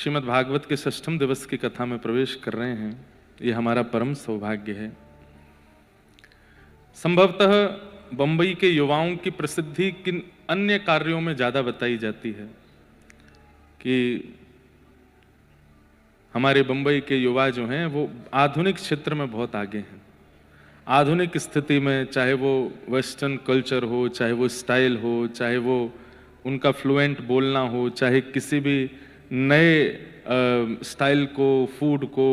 श्रीमद् भागवत के 6वें दिवस की कथा में प्रवेश कर रहे हैं। ये हमारा परम सौभाग्य है। संभवतः बंबई के युवाओं की प्रसिद्धि किन अन्य कार्यों में ज़्यादा बताई जाती है कि हमारे बंबई के युवा जो हैं वो आधुनिक क्षेत्र में बहुत आगे हैं। आधुनिक स्थिति में, चाहे वो वेस्टर्न कल्चर हो, चाहे वो स्टाइल हो, चाहे वो उनका फ्लुएंट बोलना हो, चाहे किसी भी नए स्टाइल को, फूड को,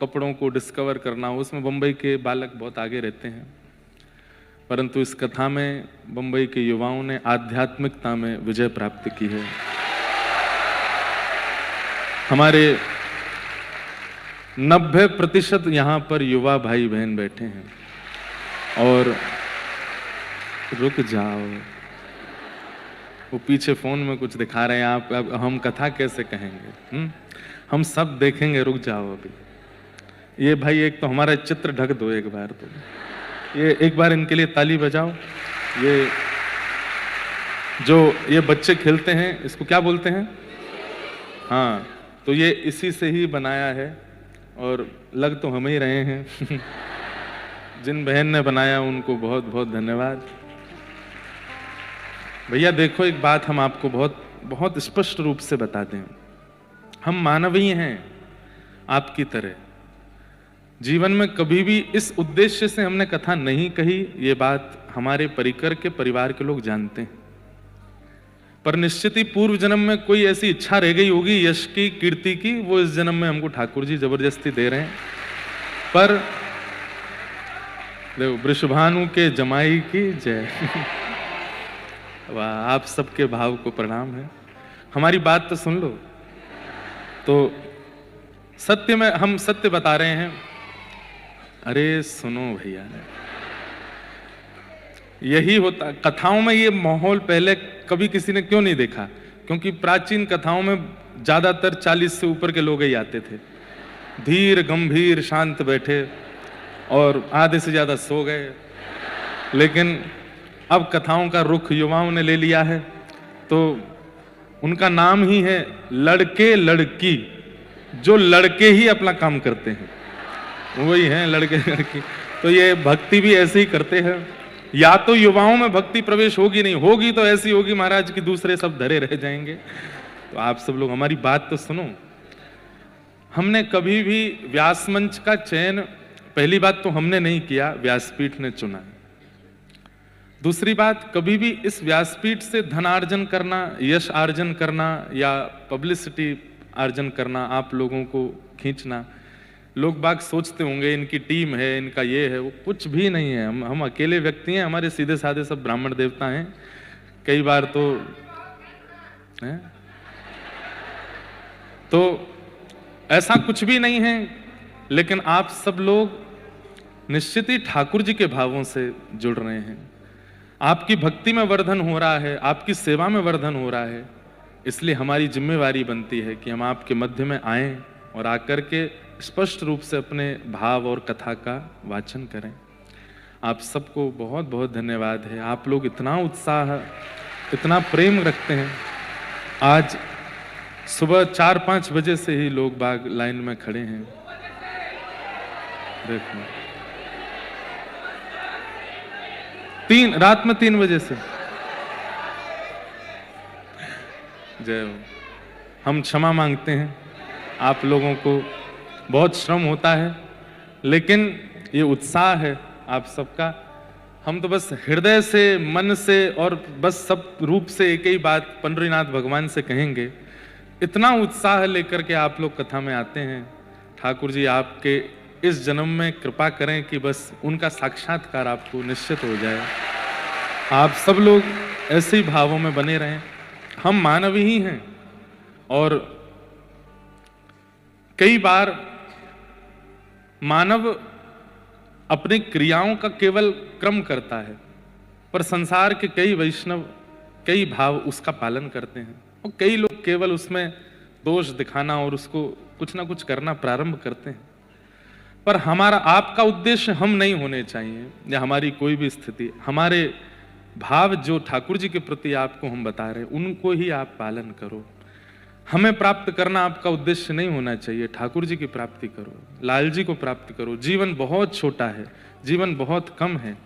कपड़ों को डिस्कवर करना हो, उसमें बंबई के बालक बहुत आगे रहते हैं। परंतु इस कथा में बंबई के युवाओं ने आध्यात्मिकता में विजय प्राप्त की है। हमारे 90% यहाँ पर युवा भाई बहन बैठे हैं। और रुक जाओ, वो पीछे फोन में कुछ दिखा रहे हैं, आप अब हम कथा कैसे कहेंगे? हम सब देखेंगे, रुक जाओ अभी। ये भाई एक तो हमारा चित्र ढक दो एक बार, तो ये एक बार इनके लिए ताली बजाओ। ये जो ये बच्चे खेलते हैं, इसको क्या बोलते हैं? हाँ, तो ये इसी से ही बनाया है और लग तो हम ही रहे हैं। जिन बहन ने बनाया उनको बहुत बहुत धन्यवाद। भैया देखो, एक बात हम आपको बहुत बहुत स्पष्ट रूप से बता दें, हम मानवीय हैं आपकी तरह। जीवन में कभी भी इस उद्देश्य से हमने कथा नहीं कही, ये बात हमारे परिकर के परिवार के लोग जानते हैं। पर निश्चित ही पूर्व जन्म में कोई ऐसी इच्छा रह गई होगी यश की, कीर्ति की, वो इस जन्म में हमको ठाकुर जी जबरदस्ती दे रहे हैं। पर देखो, वृषभानु के जमाई की जय। वाह, आप सबके भाव को प्रणाम है। हमारी बात तो सुन लो। तो सत्य में हम सत्य बता रहे हैं। अरे सुनो भैया, यही होता कथाओं में। ये माहौल पहले कभी किसी ने क्यों नहीं देखा? क्योंकि प्राचीन कथाओं में ज्यादातर 40 से ऊपर के लोग ही आते थे, धीर गंभीर शांत बैठे और आधे से ज्यादा सो गए। लेकिन अब कथाओं का रुख युवाओं ने ले लिया है, तो उनका नाम ही है लड़के लड़की। जो लड़के ही अपना काम करते हैं वही हैं लड़के लड़की। तो ये भक्ति भी ऐसे ही करते हैं। या तो युवाओं में भक्ति प्रवेश होगी, नहीं होगी तो ऐसी होगी महाराज कि दूसरे सब धरे रह जाएंगे। तो आप सब लोग हमारी बात तो सुनो। हमने कभी भी व्यास मंच का चयन, पहली बात तो हमने नहीं किया, व्यासपीठ ने चुना। दूसरी बात, कभी भी इस व्यासपीठ से धनार्जन करना, यश अर्जन करना या पब्लिसिटी अर्जन करना, आप लोगों को खींचना, लोग बाग सोचते होंगे इनकी टीम है, इनका ये है, वो कुछ भी नहीं है। हम अकेले व्यक्ति हैं, हमारे सीधे साधे सब ब्राह्मण देवता हैं। कई बार तो ऐसा कुछ भी नहीं है। लेकिन आप सब लोग निश्चित ही ठाकुर जी के भावों से जुड़ रहे हैं। आपकी भक्ति में वर्धन हो रहा है, आपकी सेवा में वर्धन हो रहा है। इसलिए हमारी जिम्मेवारी बनती है कि हम आपके मध्य में आएं और आकर के स्पष्ट रूप से अपने भाव और कथा का वाचन करें। आप सबको बहुत बहुत धन्यवाद है। आप लोग इतना उत्साह, इतना प्रेम रखते हैं। आज सुबह 4-5 बजे से ही लोग बाग लाइन में खड़े हैं। देखो, रात में 3 बजे से। जय हो। हम क्षमा मांगते हैं, आप लोगों को बहुत श्रम होता है, लेकिन ये उत्साह है आप सबका। हम तो बस हृदय से, मन से और बस सब रूप से एक ही बात पंडरीनाथ भगवान से कहेंगे। इतना उत्साह लेकर के आप लोग कथा में आते हैं। ठाकुर जी आपके इस जन्म में कृपा करें कि बस उनका साक्षात्कार आपको निश्चित हो जाए। आप सब लोग ऐसे ही भावों में बने रहें। हम मानव ही हैं और कई बार मानव अपनी क्रियाओं का केवल क्रम करता है, पर संसार के कई वैष्णव कई भाव उसका पालन करते हैं और कई लोग केवल उसमें दोष दिखाना और उसको कुछ ना कुछ करना प्रारंभ करते हैं। पर हमारा, आपका उद्देश्य हम नहीं होने चाहिए, या हमारी कोई भी स्थिति, हमारे भाव जो ठाकुर जी के प्रति आपको हम बता रहे हैं उनको ही आप पालन करो। हमें प्राप्त करना आपका उद्देश्य नहीं होना चाहिए। ठाकुर जी की प्राप्ति करो, लाल जी को प्राप्त करो। जीवन बहुत छोटा है, जीवन बहुत कम है।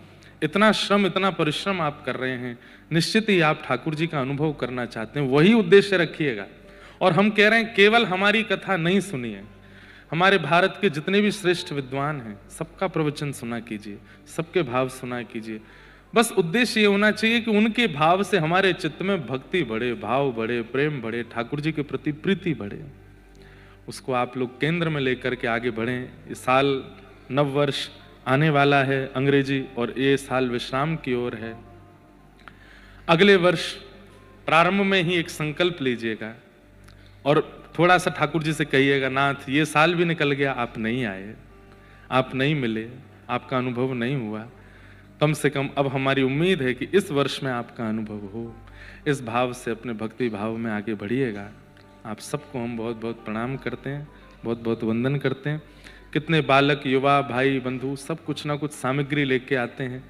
इतना श्रम, इतना परिश्रम आप कर रहे हैं, निश्चित ही आप ठाकुर जी का अनुभव करना चाहते हैं, वही उद्देश्य रखिएगा। और हम कह रहे हैं केवल हमारी कथा नहीं सुनिए, हमारे भारत के जितने भी श्रेष्ठ विद्वान हैं सबका प्रवचन सुना कीजिए, सबके भाव सुना कीजिए। बस उद्देश्य ये होना चाहिए कि उनके भाव से हमारे चित्त में भक्ति बढ़े, भाव बढ़े, प्रेम बढ़े, ठाकुर जी के प्रति प्रीति बढ़े। उसको आप लोग केंद्र में लेकर के आगे बढ़ें। इस साल नव वर्ष आने वाला है अंग्रेजी, और ये साल विश्राम की ओर है। अगले वर्ष प्रारंभ में ही एक संकल्प लीजिएगा और थोड़ा सा ठाकुर जी से कहिएगा, नाथ ये साल भी निकल गया, आप नहीं आए, आप नहीं मिले, आपका अनुभव नहीं हुआ। कम से कम अब हमारी उम्मीद है कि इस वर्ष में आपका अनुभव हो। इस भाव से अपने भक्ति भाव में आगे बढ़िएगा। आप सबको हम बहुत बहुत प्रणाम करते हैं, बहुत बहुत वंदन करते हैं। कितने बालक, युवा, भाई, बंधु सब कुछ ना कुछ सामग्री लेके आते हैं,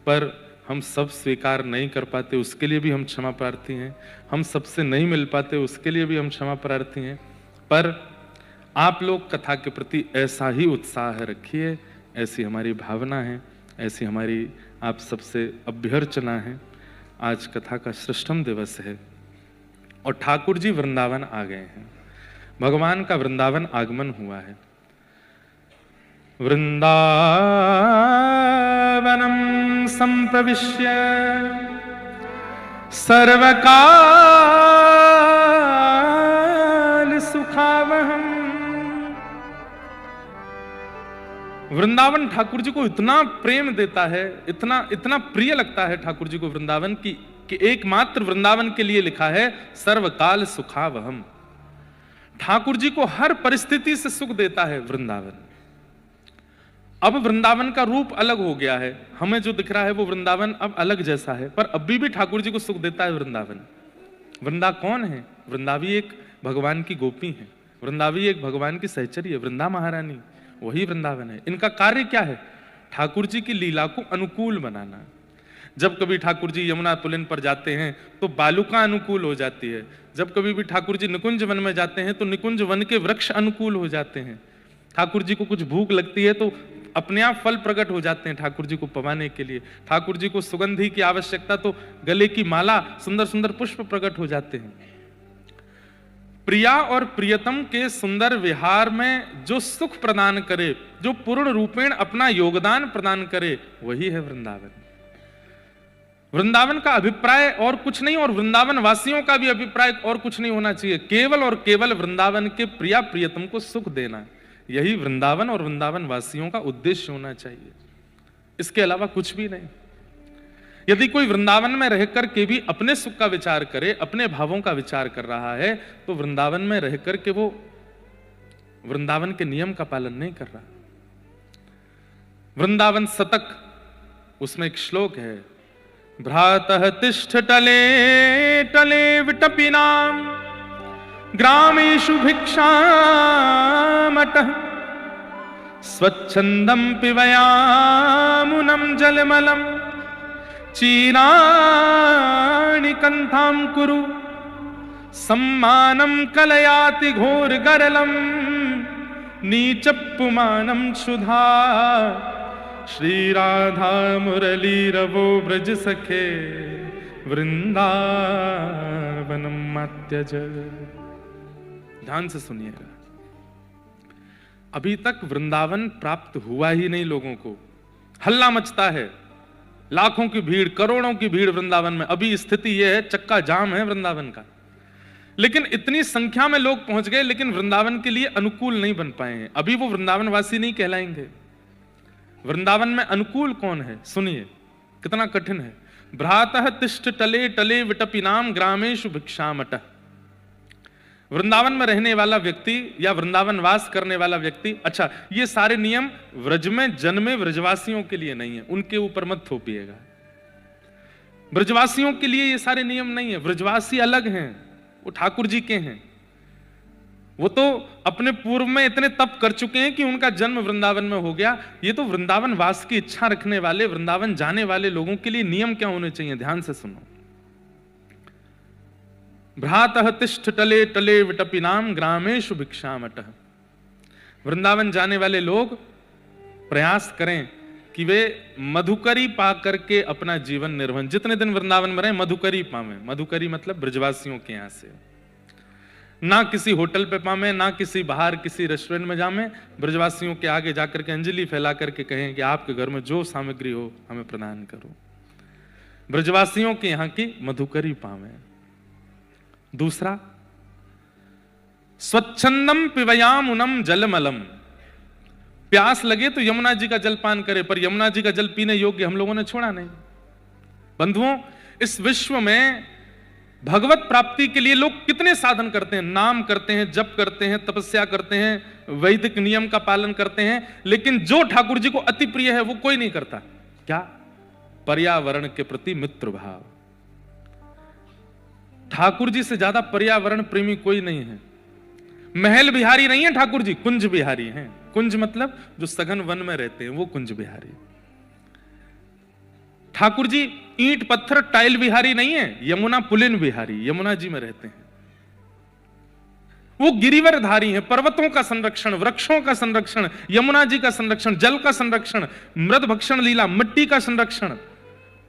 पर हम सब स्वीकार नहीं कर पाते, उसके लिए भी हम क्षमा प्रार्थी हैं। हम सबसे नहीं मिल पाते, उसके लिए भी हम क्षमा प्रार्थी हैं। पर आप लोग कथा के प्रति ऐसा ही उत्साह रखिए, ऐसी हमारी भावना है, ऐसी हमारी आप सबसे अभ्यर्चना है। आज कथा का श्रेष्ठम दिवस है और ठाकुर जी वृंदावन आ गए हैं, भगवान का वृंदावन आगमन हुआ है। वृंदावनम संप्रविश्य सर्वकाल सुखावहम। वृंदावन ठाकुर जी को इतना प्रेम देता है, इतना इतना प्रिय लगता है ठाकुर जी को वृंदावन की, कि एकमात्र वृंदावन के लिए लिखा है सर्वकाल सुखावहम। ठाकुर जी को हर परिस्थिति से सुख देता है वृंदावन। अब वृंदावन का रूप अलग हो गया है, हमें जो दिख रहा है वो वृंदावन अब अलग जैसा है, पर अभी भी ठाकुर जी को सुख देता है वृंदावन। वृंदा कौन है? वृंदावी एक भगवान की गोपी है, वृंदावी एक भगवान की सहचरी है, वृंदा महारानी, वही वृंदावन है। इनका कार्य क्या है? ठाकुर जी की लीला को अनुकूल बनाना। जब कभी ठाकुर जी यमुना पुलिन पर जाते हैं तो बालुका अनुकूल हो जाती है, जब कभी भी ठाकुर जी निकुंज वन में जाते हैं तो निकुंज वन के वृक्ष अनुकूल हो जाते हैं। ठाकुर जी को कुछ भूख लगती है तो अपने आप फल प्रकट हो जाते हैं ठाकुर जी को पवाने के लिए। ठाकुर जी को सुगंधी की आवश्यकता तो गले की माला, सुंदर सुंदर पुष्प प्रकट हो जाते हैं। प्रिया और प्रियतम के सुंदर विहार में जो सुख प्रदान करे, जो पूर्ण रूपेण अपना योगदान प्रदान करे, वही है वृंदावन। वृंदावन का अभिप्राय और कुछ नहीं, और वृंदावन वासियों का भी अभिप्राय और कुछ नहीं होना चाहिए, केवल और केवल वृंदावन के प्रिया प्रियतम को सुख देना। यही वृंदावन और वृंदावन वासियों का उद्देश्य होना चाहिए, इसके अलावा कुछ भी नहीं। यदि कोई वृंदावन में रहकर के भी अपने सुख का विचार करे, अपने भावों का विचार कर रहा है, तो वृंदावन में रहकर के वो वृंदावन के नियम का पालन नहीं कर रहा। वृंदावन शतक, उसमें एक श्लोक है, भ्रातः तिष्ठ टले टले विटपिनाम ग्रामेषु भिक्षामटः स्वच्छंदम पिबयामुनम जलमलम चीराणि कंथाम कुरु सम्मानम कलयाति घोर गरलम नीचपुमानम क्षुधा श्री राधा मुरली रवो ब्रज सखे वृंदावनम मत्यज। ध्यान से सुनिएगा, अभी तक वृंदावन प्राप्त हुआ ही नहीं लोगों को। हल्ला मचता है, लाखों की भीड़, करोड़ों की भीड़ वृंदावन में। अभी स्थिति यह है, चक्का जाम है वृंदावन का। लेकिन इतनी संख्या में लोग पहुंच गए, लेकिन वृंदावन के लिए अनुकूल नहीं बन पाए हैं। अभी वो वृंदावन वासी नहीं कहलाएंगे। वृंदावन में अनुकूल कौन है? सुनिए कितना कठिन है। भ्रातः तिष्ठ टले टले विटपिनाम ग्रामेषु भिक्षामटः। वृंदावन में रहने वाला व्यक्ति या वृंदावन वास करने वाला व्यक्ति, अच्छा ये सारे नियम व्रज में जन्मे व्रजवासियों के लिए नहीं है, उनके ऊपर मत थोपिएगा। ब्रजवासियों के लिए ये सारे नियम नहीं है, ब्रजवासी अलग हैं, वो ठाकुर जी के हैं। वो तो अपने पूर्व में इतने तप कर चुके हैं कि उनका जन्म वृंदावन में हो गया। ये तो वृंदावन वास की इच्छा रखने वाले, वृंदावन जाने वाले लोगों के लिए नियम क्या होने चाहिए, ध्यान से सुनो। भ्रातः तिष्ठ टले टले विटपिनाम ग्रामेषु भिक्षामटः। वृंदावन जाने वाले लोग प्रयास करें कि वे मधुकरी पा करके अपना जीवन निर्वहन, जितने दिन वृंदावन में रहे मधुकरी पावे। मधुकरी मतलब ब्रजवासियों के यहां से, ना किसी होटल पे पावे, ना किसी बाहर किसी रेस्टोरेंट में जामे, ब्रजवासियों के आगे जाकर के अंजलि फैला करके कहें कि आपके घर में जो सामग्री हो हमें प्रदान करो। ब्रजवासियों के यहां की मधुकरी पावे। दूसरा, स्वच्छंदम पिबयाम उनम जलमलम। प्यास लगे तो यमुना जी का जल पान करे, पर यमुना जी का जल पीने योग्य हम लोगों ने छोड़ा नहीं। बंधुओं, इस विश्व में भगवत प्राप्ति के लिए लोग कितने साधन करते हैं, नाम करते हैं, जप करते हैं, तपस्या करते हैं, वैदिक नियम का पालन करते हैं, लेकिन जो ठाकुर जी को अति प्रिय है वो कोई नहीं करता। क्या? पर्यावरण के प्रति मित्र भाव। ठाकुर जी से ज्यादा पर्यावरण प्रेमी कोई नहीं है। महल बिहारी नहीं है ठाकुर जी, कुंज बिहारी हैं। कुंज मतलब जो सघन वन में रहते हैं वो कुंज बिहारी। ठाकुर जी ईंट पत्थर टाइल बिहारी नहीं है, यमुना पुलिन बिहारी, यमुना जी में रहते हैं। वो गिरिवरधारी हैं, पर्वतों का संरक्षण, वृक्षों का संरक्षण, यमुना जी का संरक्षण, जल का संरक्षण, मृद भक्षण लीला, मिट्टी का संरक्षण,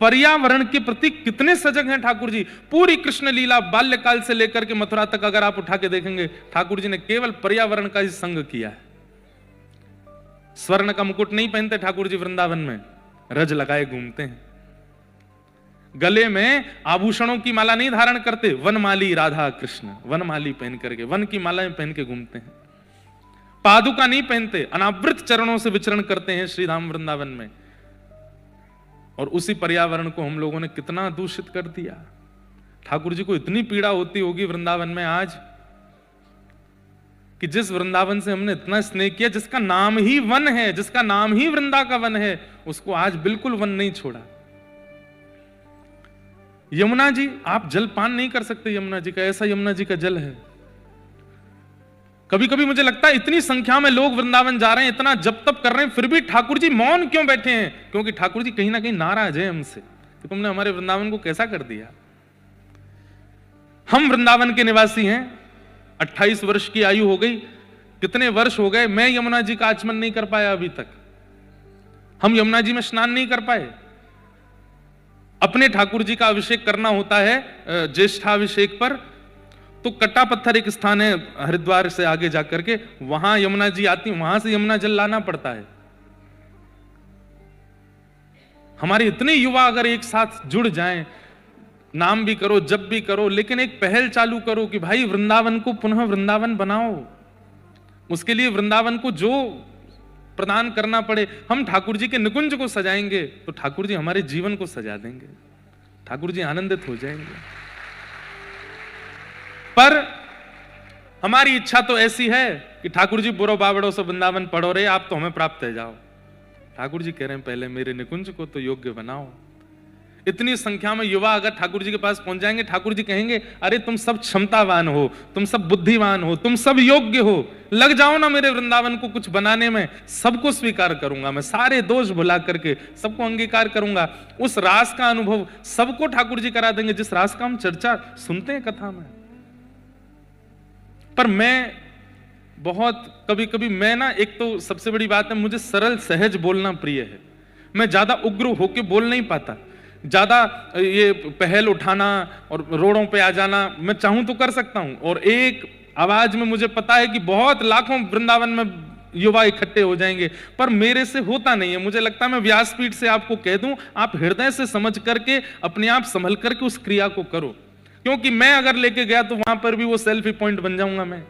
पर्यावरण के प्रति कितने सजग हैं ठाकुर जी। पूरी कृष्ण लीला बाल्यकाल से लेकर के मथुरा तक अगर आप उठा के देखेंगे, ठाकुर जी ने केवल पर्यावरण का ही संग किया है। स्वर्ण का मुकुट नहीं पहनते ठाकुर जी, वृंदावन में रज लगाए घूमते हैं। गले में आभूषणों की माला नहीं धारण करते, वनमाली राधा कृष्ण वनमाली पहन करके, वन की मालाएं पहन के घूमते हैं। पादुका नहीं पहनते, अनावृत चरणों से विचरण करते हैं श्री धाम वृंदावन में। और उसी पर्यावरण को हम लोगों ने कितना दूषित कर दिया। ठाकुर जी को इतनी पीड़ा होती होगी वृंदावन में आज, कि जिस वृंदावन से हमने इतना स्नेह किया, जिसका नाम ही वन है, जिसका नाम ही वृंदा का वन है, उसको आज बिल्कुल वन नहीं छोड़ा। यमुना जी, आप जल पान नहीं कर सकते यमुना जी का, ऐसा यमुना जी का जल है। कभी कभी मुझे लगता है इतनी संख्या में लोग वृंदावन जा रहे हैं, इतना जप तप कर रहे हैं, फिर भी ठाकुर जी मौन क्यों बैठे हैं? क्योंकि ठाकुर जी कहीं ना कहीं नाराज है हमसे कि तुमने हमारे वृंदावन को कैसा कर दिया। हम वृंदावन के निवासी हैं, 28 वर्ष की आयु हो गई, कितने वर्ष हो गए मैं यमुना जी का आचमन नहीं कर पाया अभी तक। हम यमुना जी में स्नान नहीं कर पाए। अपने ठाकुर जी का अभिषेक करना होता है ज्येष्ठाभिषेक पर, तो कट्टा पत्थर एक स्थान है हरिद्वार से आगे जाकर के, वहां यमुना जी आती, वहां से यमुना जल लाना पड़ता है। हमारे इतने युवा अगर एक साथ जुड़ जाएं, नाम भी करो, जप भी करो, लेकिन एक पहल चालू करो कि भाई वृंदावन को पुनः वृंदावन बनाओ। उसके लिए वृंदावन को जो प्रदान करना पड़े, हम ठाकुर जी के निकुंज को सजाएंगे तो ठाकुर जी हमारे जीवन को सजा देंगे, ठाकुर जी आनंदित हो जाएंगे। पर हमारी इच्छा तो ऐसी है कि ठाकुर जी बुरो बावड़ों से वृंदावन पढ़ो रे, आप तो हमें प्राप्त है जाओ। ठाकुर जी कह रहे हैं पहले मेरे निकुंज को तो योग्य बनाओ। इतनी संख्या में युवा अगर ठाकुर जी के पास पहुंच जाएंगे, ठाकुर जी कहेंगे अरे तुम सब क्षमतावान हो, तुम सब बुद्धिमान हो, तुम सब योग्य हो, लग जाओ ना मेरे वृंदावन को कुछ बनाने में, सबको स्वीकार करूंगा मैं, सारे दोष भुला करके सबको अंगीकार करूंगा। उस रास का अनुभव सबको ठाकुर जी करा देंगे, जिस रास का हम चर्चा सुनते हैं कथा में। पर मैं बहुत कभी कभी मैं ना, एक तो सबसे बड़ी बात है मुझे सरल सहज बोलना प्रिय है। मैं ज्यादा उग्र होके बोल नहीं पाता, ज्यादा ये पहल उठाना और रोडों पे आ जाना मैं चाहूं तो कर सकता हूं, और एक आवाज में मुझे पता है कि बहुत लाखों वृंदावन में युवा इकट्ठे हो जाएंगे, पर मेरे से होता नहीं है। मुझे लगता है मैं व्यासपीठ से आपको कह दूं, आप हृदय से समझ करके अपने आप संभल करके उस क्रिया को करो, क्योंकि मैं अगर लेके गया तो वहां पर भी वो सेल्फी पॉइंट बन जाऊंगा, मैं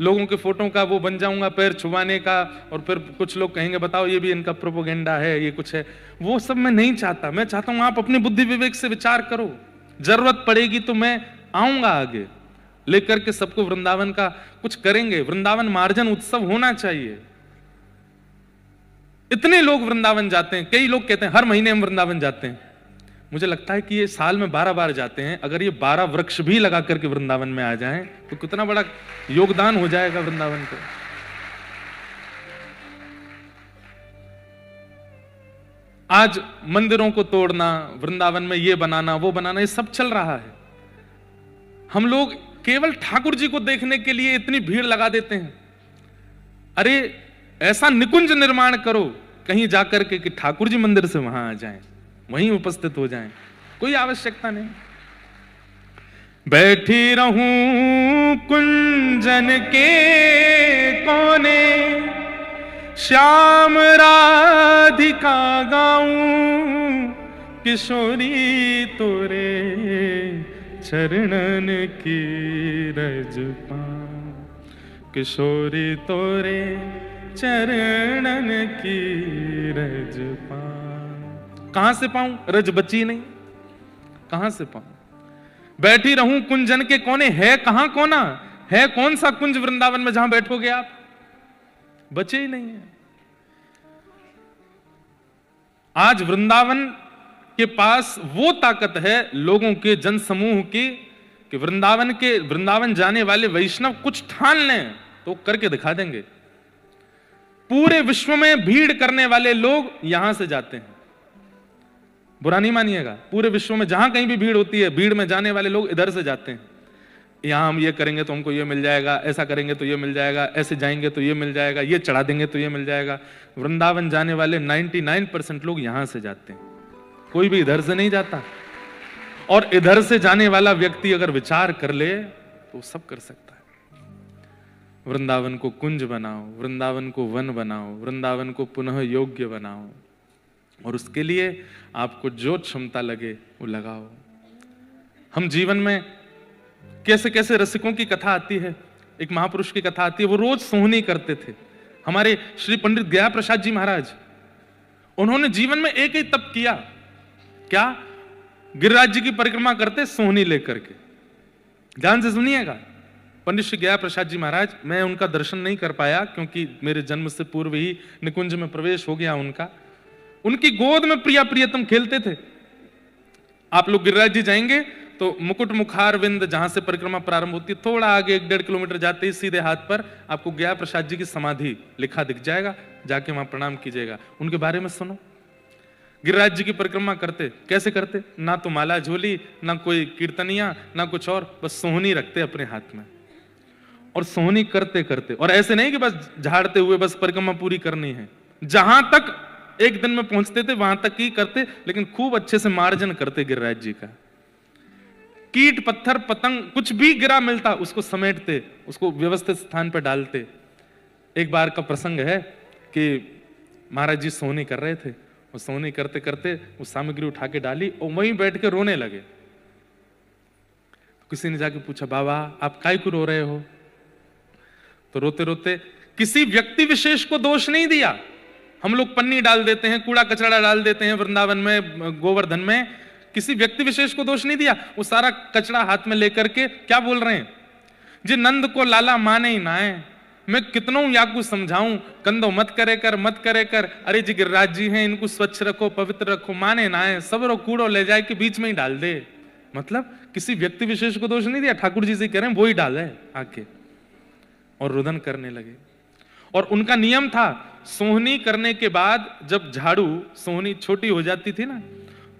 लोगों के फोटो का वो बन जाऊंगा, पैर छुपाने का, और फिर कुछ लोग कहेंगे बताओ ये भी इनका प्रोपोगेंडा है, ये कुछ है। वो सब मैं नहीं चाहता। मैं चाहता हूं आप अपनी बुद्धि विवेक से विचार करो, जरूरत पड़ेगी तो मैं आऊंगा आगे लेकर के सबको वृंदावन का कुछ करेंगे। वृंदावन मार्जन उत्सव होना चाहिए। इतने लोग वृंदावन जाते हैं, कई लोग कहते हैं हर महीने हम वृंदावन जाते हैं। मुझे लगता है कि ये साल में 12 बार जाते हैं। अगर ये 12 वृक्ष भी लगा करके वृंदावन में आ जाएं तो कितना बड़ा योगदान हो जाएगा वृंदावन को। आज मंदिरों को तोड़ना, वृंदावन में ये बनाना वो बनाना, ये सब चल रहा है। हम लोग केवल ठाकुर जी को देखने के लिए इतनी भीड़ लगा देते हैं। अरे ऐसा निकुंज निर्माण करो कहीं जाकर के कि ठाकुर जी मंदिर से वहां आ जाएं, वहीं उपस्थित हो जाएं, कोई आवश्यकता नहीं। बैठी रहूं कुंजन के कोने, श्याम राधिका गाऊं, किशोरी तोरे चरणन की रज पाऊं, किशोरी तोरे चरणन की रज पाऊं। कहां से पाऊं? रज बची नहीं, कहां से पाऊं? बैठी रहूं कुंजन के कोने, है कहां कोना? है कौन सा कुंज वृंदावन में जहां बैठोगे आप? बचे ही नहीं है। आज वृंदावन के पास वो ताकत है लोगों के जनसमूह की कि वृंदावन जाने वाले वैष्णव कुछ ठान लें तो करके दिखा देंगे। पूरे विश्व में भीड़ करने वाले लोग यहां से जाते हैं, बुरा नहीं मानिएगा। पूरे विश्व में जहां कहीं भी भीड़ होती है, भीड़ में जाने वाले लोग इधर से जाते हैं। यहां हम ये करेंगे तो हमको ये मिल जाएगा, ऐसा करेंगे तो ये मिल जाएगा, ऐसे जाएंगे तो ये मिल जाएगा, ये चढ़ा देंगे तो ये मिल जाएगा। वृंदावन जाने वाले 99% लोग यहां से जाते हैं, कोई भी इधर से नहीं जाता। और इधर से जाने वाला व्यक्ति अगर विचार कर ले तो सब कर सकता है। वृंदावन को कुंज बनाओ, वृंदावन को वन बनाओ, वृंदावन को पुनः योग्य बनाओ, और उसके लिए आपको जो क्षमता लगे वो लगाओ। हम जीवन में कैसे कैसे रसिकों की कथा आती है। एक महापुरुष की कथा आती है, वो रोज सोहनी करते थे। हमारे श्री पंडित गया प्रसाद जी महाराज, उन्होंने जीवन में एक ही तप किया। क्या? गिरिराज जी की परिक्रमा करते सोहनी लेकर के। ध्यान से सुनिएगा। पंडित श्री गया प्रसाद जी महाराज, मैं उनका दर्शन नहीं कर पाया क्योंकि मेरे जन्म से पूर्व ही निकुंज में प्रवेश हो गया उनका। उनकी गोद में प्रिया प्रियतम खेलते थे। आप लोग गिरिराज जी जाएंगे तो मुकुट मुखार विंद जहां से परिक्रमा प्रारंभ होती है, थोड़ा आगे 1-1.5 किलोमीटर जाते ही सीधे हाथ पर आपको गया प्रसाद जी की समाधि लिखा दिख जाएगा, जाके वहां प्रणाम कीजिएगा। उनके बारे में सुनो। गिरिराज जी की परिक्रमा करते, कैसे करते? ना तो माला झोली, ना कोई कीर्तनिया, ना कुछ और, बस सोहनी रखते अपने हाथ में और सोहनी करते करते। और ऐसे नहीं कि बस झाड़ते हुए बस परिक्रमा पूरी करनी है, जहां तक एक दिन में पहुंचते थे वहां तक ही करते, लेकिन खूब अच्छे से मार्जन करते गिरिराज जी का। कीट पत्थर पतंग कुछ भी गिरा मिलता उसको समेटते, उसको व्यवस्थित स्थान पर डालते। एक बार का प्रसंग है कि महाराज जी सोहनी कर रहे थे, और सोहनी करते करते वो सामग्री उठा के डाली और वहीं बैठ के रोने लगे। तो किसी ने जाके पूछा, बाबा आप काहे को रो रहे हो? तो रोते रोते किसी व्यक्ति विशेष को दोष नहीं दिया। हम लोग पन्नी डाल देते हैं, कूड़ा कचरा डाल देते हैं वृंदावन में, गोवर्धन में, किसी व्यक्ति विशेष को दोष नहीं दिया। वो सारा कचरा हाथ में लेकर के क्या बोल रहे हैं? जी नंद को लाला माने ही नाए, मैं कितनों याकू समझाऊं, कंधो मत करे कर, मत करे कर। अरे जी गिरिराज जी हैं, इनको स्वच्छ रखो, पवित्र रखो, माने नाए, सब रो कूड़ो ले जाए के बीच में ही डाल दे। मतलब किसी व्यक्ति विशेष को दोष नहीं दिया, ठाकुर जी से कह रहे हैं वो ही डाले आके, और रुदन करने लगे। और उनका नियम था, सोहनी करने के बाद जब झाड़ू सोहनी छोटी हो जाती थी ना,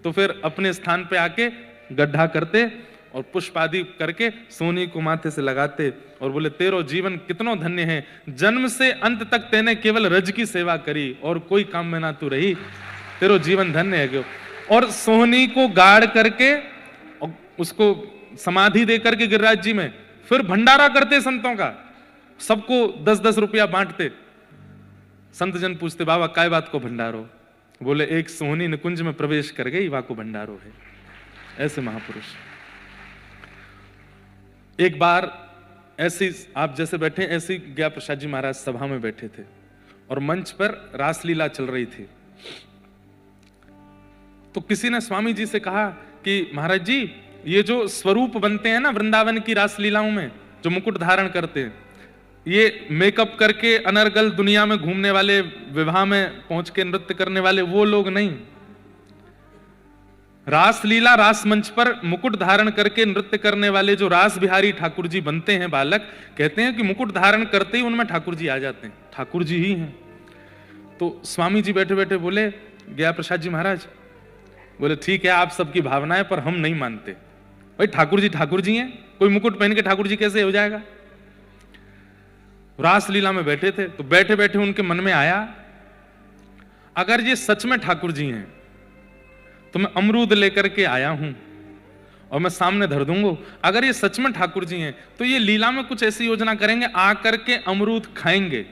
तो फिर अपने स्थान पे आके गड्ढा करते और पुष्प आदि करके सोहनी को माथे से लगाते और बोले, तेरो जीवन कितनो धन्य है, जन्म से अंत तक तेने केवल रज की सेवा करी और कोई काम में ना तू रही, तेरो जीवन धन्य है। और सोहनी को गाड़ करके उसको समाधि दे करके गिरिराज जी में फिर भंडारा करते संतों का, सबको 10-10 रुपया बांटते। संत जन पूछते, बाबा काय बात को भंडारो? बोले, एक सोहनी निकुंज में प्रवेश कर गई, वहां को भंडारो है। ऐसे महापुरुष। एक बार ऐसी आप जैसे बैठे, ऐसी गया प्रसाद जी महाराज सभा में बैठे थे और मंच पर रासलीला चल रही थी। तो किसी ने स्वामी जी से कहा कि महाराज जी, ये जो स्वरूप बनते हैं ना वृंदावन की रासलीलाओं में, जो मुकुट धारण करते हैं, ये मेकअप करके अनर्गल दुनिया में घूमने वाले, विवाह में पहुंच के नृत्य करने वाले वो लोग नहीं। रासलीला रास मंच पर मुकुट धारण करके नृत्य करने वाले जो रास बिहारी ठाकुर जी बनते हैं बालक, कहते हैं कि मुकुट धारण करते ही उनमें ठाकुर जी आ जाते हैं, ठाकुर जी ही हैं। तो स्वामी जी बैठे बैठे बोले, गया प्रसाद जी महाराज, बोले ठीक है आप सबकी भावना है पर हम नहीं मानते। भाई ठाकुर जी हैं, कोई मुकुट पहन के ठाकुर जी कैसे हो जाएगा। रासलीला में बैठे थे तो बैठे बैठे उनके मन में आया, अगर ये सच में ठाकुर जी हैं तो मैं अमरूद लेकर के आया हूं और मैं सामने धर दूंगा। अगर ये सच में ठाकुर जी हैं तो ये लीला में कुछ ऐसी योजना करेंगे, आकर के अमरूद खाएंगे,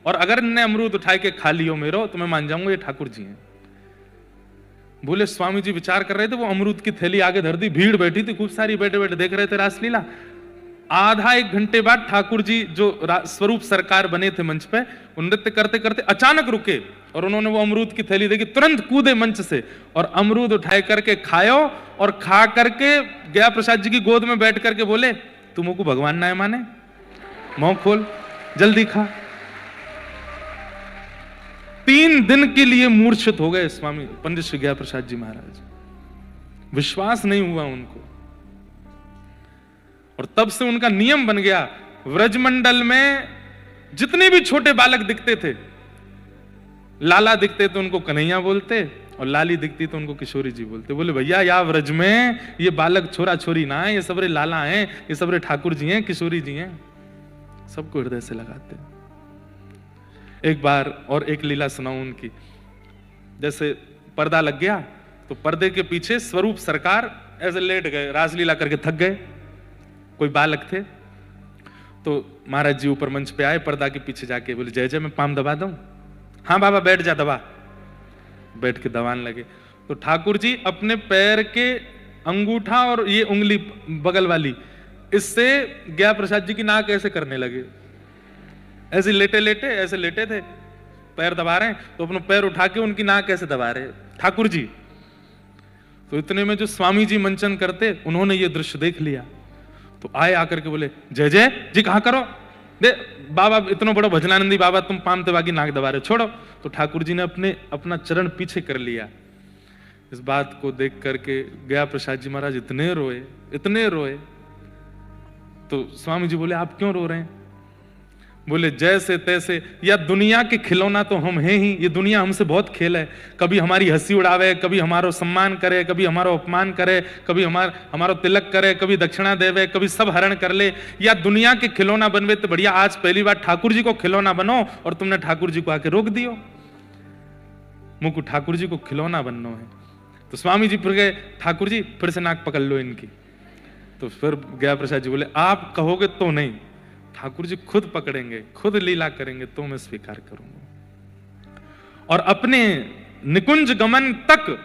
और अगर इन्हें अमरूद उठाए के खा लियो मेरो तो मैं मान जाऊंगा ये ठाकुर जी हैं। बोले स्वामी जी विचार कर रहे थे, वो अमरूद की थैली आगे धर दी, भीड़ बैठी थी खूब सारी, बैठे बैठे देख रहे थे रासलीला। आधा एक घंटे बाद ठाकुर जी जो स्वरूप सरकार बने थे मंच पे, नृत्य करते करते अचानक रुके और उन्होंने वो अमरूद की थैली देखी, तुरंत कूदे मंच से और अमरूद उठाए करके खायो, और खा करके गया प्रसाद जी की गोद में बैठ करके बोले, तुमको भगवान ना माने, मुंह खोल जल्दी खा। 3 दिन के लिए मूर्छित हो गए स्वामी पंडित श्री गया प्रसाद जी महाराज, विश्वास नहीं हुआ उनको। और तब से उनका नियम बन गया, व्रजमंडल में जितने भी छोटे बालक दिखते थे, लाला दिखते तो उनको कन्हैया बोलते और लाली दिखती तो उनको किशोरी जी बोलते। बोले भैया या व्रज में ये बालक छोरा छोरी ना है, ये सबरे लाला हैं, ये सबरे ठाकुर जी हैं, किशोरी जी हैं, सबको हृदय से लगाते। एक बार और एक लीला सुनाऊं उनकी। जैसे पर्दा लग गया तो पर्दे के पीछे स्वरूप सरकार ऐसे लेट गए, रासलीला करके थक गए। कोई बालक थे तो महाराज जी ऊपर मंच पे आए, पर्दा के पीछे जाके बोले जय जय मैं पाम दबा दूं। हाँ बाबा बैठ जा, दबा। बैठ के दबाने लगे तो ठाकुर जी अपने पैर के अंगूठा और ये उंगली बगल वाली, इससे गया प्रसाद जी की नाक ऐसे करने लगे, ऐसे लेटे लेटे ऐसे लेटे थे, पैर दबा रहे हैं तो अपना पैर उठा के उनकी नाक ऐसे दबा रहे ठाकुर जी। तो इतने में जो स्वामी जी मंचन करते, उन्होंने ये दृश्य देख लिया तो आए आकर के बोले जय जय जी कहां करो, दे बाबा इतना बड़ा भजनानंदी बाबा तुम पाम दबा की नाक दबा रहे, छोड़ो। तो ठाकुर जी ने अपना चरण पीछे कर लिया। इस बात को देख करके गया प्रसाद जी महाराज इतने रोए। तो स्वामी जी बोले आप क्यों रो रहे हैं। बोले जैसे तैसे, या दुनिया के खिलौना तो हम हैं ही, ये दुनिया हमसे बहुत खेल है, कभी हमारी हंसी उड़ावे, कभी हमारो सम्मान करे, कभी हमारो अपमान करे, कभी हमारो तिलक करे, कभी दक्षिणा देवे, कभी सब हरण कर ले, या दुनिया के खिलौना बनवे तो बढ़िया आज पहली बार ठाकुर जी को खिलौना बनो और तुमने ठाकुर जी को आके रोक दियो, मुझको ठाकुर जी को खिलौना बनना है। तो स्वामी जी फिर गए, ठाकुर जी फिर से नाक पकड़ लो इनकी। तो फिर गया प्रसाद जी बोले आप कहोगे तो नहीं, ठाकुर जी खुद पकड़ेंगे, खुद लीला करेंगे तो मैं स्वीकार करूंगा। और अपने निकुंज गमन तक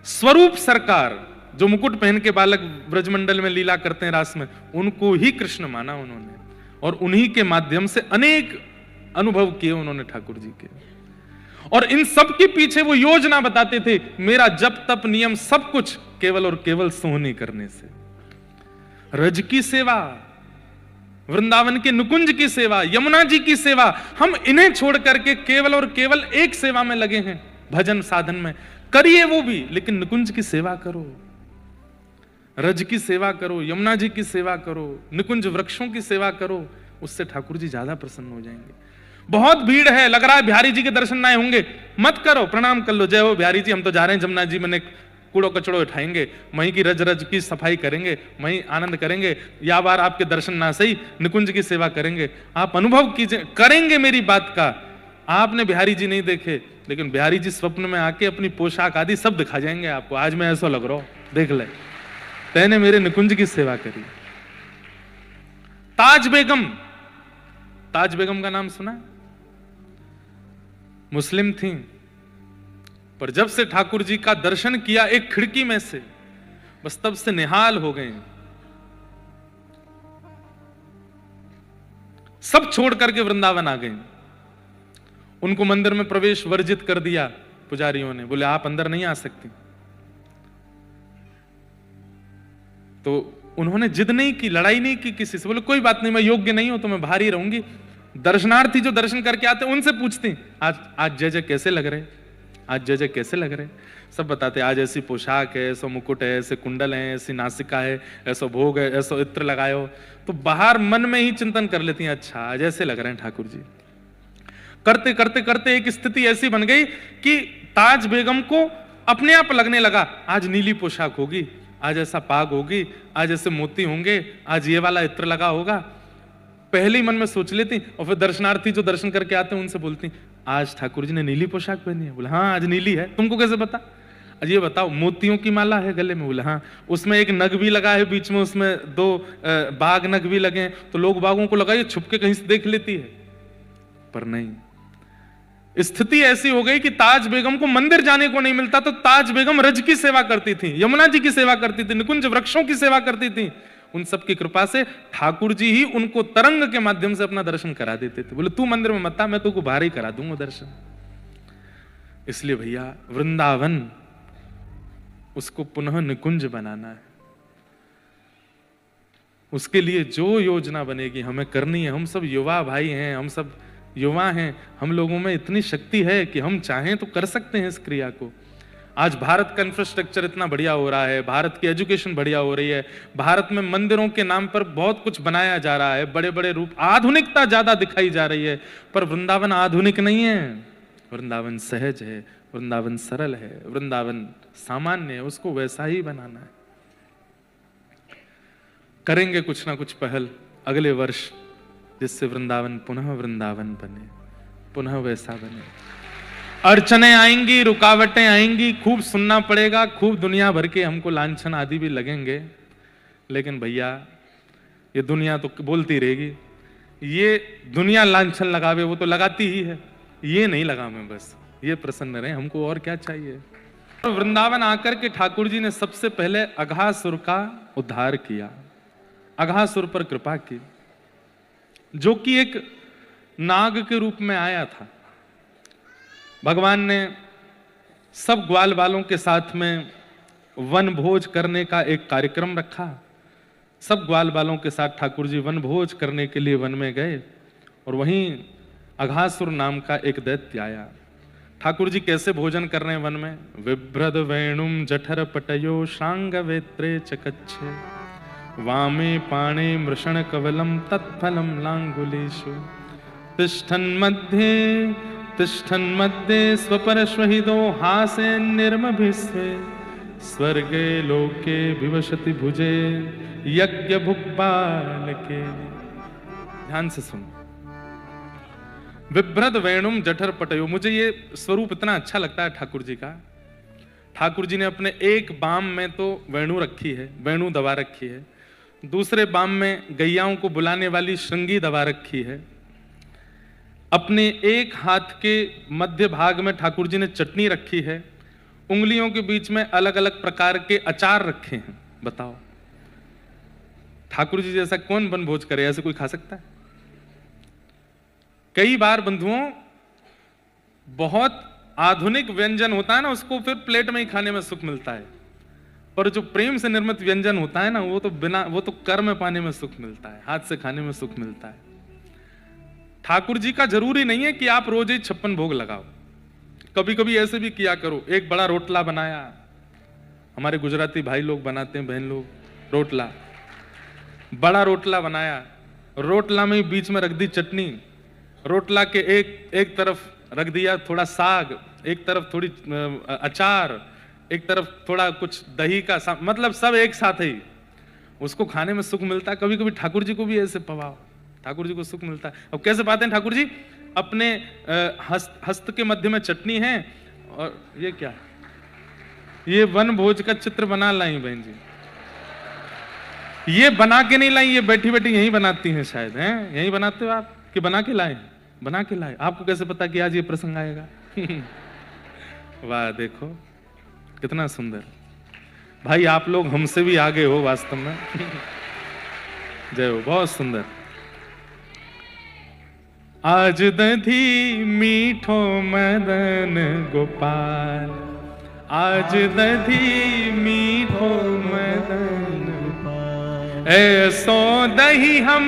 स्वरूप सरकार जो मुकुट पहन के बालक ब्रजमंडल में लीला करते हैं रास में, उनको ही कृष्ण माना उन्होंने, और उन्हीं के माध्यम से अनेक अनुभव किए उन्होंने ठाकुर जी के। और इन सब के पीछे वो योजना बताते थे, मेरा जप तप नियम सब कुछ केवल और केवल सोहनी करने से। रज की सेवा, वृंदावन के नुकुंज की सेवा, यमुना जी की सेवा, हम इन्हें छोड़ करके केवल और केवल एक सेवा में लगे हैं, भजन साधन में। करिए वो भी, लेकिन नुकुंज की सेवा करो, रज की सेवा करो, यमुना जी की सेवा करो, निकुंज वृक्षों की सेवा करो, उससे ठाकुर जी ज्यादा प्रसन्न हो जाएंगे। बहुत भीड़ है, लग रहा है बिहारी जी के दर्शन ना होंगे, मत करो, प्रणाम कर लो, जय हो बिहारी जी, हम तो जा रहे हैं जमुना जी में कूड़ो कचड़ो उठाएंगे, वहीं की रज रज की सफाई करेंगे, वहीं आनंद करेंगे, या बार आपके दर्शन ना सही निकुंज की सेवा करेंगे। आप अनुभव कीजिए, करेंगे मेरी बात का। आपने बिहारी जी नहीं देखे, लेकिन बिहारी जी स्वप्न में आके अपनी पोशाक आदि सब दिखा जाएंगे आपको, आज मैं ऐसा लग रहा हूं, देख ले तैने मेरे निकुंज की सेवा करी। ताज बेगम का नाम सुना? मुस्लिम थी, पर जब से ठाकुर जी का दर्शन किया एक खिड़की में से, बस तब से निहाल हो गए। सब छोड़ करके वृंदावन आ गए। उनको मंदिर में प्रवेश वर्जित कर दिया पुजारियों ने, बोले आप अंदर नहीं आ सकती। तो उन्होंने जिद नहीं की, लड़ाई नहीं की किसी से, बोले कोई बात नहीं, मैं योग्य नहीं हूं तो मैं बाहर ही रहूंगी। दर्शनार्थी जो दर्शन करके आते उनसे पूछती, आज जय जय कैसे लग रहे, आज जय जय कैसे लग रहे। सब बताते, आज ऐसी पोशाक है, ऐसा मुकुट है, ऐसे कुंडल है, ऐसी नासिका है, ऐसा भोग है, ऐसा इत्र लगाए हो। तो बाहर मन में ही चिंतन कर लेती हैं, अच्छा आज ऐसे लग रहे हैं ठाकुर जी। करते करते करते एक स्थिति ऐसी बन गई कि ताज बेगम को अपने आप लगने लगा आज नीली पोशाक होगी, आज ऐसा पाग होगी, आज ऐसे मोती होंगे, आज ये वाला इत्र लगा होगा। पहले ही मन में सोच लेती, और फिर दर्शनार्थी जो दर्शन करके आते हैं उनसे बोलती, आज ठाकुर जी ने नीली पोशाक पहनी है। बोले हाँ आज नीली है। तुमको कैसे पता? आज ये बताओ, मोतियों की माला है गले में। बोले हाँ। उसमें एक नग भी लगा है बीच में, उसमें 2 बाघ नग भी लगे हैं, तो लोग बाघों को लगा ये छुप के कहीं से देख लेती है, पर नहीं। स्थिति ऐसी हो गई कि ताज बेगम को मंदिर जाने को नहीं मिलता, तो ताज बेगम रज की सेवा करती थी, यमुना जी की सेवा करती थी, निकुंज वृक्षों की सेवा करती थी। उन सब की कृपा से ठाकुर जी ही उनको तरंग के माध्यम से अपना दर्शन करा देते थे। बोले तू मंदिर में मत आ, मैं तो को बाहर ही करा दूंगा दर्शन। इसलिए भैया वृंदावन उसको पुनः निकुंज बनाना है। उसके लिए जो योजना बनेगी हमें करनी है। हम सब युवा भाई हैं, हम सब युवा हैं, हम लोगों में इतनी शक्ति है कि हम चाहें तो कर सकते हैं इस क्रिया को। आज भारत का इंफ्रास्ट्रक्चर इतना बढ़िया हो रहा है, भारत की एजुकेशन बढ़िया हो रही है, भारत में मंदिरों के नाम पर बहुत कुछ बनाया जा रहा है, बड़े बड़े रूप, आधुनिकता ज्यादा दिखाई जा रही है। पर वृंदावन आधुनिक नहीं है, वृंदावन सहज है, वृंदावन सरल है, वृंदावन सामान्य है, उसको वैसा ही बनाना है। करेंगे कुछ ना कुछ पहल अगले वर्ष, जिससे वृंदावन पुनः वृंदावन बने, पुनः वैसा बने। अड़चने आएंगी, रुकावटें आएंगी, खूब सुनना पड़ेगा, खूब दुनिया भर के हमको लांछन आदि भी लगेंगे, लेकिन भैया ये दुनिया तो बोलती रहेगी। ये दुनिया लांछन लगावे वो तो लगाती ही है, ये नहीं लगा मैं, बस ये प्रसन्न रहे, हमको और क्या चाहिए। तो वृंदावन आकर के ठाकुर जी ने सबसे पहले अघासुर का उद्धार किया, अघासुर पर कृपा की, जो कि एक नाग के रूप में आया था। भगवान ने सब ग्वाल बालों के साथ में वन भोज करने का एक कार्यक्रम रखा। सब ग्वाल बालों के साथ ठाकुर जी वन भोज करने के लिए वन में गए, और वहीं अघासुर नाम का एक दैत्य आया। ठाकुर जी कैसे भोजन कर रहे हैं वन में? विभ्रद वेणुम जठर पटयो शांग वेत्रे चकच्छे वामे पाणे मृषण कवलम तत्फलम लांगुलेषु तिष्ठन् मध्ये स्वपरश्वहिदो हासे निर्मभिस्वे स्वर्गे लोके विवशति भुजे यज्ञ भुक्पाल के। ध्यान से सुनो, विभ्रद वेणुम जठर पटयो। मुझे ये स्वरूप इतना अच्छा लगता है ठाकुर जी का। ठाकुर जी ने अपने एक बाम में तो वेणु रखी है, वेणु दबा रखी है, दूसरे बाम में गैयाओं को बुलाने वाली श्रृंगी दबा रखी है, अपने एक हाथ के मध्य भाग में ठाकुर जी ने चटनी रखी है, उंगलियों के बीच में अलग अलग प्रकार के अचार रखे हैं। बताओ ठाकुर जी जैसा कौन वन भोज करे? ऐसे कोई खा सकता है? कई बार बंधुओं बहुत आधुनिक व्यंजन होता है ना, उसको फिर प्लेट में ही खाने में सुख मिलता है, पर जो प्रेम से निर्मित व्यंजन होता है ना, वो तो कर में पाने में सुख मिलता है, हाथ से खाने में सुख मिलता है। ठाकुर जी का जरूरी नहीं है कि आप रोज ही 56 भोग लगाओ, कभी कभी ऐसे भी किया करो। एक बड़ा रोटला बनाया, हमारे गुजराती भाई लोग बनाते हैं, बहन लोग, रोटला, बड़ा रोटला बनाया, रोटला में बीच में रख दी चटनी, रोटला के एक तरफ रख दिया थोड़ा साग, एक तरफ थोड़ी अचार, एक तरफ थोड़ा कुछ दही का, मतलब सब एक साथ ही, उसको खाने में सुख मिलता है। कभी कभी ठाकुर जी को भी ऐसे पवाओ, ठाकुर जी को सुख मिलता है। अब कैसे पाते हैं ठाकुर जी? अपने हस्त के मध्य में चटनी है, और ये क्या, ये वन भोज का चित्र बना लाई बहन जी, ये बना के नहीं लाई, ये बैठी बैठी यहीं बनाती हैं शायद, हैं यहीं बनाते हो आप कि बना के लाए? बना के लाए। आपको कैसे पता कि आज ये प्रसंग आएगा? वाह, देखो कितना सुंदर भाई, आप लोग हमसे भी आगे हो वास्तव में। जय हो, बहुत सुंदर। आज दधी मीठो मदन गोपाल, आज दधी मीठो मदन गोपाल, ऐसो दही हम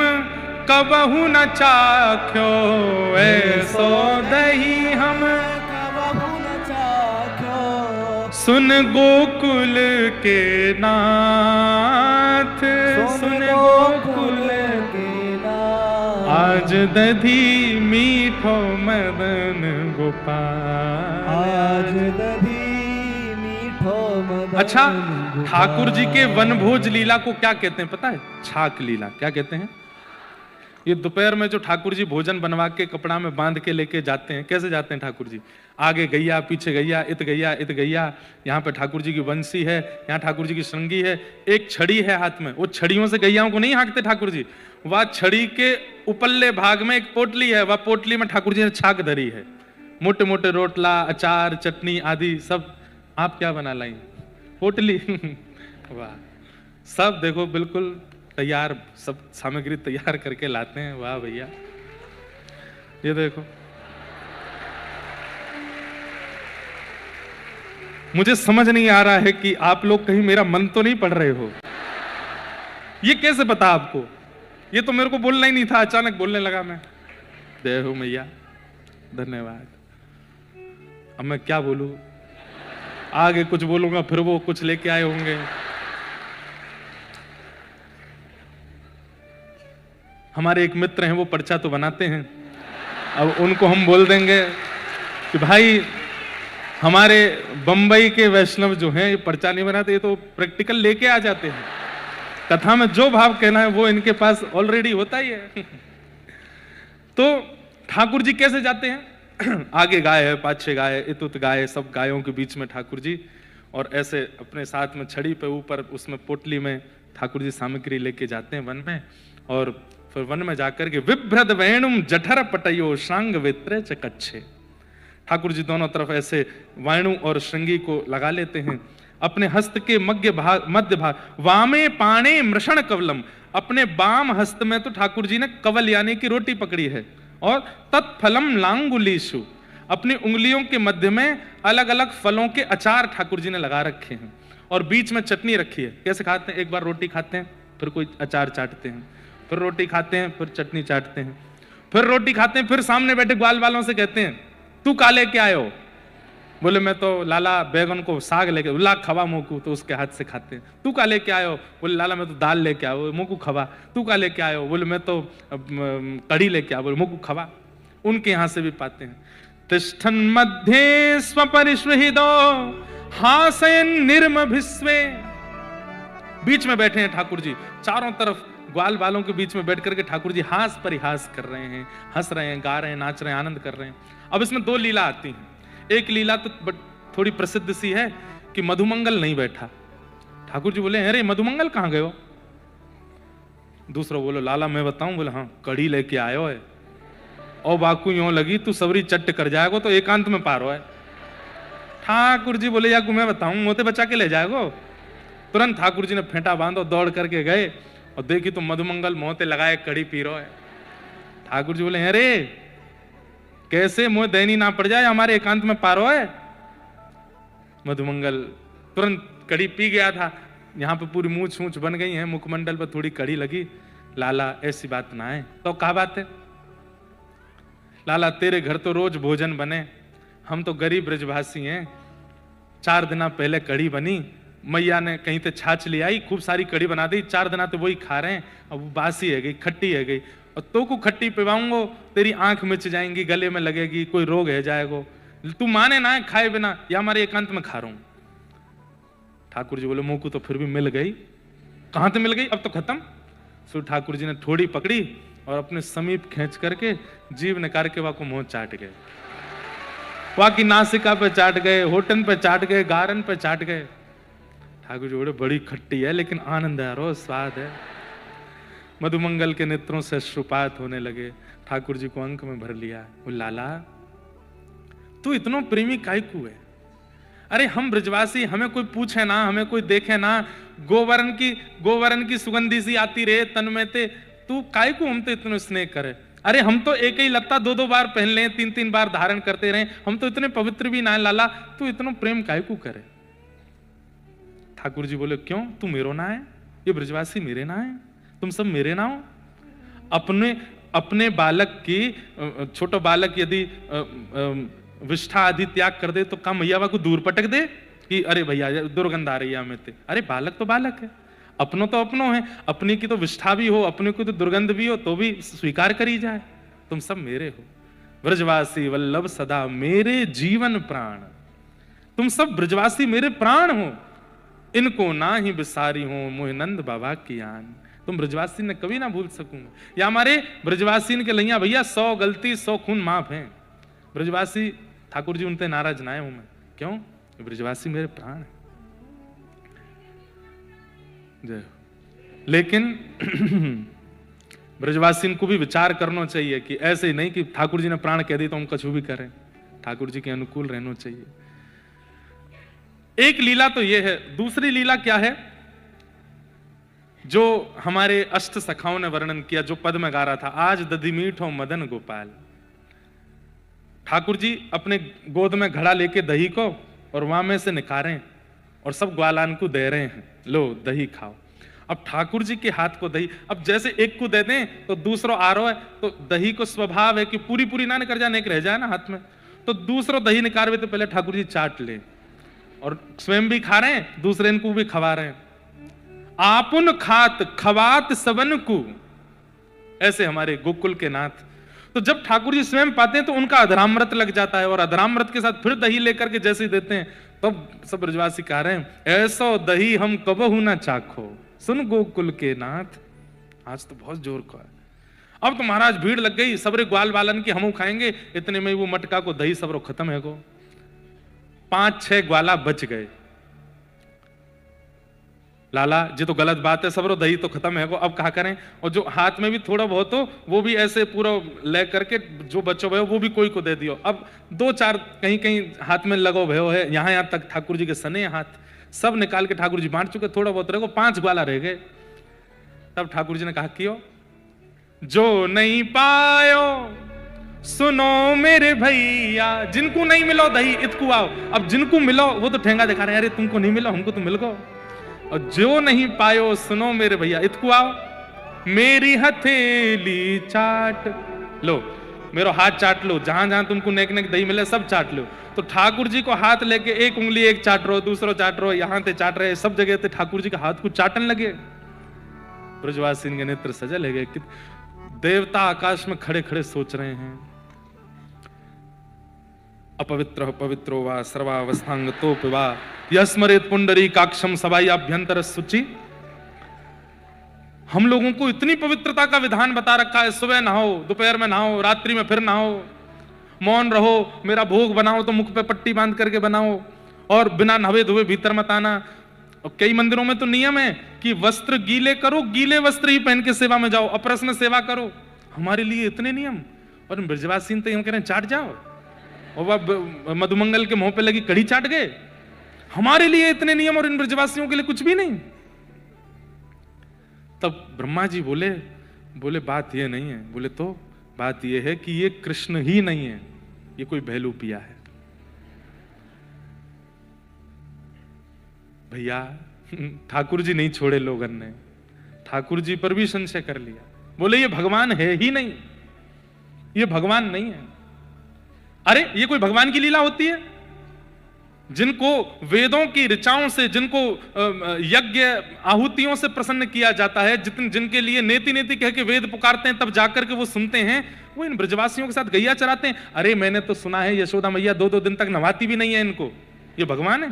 कबहू न चाख्यो, ऐसो दही हम कबहू न चाख्यो, सुन गोकुल के नाथ, सुन गोकुल के नाथ, आज दधी मीठो मदन गोपाल, आज दधी मीठो अच्छा, ठाकुर जी के वनभोज लीला को क्या कहते हैं पता है? छाक लीला। क्या कहते हैं? ये दोपहर में जो ठाकुर जी भोजन बनवा के कपड़ा में बांध के लेके जाते हैं, कैसे जाते हैं ठाकुर जी? आगे गैया, पीछे गैया, इत गैया, इत गैया। यहाँ पे ठाकुर जी की बंसी है, यहाँ ठाकुर जी की श्रृंगी है, एक छड़ी है हाथ में। वो छड़ियों से गैयाओं को नहीं हाँकते ठाकुर जी। वह छड़ी के उपल्ले भाग में एक पोटली है, वह पोटली में ठाकुर जी ने छाक धरी है। मोटे मोटे रोटला, अचार, चटनी आदि सब। आप क्या बना लाई? पोटली। वाह, सब देखो बिल्कुल तैयार, सब सामग्री तैयार करके लाते हैं। वाह भैया, ये देखो। मुझे समझ नहीं आ रहा है कि आप लोग कहीं मेरा मन तो नहीं पढ़ रहे हो। ये कैसे पता आपको? ये तो मेरे को बोलना ही नहीं था, अचानक बोलने लगा मैं। जय हो मैया, धन्यवाद। अब मैं क्या बोलूं? आगे कुछ बोलूंगा फिर वो कुछ लेके आए होंगे। हमारे एक मित्र हैं, वो पर्चा तो बनाते हैं। अब उनको हम बोल देंगे कि भाई हमारे बंबई के वैष्णव जो हैं ये पर्चा नहीं बनाते, ये तो प्रैक्टिकल लेके आ जाते हैं। कथा में जो भाव कहना है वो इनके पास ऑलरेडी होता ही है। तो ठाकुर जी कैसे जाते हैं? आगे गाय है, पाछे गाय है, इतुत गाय है, सब गायों के बीच में ठाकुर जी, और ऐसे अपने साथ में छड़ी पे ऊपर उसमें पोटली में ठाकुर जी सामग्री लेके जाते हैं वन में। और फिर वन में जाकर के विभ्रद वेणुम जठर पटयो श्रांग वेत्रे चकच्छे। ठाकुर जी दोनों तरफ ऐसे वाणु और श्रृंगी को लगा लेते हैं। अपने हस्त के मध्य भाग वामे पाणे मृषण कवलम, अपने बाम हस्त में तो ठाकुर जी ने कवल यानी कि रोटी पकड़ी है, और तत्फलम लांगुलीशु, अपनी उंगलियों के मध्य में अलग अलग फलों के अचार ठाकुर जी ने लगा रखे हैं, और बीच में चटनी रखी है। कैसे खाते हैं? एक बार रोटी खाते हैं, फिर कोई अचार चाटते हैं, फिर रोटी खाते हैं, फिर चटनी चाटते हैं, फिर रोटी खाते हैं, फिर सामने बैठे ग्वाल वालों से कहते हैं तू काले क्या आयो? बोले मैं तो लाला बैगन को साग लेके, ला खवा मोकू, तो उसके हाथ से खाते हैं। तू का लेके आयो? बोले लाला मैं तो दाल लेके आयो, मोकू खवा। तू का लेके आयो? बोले मैं तो कढ़ी लेके आयो, बोले मोकू खवा। उनके यहां से भी पाते हैं। तिष्ठन मध्य स्वपरिश्वहिदो हासयन निर्म भिस्वे, बीच में बैठे हैं ठाकुर जी, चारों तरफ ग्वाल वालों के बीच में बैठ करके ठाकुर जी हास परिहास कर रहे हैं, हंस रहे हैं, गा रहे हैं, नाच रहे हैं, आनंद कर रहे हैं। अब इसमें दो लीला आती हैं। एक लीला तो थोड़ी प्रसिद्ध सी है कि मधुमंगल नहीं बैठा। ठाकुर जी बोले अरे मधुमंगल कहां गए हो? दूसरा बोलो लाला मैं बताऊं? बोले हाँ, कड़ी लेके आयो है। और बाकू यूं लगी तू सबरी चट्ट कर जाएगो तो एकांत में पारो है। ठाकुर जी बोले याकू मैं बताऊं, मोते बचा के ले जाएगो। तुरंत ठाकुर जी ने फेंटा बांधो, दौड़ करके गए और देखी तो मधुमंगल मोते लगाए कड़ी पी रहा है। ठाकुर जी बोले अरे कैसे मोह दैनी ना पड़ जाए, हमारे एकांत में पारो है। मधुमंगल तुरंत कड़ी पी गया था। यहाँ पे पूरी मूछ मूछ बन गई है, मुखमंडल पर थोड़ी कड़ी लगी। लाला ऐसी बात ना है। तो क्या बात है? लाला तेरे घर तो रोज भोजन बने, हम तो गरीब ब्रजभासी हैं। 4 दिन पहले कड़ी बनी, मैया ने कहीं से छाछ ले आई, खूब सारी कड़ी बना दी। 4 दिन तो वही खा रहे हैं। अब वो बासी है गई, खट्टी है गई, और तो को खट्टी पिवाऊंगो तेरी आंख मिच जाएंगी, गले में लगेगी, कोई रोग है जाएगो। तू माने ना है खाए बिना, या हमारे एकांत में खा रहा हूं। ठाकुर जी बोले मोकू तो फिर भी मिल गई। कहां से मिल गई? अब तो खत्म। सो ठाकुर जी ने थोड़ी पकड़ी और अपने समीप खींच करके जीभ निकाल के वाको मुंह चाट गए। वहां की नासिका पे चाट गए, होठन पे चाट गए, गारन पे चाट गए। ठाकुर जी बोले बड़ी खट्टी है लेकिन आनंद है, रोज स्वाद है। मधुमंगल के नेत्रों से अश्रुपात होने लगे। ठाकुर जी को अंक में भर लिया। वो लाला तू इतनो प्रेमी काहे को है? अरे हम ब्रजवासी, हमें कोई पूछे ना, हमें कोई देखे ना, गोवरन की सुगंधी सी आती रहे तन में ते, तू काहे को हम तो इतनो स्नेह करे? अरे हम तो एक ही लत्ता 2-2 बार पहन ले, 3-3 बार धारण करते रहे, हम तो इतने पवित्र भी ना है। लाला तू इतनो प्रेम काहे को करे? ठाकुर जी बोले क्यों, तू मेरो ना है? ये ब्रजवासी मेरे ना है? तुम सब मेरे ना हो? अपने बालक की, छोटा बालक यदि विष्ठा आदि त्याग कर दे तो क्या मैया को दूर पटक दे कि अरे भैया दुर्गंध आ रही है हमें? अरे बालक तो बालक है, अपनों तो अपनों है। अपनी की तो विष्ठा भी हो, अपने की तो दुर्गंध भी हो, तो भी स्वीकार करी जाए। तुम सब मेरे हो। ब्रजवासी वल्लभ सदा मेरे जीवन प्राण। तुम सब ब्रजवासी मेरे प्राण हो, इनको ना ही बिसारी हो मोहि नंद बाबा की आन। तुम ब्रजवासी ने कभी ना भूल सकूंगा। या हमारे ब्रजवासी के लैया भैया 100 गलती 100 खून माफ है। ब्रजवासी ठाकुर जी उनसे नाराज ना हूं मैं, क्यों? ब्रजवासी मेरे प्राण है। जय। लेकिन ब्रजवासी को भी विचार करना चाहिए कि ऐसे ही नहीं कि ठाकुर जी ने प्राण कह दी तो हम कुछ भी करें। ठाकुर जी के अनुकूल रहना चाहिए। एक लीला तो यह है। दूसरी लीला क्या है जो हमारे अष्ट सखाओं ने वर्णन किया, जो पद में गा रहा था, आज दधि मीठ हो मदन गोपाल। ठाकुर जी अपने गोद में घड़ा लेके दही को और वहां में से निकारें और सब ग्वालान को दे रहे हैं, लो दही खाओ। अब ठाकुर जी के हाथ को दही, अब जैसे एक को दे दें तो दूसरो आ रहा है, तो दही को स्वभाव है कि पूरी पूरी ना निकल जाए, एक रह जाए ना हाथ में, तो दूसरो दही निकालवे तो पहले ठाकुर जी चाट ले और स्वयं भी खा रहे हैं, दूसरे इनको भी खवा रहे हैं। आपुन खात खवात सबन को, ऐसे हमारे गोकुल के नाथ। तो जब ठाकुर जी स्वयं पाते हैं तो उनका अधरामृत लग जाता है और अधरामृत के साथ फिर दही लेकर के जैसे देते हैं, तब सब ब्रजवासी कह रहे हैं, ऐसो दही हम कबहू ना चाखो सुन गोकुल के नाथ। आज तो बहुत जोर का है। अब तो महाराज भीड़ लग गई, सबरे ग्वाल बालन की हमू खाएंगे। इतने में वो मटका को दही सबरो खत्म है गो। 5-6 ग्वाला बच गए। लाला जी तो गलत बात है, सबरो दही तो खत्म है गो, अब क्या करें? और जो हाथ में भी थोड़ा बहुत हो वो भी ऐसे पूरा ले करके जो बच्चों भयो वो भी कोई को दे दियो। अब 2-4 कहीं कहीं हाथ में लगो भयो है, यहां तक ठाकुर जी के सने हाथ सब निकाल के ठाकुर जी बांट चुके, थोड़ा बहुत रह 5 ग्वाला रह गए। तब ठाकुर जी ने कहा कियो, जो नहीं पायो सुनो मेरे भैया, जिनको नहीं मिलो दही इतकू आओ। अब जिनको मिलो वो तो ठेंगा दिखा रहे हैं, अरे तुमको नहीं मिलो हमको तो मिल गो। और जो नहीं पायो सुनो मेरे भैया इतकू आओ, मेरी हथेली चाट लो, मेरा हाथ चाट लो, जहां जहां तुमको नेक नेक दही मिले सब चाट लो। तो ठाकुर जी को हाथ लेके एक उंगली एक चाट रहो, दूसरो चाट रहो, यहां ते चाट रहे, सब जगह ते ठाकुर जी के हाथ को चाटन लगे। ब्रजवासी के नेत्र सजल है गए कि देवता आकाश में खड़े खड़े सोच रहे हैं, अपवित्र पवित्रो वा सर्वावस्थांग तो पिवा यस्मरेत पुंडरी काक्षम सवाई अभ्यंतर सुचि। हम लोगों को इतनी पवित्रता का विधान बता रखा है, सुबह नहाओ, दोपहर में नहाओ, रात्रि में फिर नहाओ, मौन रहो, मेरा भोग बनाओ तो मुख पे पट्टी बांध करके बनाओ, और बिना नहावे धोए भीतर मत आना। और कई मंदिरों में तो नियम है कि वस्त्र गीले करो, गीले वस्त्र ही पहन के सेवा में जाओ, अप्रश्न सेवा करो। हमारे लिए इतने नियम, और ब्रजवासी तो हम कह रहे हैं चाट जाओ, और वह मधुमंगल के मुंह पे लगी कड़ी चाट गए। हमारे लिए इतने नियम और इन ब्रजवासियों के लिए कुछ भी नहीं। तब ब्रह्मा जी बोले बात ये नहीं है। बोले तो बात ये है कि ये कृष्ण ही नहीं है, ये कोई भैलू पिया है। भैया ठाकुर जी नहीं छोड़े लोगन ने, ठाकुर जी पर भी संशय कर लिया। बोले ये भगवान है ही नहीं, ये भगवान नहीं है। अरे ये कोई भगवान की लीला होती है? जिनको वेदों की ऋचाओं से, जिनको यज्ञ आहुतियों से प्रसन्न किया जाता है, जिनके लिए नेति नेति कह के वेद पुकारते हैं, तब जाकर के वो सुनते हैं, वो इन ब्रजवासियों के साथ गैया चराते हैं। अरे मैंने तो सुना है यशोदा मैया 2-2 दिन तक नवाती भी नहीं है इनको, ये भगवान है?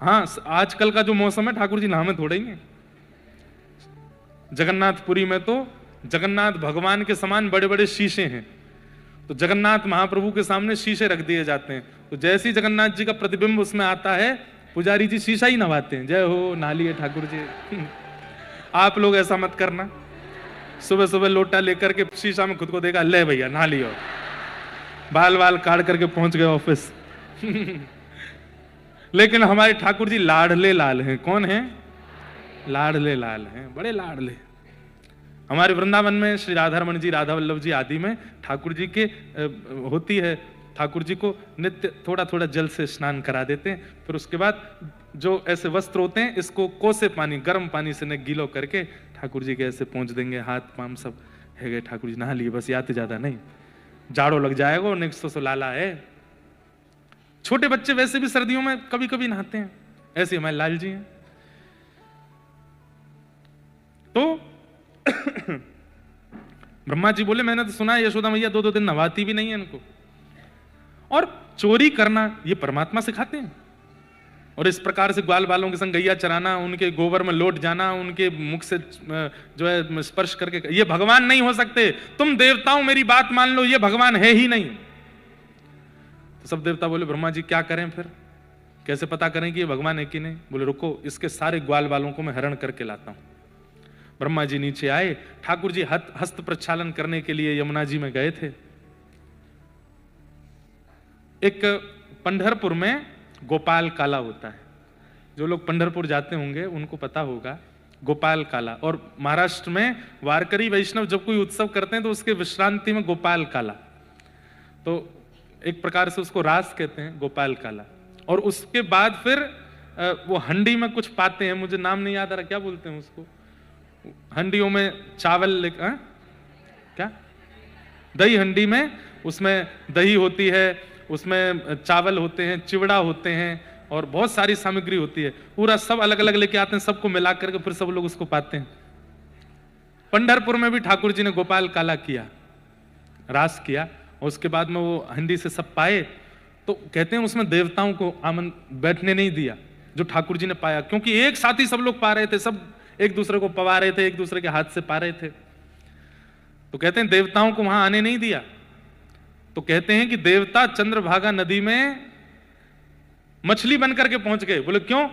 हाँ, आजकल का जो मौसम है ठाकुर जी नहामे थोड़े ही हैं। जगन्नाथपुरी में तो जगन्नाथ भगवान के समान बड़े बड़े शीशे हैं, तो जगन्नाथ महाप्रभु के सामने शीशे रख दिए जाते हैं, तो जैसे ही जगन्नाथ जी का प्रतिबिंब उसमें आता है, पुजारी जी शीशा ही नवाते हैं, जय हो नालिए ठाकुर जी। आप लोग ऐसा मत करना, सुबह सुबह लोटा लेकर के शीशा में खुद को देखा, ले भैया नहा लियो, बाल बाल काट करके पहुंच गए ऑफिस। लेकिन हमारे ठाकुर जी लाडले लाल हैं। कौन है? लाडले लाल हैं, बड़े लाडले। हमारे वृंदावन में श्री राधारमण जी, राधा वल्लभ जी आदि में ठाकुर जी के होती है, ठाकुर जी को नित्य थोड़ा थोड़ा जल से स्नान करा देते हैं, फिर उसके बाद जो ऐसे वस्त्र होते हैं इसको कोसे पानी, गर्म पानी से न गीलो करके ठाकुर जी के ऐसे पहुंच देंगे, हाथ पाम सब है गए, ठाकुर जी नहा लिए, बस याद ज्यादा नहीं, जाड़ो लग जाएगा, नेक्स्ट तो लाला है। छोटे बच्चे वैसे भी सर्दियों में कभी कभी नहाते हैं, ऐसे हमारे लाल जी हैं। तो ब्रह्मा जी बोले मैंने तो सुना है यशोदा मैया 2-2 दिन नहाती भी नहीं है इनको, और चोरी करना ये परमात्मा सिखाते हैं। और इस प्रकार से ग्वाल बालों के संग गैया चराना, उनके गोबर में लौट जाना, उनके मुख से जो है स्पर्श करके, ये भगवान नहीं हो सकते। तुम देवताओं मेरी बात मान लो, ये भगवान है ही नहीं। तो सब देवता बोले ब्रह्मा जी क्या करें फिर, कैसे पता करें कि ये भगवान है कि नहीं? बोले रुको, इसके सारे ग्वाल बालों को मैं हरण करके लाता हूं। ब्रह्मा जी नीचे आए, ठाकुर जी हस्त प्रक्षालन करने के लिए यमुना जी में गए थे। एक पंढरपुर में गोपाल काला होता है, जो लोग पंढरपुर जाते होंगे उनको पता होगा गोपाल काला। और महाराष्ट्र में वारकरी वैष्णव जब कोई उत्सव करते हैं तो उसके विश्रांति में गोपाल काला, तो एक प्रकार से उसको रास कहते हैं, गोपाल काला। और उसके बाद फिर वो हंडी में कुछ पाते हैं, मुझे नाम नहीं याद आ रहा, क्या बोलते हैं उसको, हंडियों में चावल, क्या दही हंडी में, उसमें दही होती है, उसमें चावल होते हैं, चिवड़ा होते हैं और बहुत सारी सामग्री होती है, पूरा सब अलग अलग लेके आते हैं, सबको मिला करके फिर सब लोग उसको पाते हैं। पंढरपुर में भी ठाकुर जी ने गोपाल काला किया, रास किया, और उसके बाद में वो हंडी से सब पाए। तो कहते हैं उसमें देवताओं को बैठने नहीं दिया जो ठाकुर जी ने पाया, क्योंकि एक साथ ही सब लोग पा रहे थे, सब एक दूसरे को पवा रहे थे, एक दूसरे के हाथ से पा रहे थे। तो कहते हैं देवताओं को वहां आने नहीं दिया। तो कहते हैं कि देवता चंद्रभागा नदी में मछली बनकर के पहुंच गए। बोले क्यों?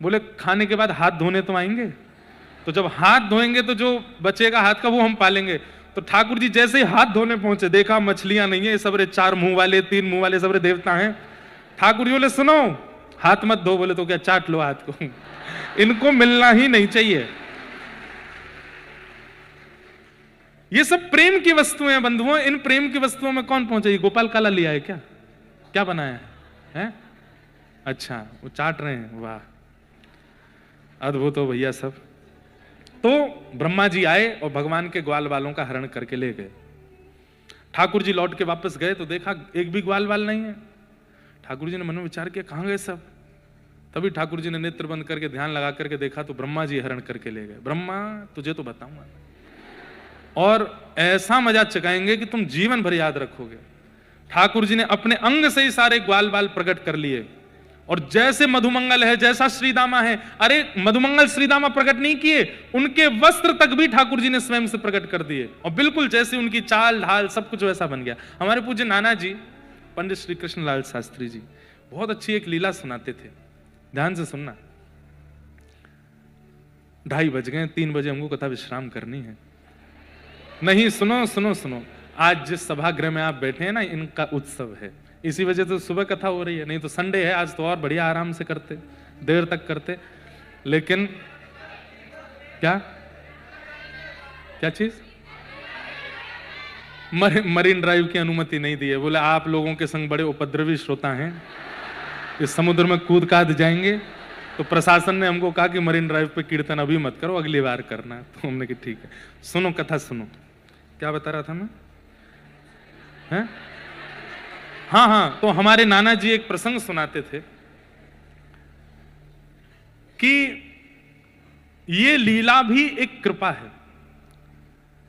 बोले खाने के बाद हाथ धोने तो आएंगे, तो जब हाथ धोएंगे तो जो बचेगा हाथ का वो हम पालेंगे। तो ठाकुर जी जैसे ही हाथ धोने पहुंचे, देखा मछलियां नहीं है, सबरे 4 मुंह वाले 3 मुंह वाले सबरे देवता हैं। ठाकुर जी बोले सुनो, हाथ मत धो। बोले तो क्या चाट लो हाथ को, इनको मिलना ही नहीं चाहिए। ये सब प्रेम की वस्तुएं हैं बंधुओं, इन प्रेम की वस्तुओं में कौन पहुंचे? गोपाल काला लिया है क्या? क्या बनाया है? अच्छा वो चाट रहे हैं, वाह अद्भुत हो भैया सब। तो ब्रह्मा जी आए और भगवान के ग्वाल बालों का हरण करके ले गए। ठाकुर जी लौट के वापस गए तो देखा एक भी ग्वाल बाल नहीं है। ठाकुर जी ने मन में विचार किया कहां गए सब। तभी ठाकुर जी ने नेत्र बंद करके ध्यान लगा करके देखा तो ब्रह्मा जी हरण करके ले गए। ब्रह्मा तुझे तो बताऊंगा और ऐसा मजा चकाएंगे कि तुम जीवन भर याद रखोगे। ठाकुर जी ने अपने अंग से ही सारे ग्वाल बाल प्रकट कर लिए और जैसे मधुमंगल है, जैसा श्रीदामा है, अरे मधुमंगल श्रीदामा प्रकट नहीं किए, उनके वस्त्र तक भी ठाकुर जी ने स्वयं से प्रकट कर दिए और बिल्कुल जैसे उनकी चाल ढाल सब कुछ वैसा बन गया। हमारे पूज्य नाना जी पंडित श्री कृष्ण लाल शास्त्री जी बहुत अच्छी एक लीला सुनाते थे, ध्यान से सुनना। 2:30 बज गए, 3 बजे हमको कथा विश्राम करनी है। नहीं सुनो सुनो सुनो, आज जिस सभागृह में आप बैठे हैं ना, इनका उत्सव है, इसी वजह से सुबह कथा हो रही है। नहीं तो संडे है, आज तो और बढ़िया आराम से करते, देर तक करते। लेकिन क्या क्या चीज, मरीन ड्राइव की अनुमति नहीं दी है। बोले आप लोगों के संग बड़े उपद्रवी श्रोता हैं, इस समुद्र में कूद काद जाएंगे। तो प्रशासन ने हमको कहा कि मरीन ड्राइव पे कीर्तन अभी मत करो, अगली बार करना। तो हमने कहा ठीक है, सुनो कथा सुनो। क्या बता रहा था मैं? हैं? हाँ, तो हमारे नाना जी एक प्रसंग सुनाते थे कि ये लीला भी एक कृपा है।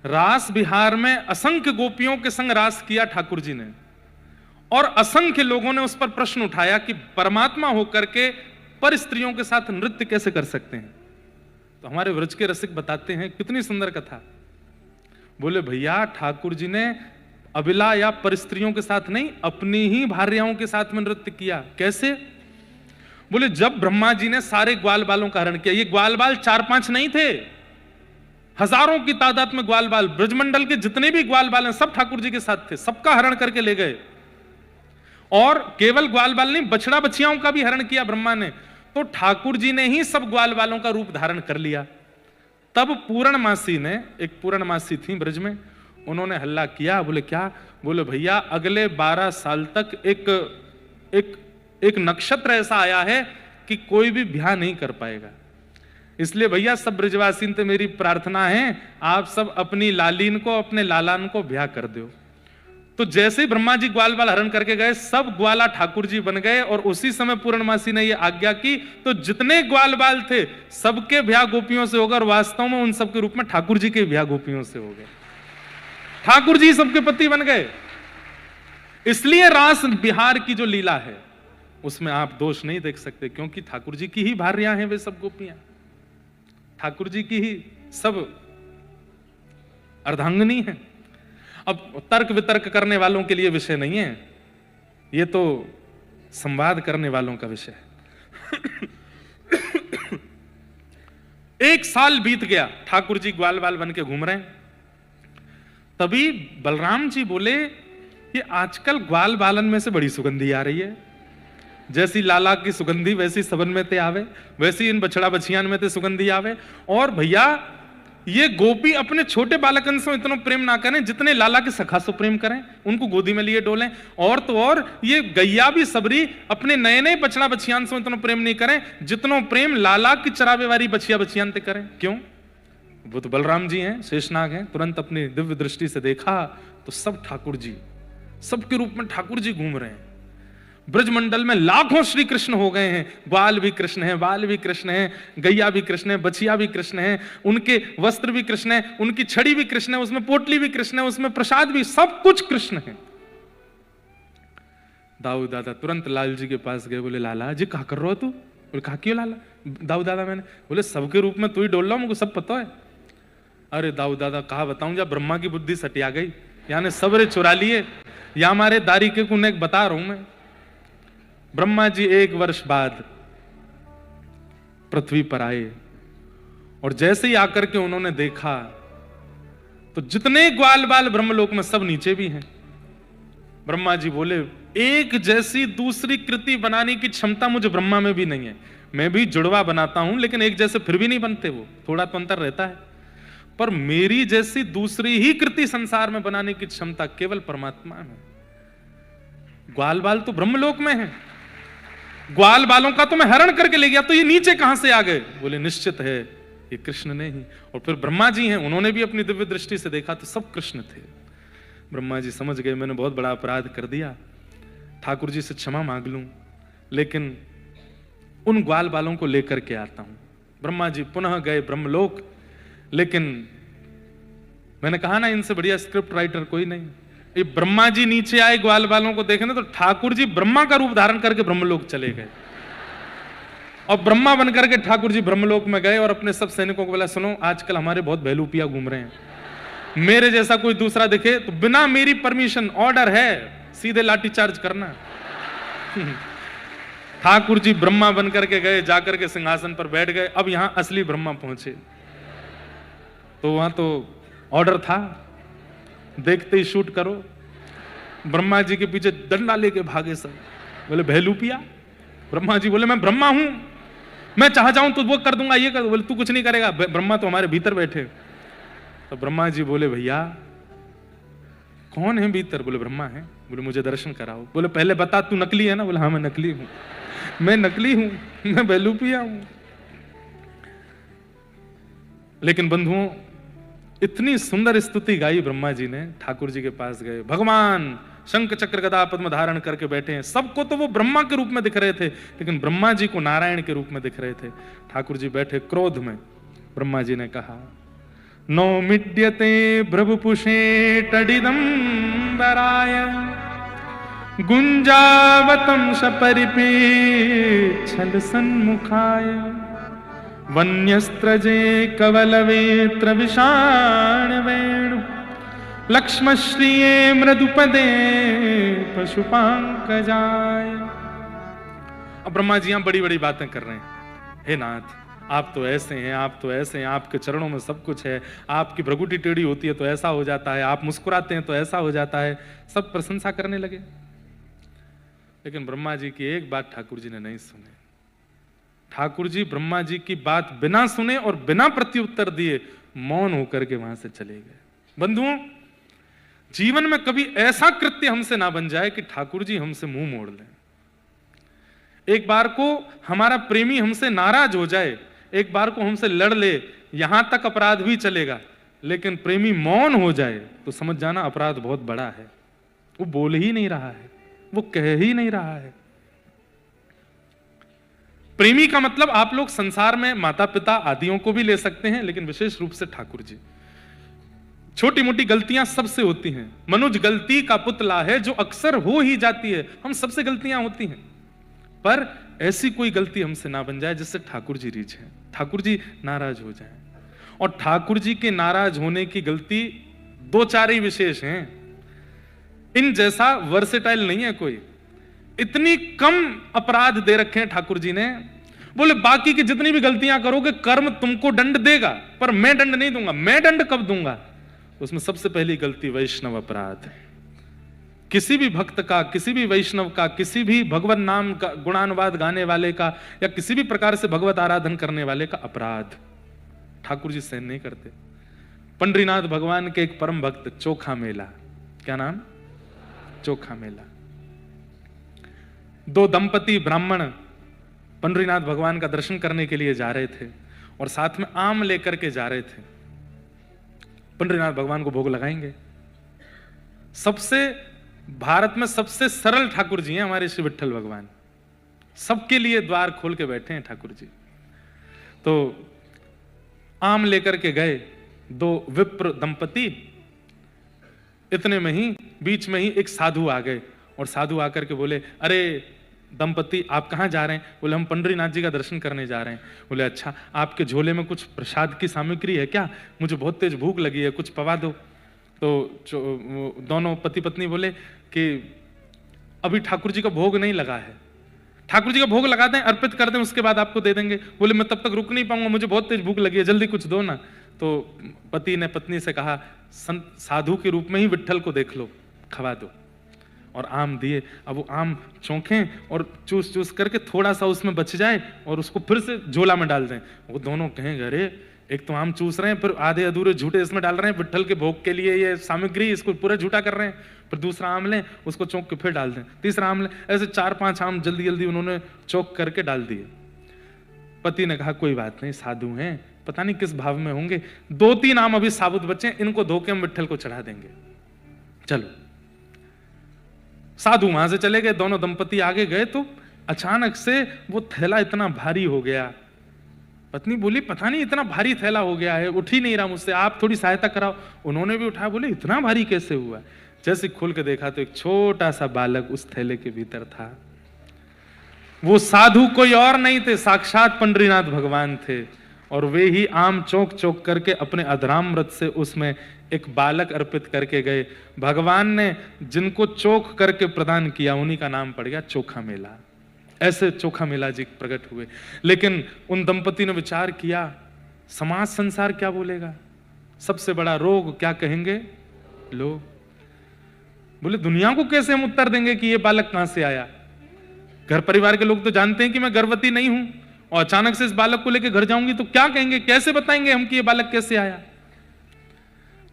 रास बिहार में असंख्य गोपियों के संग रास किया ठाकुर जी ने और असंख्य लोगों ने उस पर प्रश्न उठाया कि परमात्मा होकर के पर स्त्रियों के साथ नृत्य कैसे कर सकते हैं। तो हमारे व्रज के रसिक बताते हैं कितनी सुंदर कथा। बोले भैया ठाकुर जी ने अबिला या परिस्त्रियों के साथ नहीं, अपनी ही भार्याओं के साथ में नृत्य किया। कैसे? बोले जब ब्रह्मा जी ने सारे ग्वाल बालों का हरण किया, ये ग्वाल बाल 4-5 नहीं थे, हजारों की तादाद में ग्वाल बाल, ब्रजमंडल के जितने भी ग्वाल बाल हैं सब ठाकुर जी के साथ थे, सबका हरण करके ले गए। और केवल ग्वाल बाल नहीं, बछड़ा बछियाओं का भी हरण किया ब्रह्मा ने। तो ठाकुर जी ने ही सब ग्वाल बालों का रूप धारण कर लिया। तब पूर्णमासी ने, एक पूर्णमासी थी ब्रज में, उन्होंने हल्ला किया। बोले क्या? बोले भैया अगले 12 साल तक एक नक्षत्र ऐसा आया है कि कोई भी ब्याह नहीं कर पाएगा। इसलिए भैया सब ब्रजवासी से मेरी प्रार्थना है, आप सब अपनी लालीन को, अपने लालान को ब्याह कर दो। तो जैसे ही ब्रह्मा जी ग्वाल बाल हरण करके गए, सब ग्वाला ठाकुर जी बन गए और उसी समय पूर्णमासी ने यह आज्ञा की, तो जितने ग्वाल बाल थे सबके ब्याह गोपियों से होगा और वास्तव में उन सबके रूप में ठाकुर जी के ब्याह गोपियों से हो गए। ठाकुर जी सबके पति बन गए। इसलिए रास बिहार की जो लीला है उसमें आप दोष नहीं देख सकते, क्योंकि ठाकुर जी की ही भार्या हैं वे सब गोपियां, ठाकुर जी की ही सब अर्धांगिनी हैं। अब तर्क वितर्क करने वालों के लिए विषय नहीं है, ये तो संवाद करने वालों का विषय है। एक साल बीत गया, ठाकुर जी ग्वाल बाल बन के घूम रहे हैं। तभी बलराम जी बोले, ये आजकल ग्वाल बालन में से बड़ी सुगंधी आ रही है, जैसी लाला की सुगंधी वैसी सबन में ते आवे, वैसी इन बछड़ा बछियान में ते सुगंधी आवे। और भैया ये गोपी अपने छोटे बालकन से इतना प्रेम ना करें जितने लाला के सखा से प्रेम करें, उनको गोदी में लिए डोलें। और तो और ये गैया भी सबरी अपने नए नए बछड़ा बछियान से इतना प्रेम नहीं करें जितना प्रेम लाला की चरावे वाली बछिया बछियान ते करें। क्यों? वो तो बलराम जी हैं, शेषनाग हैं। तुरंत अपनी दिव्य दृष्टि से देखा तो सब ठाकुर जी, सबके रूप में ठाकुर जी घूम रहे हैं। ब्रजमंडल में लाखों श्री कृष्ण हो गए हैं, ग्वाल भी कृष्ण है, बाल भी कृष्ण है, गैया भी कृष्ण है, बछिया भी कृष्ण है, उनके वस्त्र भी कृष्ण है, उनकी छड़ी भी कृष्ण है, उसमें पोटली भी कृष्ण है, उसमें प्रसाद भी, सब कुछ कृष्ण है। दाऊ दादा तुरंत लाल जी के पास गए, बोले लाला जी क्या कर रहे हो तू? बोले कहा क्यों लाला? दाऊ दादा मैंने, बोले सबके रूप में तू ही डोल रहा, मुझको सब पता है। अरे दाऊ दादा कहा बताऊं, जब ब्रह्मा की बुद्धि सटिया गई, यानी सबरे चुरा लिए, या हमारे दारी के कुने बता रहा हूं मैं। ब्रह्मा जी 1 वर्ष बाद पृथ्वी पर आए और जैसे ही आकर के उन्होंने देखा तो जितने ग्वाल बाल ब्रह्मलोक में सब नीचे भी हैं। ब्रह्मा जी बोले, एक जैसी दूसरी कृति बनाने की क्षमता मुझे ब्रह्मा में भी नहीं है। मैं भी जुड़वा बनाता हूं, लेकिन एक जैसे फिर भी नहीं बनते, वो थोड़ा तो अंतर रहता है। पर मेरी जैसी दूसरी ही कृति संसार में बनाने की क्षमता केवल परमात्मा में। ग्वाल बाल तो ब्रह्मलोक में है, ग्वाल बालों का तो मैं हरण करके ले गया, तो ये नीचे कहां से आ गए? बोले निश्चित है ये कृष्ण ने ही। और फिर ब्रह्मा जी हैं, उन्होंने भी अपनी दिव्य दृष्टि से देखा तो सब कृष्ण थे। ब्रह्मा जी समझ गए मैंने बहुत बड़ा अपराध कर दिया, ठाकुर जी से क्षमा मांग लूं, लेकिन उन ग्वाल बालों को लेकर के आता हूं। ब्रह्मा जी पुनः गए ब्रह्मलोक, लेकिन मैंने कहा ना इनसे बढ़िया स्क्रिप्ट राइटर कोई नहीं। ये ब्रह्मा जी नीचे आए ग्वाल बालों को देखने, तो ठाकुर जी ब्रह्मा का रूप धारण करके ब्रह्मलोक चले गए। और ब्रह्मा बनकर के ठाकुर जी ब्रह्मलोक में गए और अपने सब सैनिकों को बोला, सुनो आजकल हमारे बहुत भैलूपिया घूम रहे हैं, मेरे जैसा कोई दूसरा दिखे तो बिना मेरी परमिशन, ऑर्डर है, सीधे लाठी चार्ज करना। ठाकुर जी ब्रह्मा बनकर के गए, जाकर के सिंहासन पर बैठ गए। अब यहां असली ब्रह्मा पहुंचे तो वहां तो ऑर्डर था, देखते ही शूट करो। ब्रह्मा जी के पीछे डंडा लेके भागे सब, बोले भैलूपिया। ब्रह्मा जी बोले मैं ब्रह्मा हूं, मैं चाह जाऊं तो वो कर दूंगा, ये कर। बोले तू कुछ नहीं करेगा, ब्रह्मा तो हमारे भीतर बैठे। तो ब्रह्मा जी बोले भैया कौन है भीतर? बोले ब्रह्मा है। बोले मुझे दर्शन कराओ। बोले पहले बता तू नकली है ना? बोले हाँ मैं नकली हूं, मैं नकली हूं, मैं भैलूपिया हूं। लेकिन बंधुओं इतनी सुंदर स्तुति गाई ब्रह्मा जी ने। ठाकुर जी के पास गए, भगवान शंख चक्र गदा पद्म धारण करके बैठे हैं। सबको तो वो ब्रह्मा के रूप में दिख रहे थे, लेकिन ब्रह्मा जी को नारायण के रूप में दिख रहे थे। ठाकुर जी बैठे क्रोध में। ब्रह्मा जी ने कहा, नो मिड्यते भ्रभुपुषे टडिदम बराय गुंजावतम सपरिपे छल सन्मुखाय वन्यस्त्रजे कवलवेत्र विषाण वेणु लक्ष्मश्रिये मृदुपदे पशुपांकजाय। अब ब्रह्मा जी यहां बड़ी बड़ी बातें कर रहे हैं। हे नाथ आप तो ऐसे हैं, आप तो ऐसे हैं, आपके चरणों में सब कुछ है, आपकी भ्रगुटी टेढ़ी होती है तो ऐसा हो जाता है, आप मुस्कुराते हैं तो ऐसा हो जाता है। सब प्रशंसा करने लगे, लेकिन ब्रह्मा जी की एक बात ठाकुर जी ने नहीं सुनी। ठाकुर जी ब्रह्मा जी की बात बिना सुने और बिना प्रत्युत्तर दिए मौन होकर के वहां से चले गए। बंधुओं जीवन में कभी ऐसा कृत्य हमसे ना बन जाए कि ठाकुर जी हमसे मुंह मोड़ लें। एक बार को हमारा प्रेमी हमसे नाराज हो जाए, एक बार को हमसे लड़ ले, यहां तक अपराध भी चलेगा, लेकिन प्रेमी मौन हो जाए तो समझ जाना अपराध बहुत बड़ा है। वो बोल ही नहीं रहा है, वो कह ही नहीं रहा है। प्रेमी का मतलब आप लोग संसार में माता पिता आदियों को भी ले सकते हैं, लेकिन विशेष रूप से ठाकुर जी। छोटी मोटी गलतियां सबसे होती हैं। मनुज गलती का पुतला है जो अक्सर हो ही जाती है। हम सबसे गलतियां होती हैं, पर ऐसी कोई गलती हमसे ना बन जाए जिससे ठाकुर जी रीझें, ठाकुर जी नाराज हो जाएं। और ठाकुर जी के नाराज होने की गलती दो चार ही विशेष हैं। इन जैसा वर्सेटाइल नहीं है कोई। इतनी कम अपराध दे रखे हैं ठाकुर जी ने, बोले बाकी की जितनी भी गलतियां करोगे कर्म तुमको दंड देगा, पर मैं दंड नहीं दूंगा। मैं दंड कब दूंगा? उसमें सबसे पहली गलती वैष्णव अपराध। किसी भी भक्त का, किसी भी वैष्णव का, किसी भी भगवत नाम का गुणानुवाद गाने वाले का, या किसी भी प्रकार से भगवत आराधन करने वाले का अपराध ठाकुर जी सहन नहीं करते। पंडरीनाथ भगवान के एक परम भक्त चोखा मेला, क्या नाम? चोखा मेला। दो दंपति ब्राह्मण पंडरीनाथ भगवान का दर्शन करने के लिए जा रहे थे और साथ में आम लेकर के जा रहे थे। पंडरीनाथ भगवान को भोग लगाएंगे। सबसे भारत में सबसे सरल ठाकुर जी हैं हमारे श्री विट्ठल भगवान। सबके लिए द्वार खोल के बैठे हैं ठाकुर जी। तो आम लेकर के गए दो विप्र दंपति। इतने में ही बीच में ही एक साधु आ गए और साधु आकर के बोले, अरे दंपति आप कहाँ जा रहे हैं? बोले हम पंडरीनाथ जी का दर्शन करने जा रहे हैं। बोले अच्छा, आपके झोले में कुछ प्रसाद की सामग्री है क्या? मुझे बहुत तेज भूख लगी है, कुछ पवा दो। तो दोनों पति पत्नी बोले कि अभी ठाकुर जी का भोग नहीं लगा है, ठाकुर जी का भोग लगा दें, अर्पित कर दें, उसके बाद आपको दे देंगे। बोले मैं तब तक रुक नहीं पाऊंगा, मुझे बहुत तेज भूख लगी है, जल्दी कुछ दो ना। तो पति ने पत्नी से कहा, साधु के रूप में ही विट्ठल को देख लो, खवा दो। और आम दिए। अब वो आम चौंकें और चूस चूस करके थोड़ा सा उसमें बच जाए और उसको फिर से झोला में डाल दें। वो दोनों कहेंगे, अरे एक तो आम चूस रहे हैं, फिर आधे अधूरे झूठे इसमें डाल रहे हैं, विट्ठल के भोग के लिए ये सामग्री, इसको पूरा झूठा कर रहे हैं। फिर दूसरा आम लें, उसको चौंक के फिर डाल दें, तीसरा आम लें, ऐसे 4-5 आम जल्दी जल्दी उन्होंने चौंक करके डाल दिए। पति ने कहा कोई बात नहीं, साधु हैं, पता नहीं किस भाव में होंगे, 2-3 आम अभी साबुत बचे, इनको धो के हम विट्ठल को चढ़ा देंगे। चलो, साधु वहां से चले गए। दोनों दंपति आगे गए तो अचानक से वो थैला इतना भारी हो गया। पत्नी बोली, पता नहीं इतना भारी थैला हो गया है, उठ ही नहीं रहा मुझसे, आप थोड़ी सहायता कराओ। उन्होंने भी उठाया। बोले इतना भारी कैसे हुआ? जैसे खोल के देखा तो एक छोटा सा बालक उस थैले के भीतर था। वो साधु कोई और नहीं थे, साक्षात पंडरीनाथ भगवान थे। और वे ही आम चौंक चौंक करके अपने अधरामृत से उसमें एक बालक अर्पित करके गए। भगवान ने जिनको चोख करके प्रदान किया उन्हीं का नाम पड़ गया चोखा मेला। ऐसे चोखा मेला जी प्रकट हुए। लेकिन उन दंपति ने विचार किया, समाज संसार क्या बोलेगा, सबसे बड़ा रोग क्या कहेंगे लोग। बोले दुनिया को कैसे हम उत्तर देंगे कि ये बालक कहां से आया? घर परिवार के लोग तो जानते हैं कि मैं गर्भवती नहीं हूं, और अचानक से इस बालक को लेकर घर जाऊंगी तो क्या कहेंगे, कैसे बताएंगे हम कि ये बालक कैसे आया?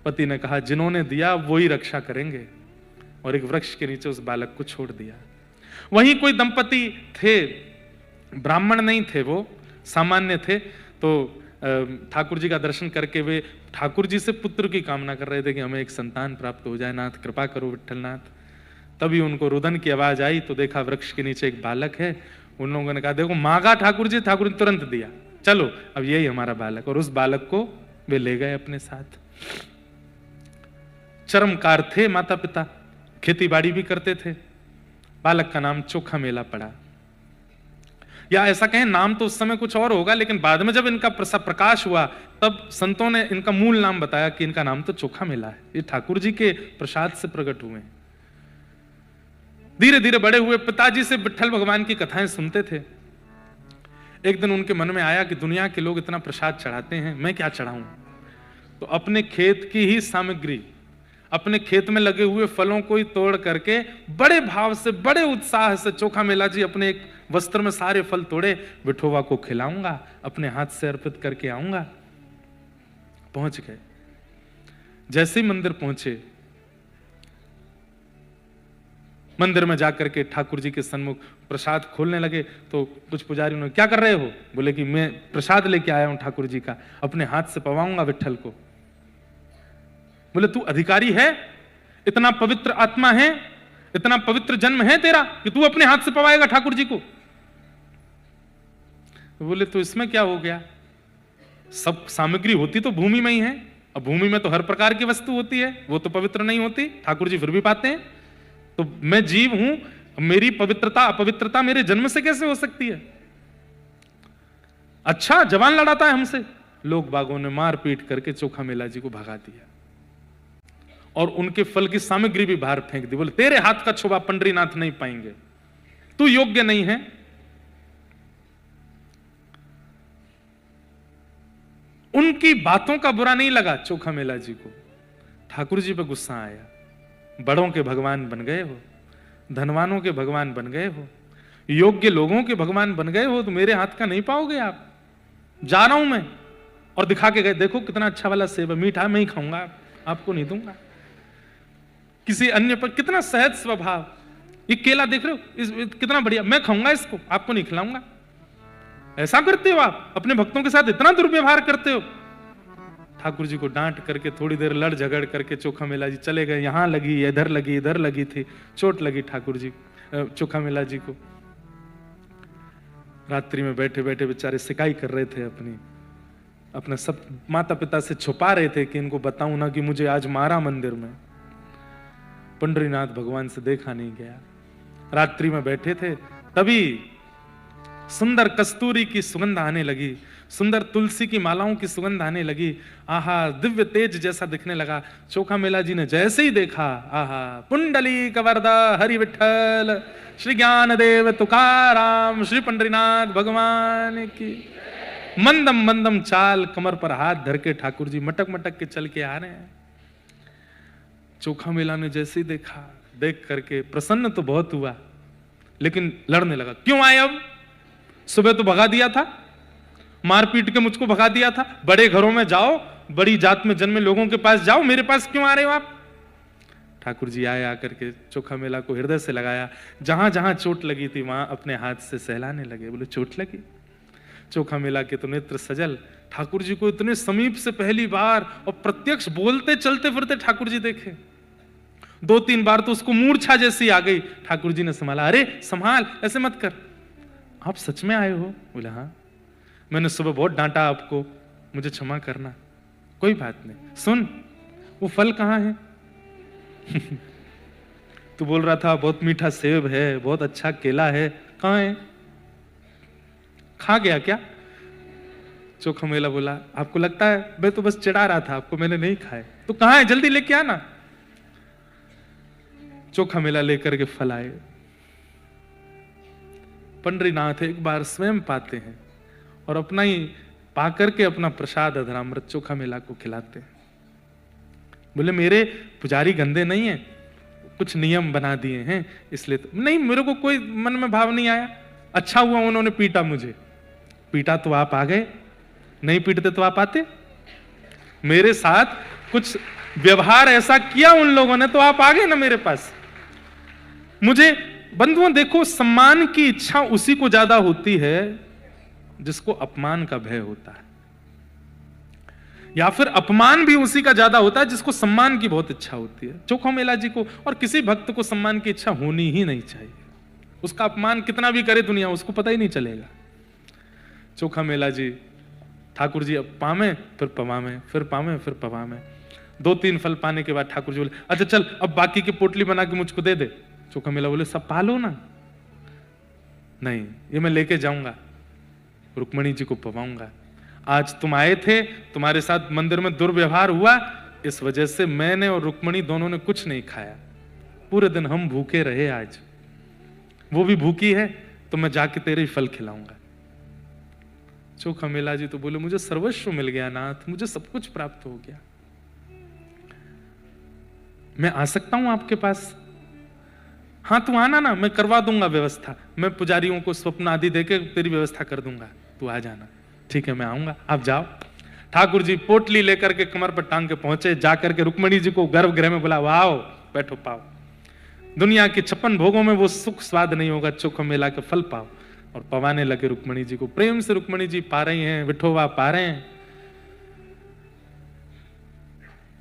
पति ने कहा, जिन्होंने दिया वो ही रक्षा करेंगे, और एक वृक्ष के नीचे उस बालक को छोड़ दिया। वहीं कोई दंपति थे, ब्राह्मण नहीं थे, वो सामान्य थे। तो ठाकुर जी का दर्शन करके वे ठाकुर जी से पुत्र की कामना कर रहे थे कि हमें एक संतान प्राप्त हो जाए, नाथ कृपा करो विट्ठलनाथ। तभी उनको रुदन की आवाज आई तो देखा वृक्ष के नीचे एक बालक है। उन लोगों ने कहा, देखो मांगा ठाकुर जी, ठाकुर ने तुरंत दिया, चलो अब यही हमारा बालक। और उस बालक को वे ले गए अपने साथ। चरमकार थे माता पिता, खेती बाड़ी भी करते थे। बालक का नाम चोखा मेला पड़ा, या ऐसा कहें नाम तो उस समय कुछ और होगा, लेकिन बाद में जब इनका प्रकाश हुआ तब संतों ने इनका मूल नाम बताया कि इनका नाम तो चोखा मेला है। ये ठाकुर जी के प्रसाद से प्रकट हुए। धीरे धीरे बड़े हुए। पिताजी से विट्ठल भगवान की कथाएं सुनते थे। एक दिन उनके मन में आया कि दुनिया के लोग इतना प्रसाद चढ़ाते हैं, मैं क्या चढ़ाऊं? तो अपने खेत की ही सामग्री, अपने खेत में लगे हुए फलों को ही तोड़ करके बड़े भाव से, बड़े उत्साह से चोखा मेला जी अपने एक वस्त्र में सारे फल तोड़े, विठोबा को खिलाऊंगा, अपने हाथ से अर्पित करके आऊंगा। पहुंच गए। जैसे ही मंदिर पहुंचे, मंदिर में जाकर के ठाकुर जी के सन्मुख प्रसाद खोलने लगे तो कुछ पुजारी ने, क्या कर रहे हो? बोले कि मैं प्रसाद लेके आया हूं ठाकुर जी का, अपने हाथ से पवाऊंगा विट्ठल को। बोले तू अधिकारी है, इतना पवित्र आत्मा है, इतना पवित्र जन्म है तेरा कि तू अपने हाथ से पवाएगा ठाकुर जी को? बोले तो इसमें क्या हो गया, सब सामग्री होती तो भूमि में ही है, अब भूमि में तो हर प्रकार की वस्तु होती है, वो तो पवित्र नहीं होती, ठाकुर जी फिर भी पाते हैं। तो मैं जीव हूं, मेरी पवित्रता अपवित्रता मेरे जन्म से कैसे हो सकती है? अच्छा जवान लड़ाता है हमसे, लोग बागों ने मार पीट करके चोखा मेला जी को भगा दिया और उनके फल की सामग्री भी बाहर फेंक दी। बोले तेरे हाथ का छुआ पंडरीनाथ नहीं पाएंगे, तू योग्य नहीं है। उनकी बातों का बुरा नहीं लगा चोखा मेला जी को, ठाकुर जी पे गुस्सा आया। बड़ों के भगवान बन गए हो, धनवानों के भगवान बन गए हो, योग्य लोगों के भगवान बन गए हो, तो मेरे हाथ का नहीं पाओगे आप। जा रहा हूं मैं, और दिखा के गए, देखो कितना अच्छा वाला सेब है, मीठा मैं ही खाऊंगा, आपको नहीं दूंगा। किसी अन्य पर कितना सहज स्वभाव, ये केला देख रहे हो कितना बढ़िया, मैं खाऊंगा इसको, आपको नहीं खिलाऊंगा। ऐसा करते हो आप, अपने भक्तों के साथ इतना दुर्व्यवहार करते हो। ठाकुर जी को डांट करके थोड़ी देर लड़ झगड़ करके चोखा मेला जी चले गए। यहां लगी, इधर लगी, इधर लगी थी, चोट लगी ठाकुर जी चोखा मेला जी को। रात्रि में बैठे बैठे बेचारे सिकाई कर रहे थे, अपने सब माता पिता से छुपा रहे थे कि इनको बताऊं ना कि मुझे आज मारा मंदिर में। पंडरीनाथ भगवान से देखा नहीं गया। रात्रि में बैठे थे, तभी सुंदर कस्तूरी की सुगंध आने लगी, सुंदर तुलसी की मालाओं की सुगंध आने लगी। आहा, दिव्य तेज जैसा दिखने लगा। चोखा मेला जी ने जैसे ही देखा, आहा, पुंडली कवरदा हरि विठल, श्री ज्ञान देव तुकाराम, श्री पंडरीनाथ भगवान की। मंदम मंदम चाल, कमर पर हाथ धर के ठाकुर जी मटक मटक के चल के आ रहे हैं। चोखा मेला ने जैसे ही देखा, देख करके प्रसन्न तो बहुत हुआ, लेकिन लड़ने लगा। क्यों आए अब? सुबह तो भगा दिया था, मारपीट के मुझको भगा दिया था। बड़े घरों में जाओ, बड़ी जात में जन्मे लोगों के पास जाओ, मेरे पास क्यों आ रहे हो आप? ठाकुर जी आए, आकर के चोखा मेला को हृदय से लगाया। जहां जहां चोट लगी थी वहां अपने हाथ से सहलाने लगे। बोले चोट लगी? चोखा मेला के तो नेत्र सजल। ठाकुर जी को इतने समीप से पहली बार और प्रत्यक्ष बोलते चलते फिरते ठाकुर जी देखे। 2-3 बार तो उसको मूर्छा जैसी आ गई। ठाकुर जी ने संभाला, अरे संभाल, ऐसे मत कर। आप सच में आए हो? बोले हाँ, मैंने सुबह बहुत डांटा आपको, मुझे क्षमा करना। कोई बात नहीं। सुन, वो फल कहाँ है? तू बोल रहा था बहुत मीठा सेब है, बहुत अच्छा केला है, कहाँ है? खा गया क्या? चोखा मेला बोला, आपको लगता है मैं तो बस चिढ़ा रहा था आपको, मैंने नहीं खाए। तो कहाँ है? जल्दी लेके आना। चोखा मेला लेकर के फल आए। पंडरीनाथ एक बार स्वयं पाते हैं और अपना ही पाकर के अपना प्रसाद अधरामृत चोखा मेला को खिलाते हैं। बोले मेरे पुजारी गंदे नहीं है, कुछ नियम बना दिए हैं इसलिए। तो नहीं, मेरे को कोई मन में भाव नहीं आया। अच्छा हुआ उन्होंने पीटा मुझे। पीटा तो आप आ गए, नहीं पीटते तो आप आते। मेरे साथ कुछ व्यवहार ऐसा किया उन लोगों ने तो आप आ गए ना मेरे पास। मुझे बंधुओं देखो, सम्मान की इच्छा उसी को ज्यादा होती है जिसको अपमान का भय होता है, या फिर अपमान भी उसी का ज्यादा होता है जिसको सम्मान की बहुत इच्छा होती है। चोखा मेला जी को और किसी भक्त को सम्मान की इच्छा होनी ही नहीं चाहिए। उसका अपमान कितना भी करे दुनिया, उसको पता ही नहीं चलेगा। चोखा मेला जी, ठाकुर जी अब पामे फिर पवामे, फिर पामे फिर पवामे। 2-3 फल पाने के बाद ठाकुर जी बोले, अच्छा चल अब बाकी की पोटली बना के मुझको दे दे। चोखा मेला बोले, सब पालो ना। नहीं, ये मैं लेके जाऊंगा, रुक्मणी जी को पवाऊंगा। आज तुम आए थे, तुम्हारे साथ मंदिर में दुर्व्यवहार हुआ, इस वजह से मैंने और रुक्मणी दोनों ने कुछ नहीं खाया। पूरे दिन हम भूखे रहे, आज वो भी भूखी है, तो मैं जाके तेरे ही फल खिलाऊंगा। चोखा मेला जी तो बोले, मुझे सर्वस्व मिल गया नाथ, मुझे सब कुछ प्राप्त हो गया, मैं आ सकता हूं आपके पास? हाँ तू आना ना, मैं करवा दूंगा व्यवस्था, मैं पुजारियों को स्वप्न आदि देके तेरी व्यवस्था कर दूंगा, तू आ जाना। ठीक है मैं आऊंगा, आप जाओ। ठाकुर जी पोटली लेकर के कमर पर टांग के पहुंचे। जाकर के रुक्मणी जी को गर्भगृह में बुला, आओ बैठो, पाओ। दुनिया के 56 भोगों में वो सुख स्वाद नहीं होगा, चोखा मेला के फल पाओ। और पवाने लगे रुक्मणी जी को। प्रेम से रुक्मणी जी पा रही हैं, विठोबा पा रहे हैं।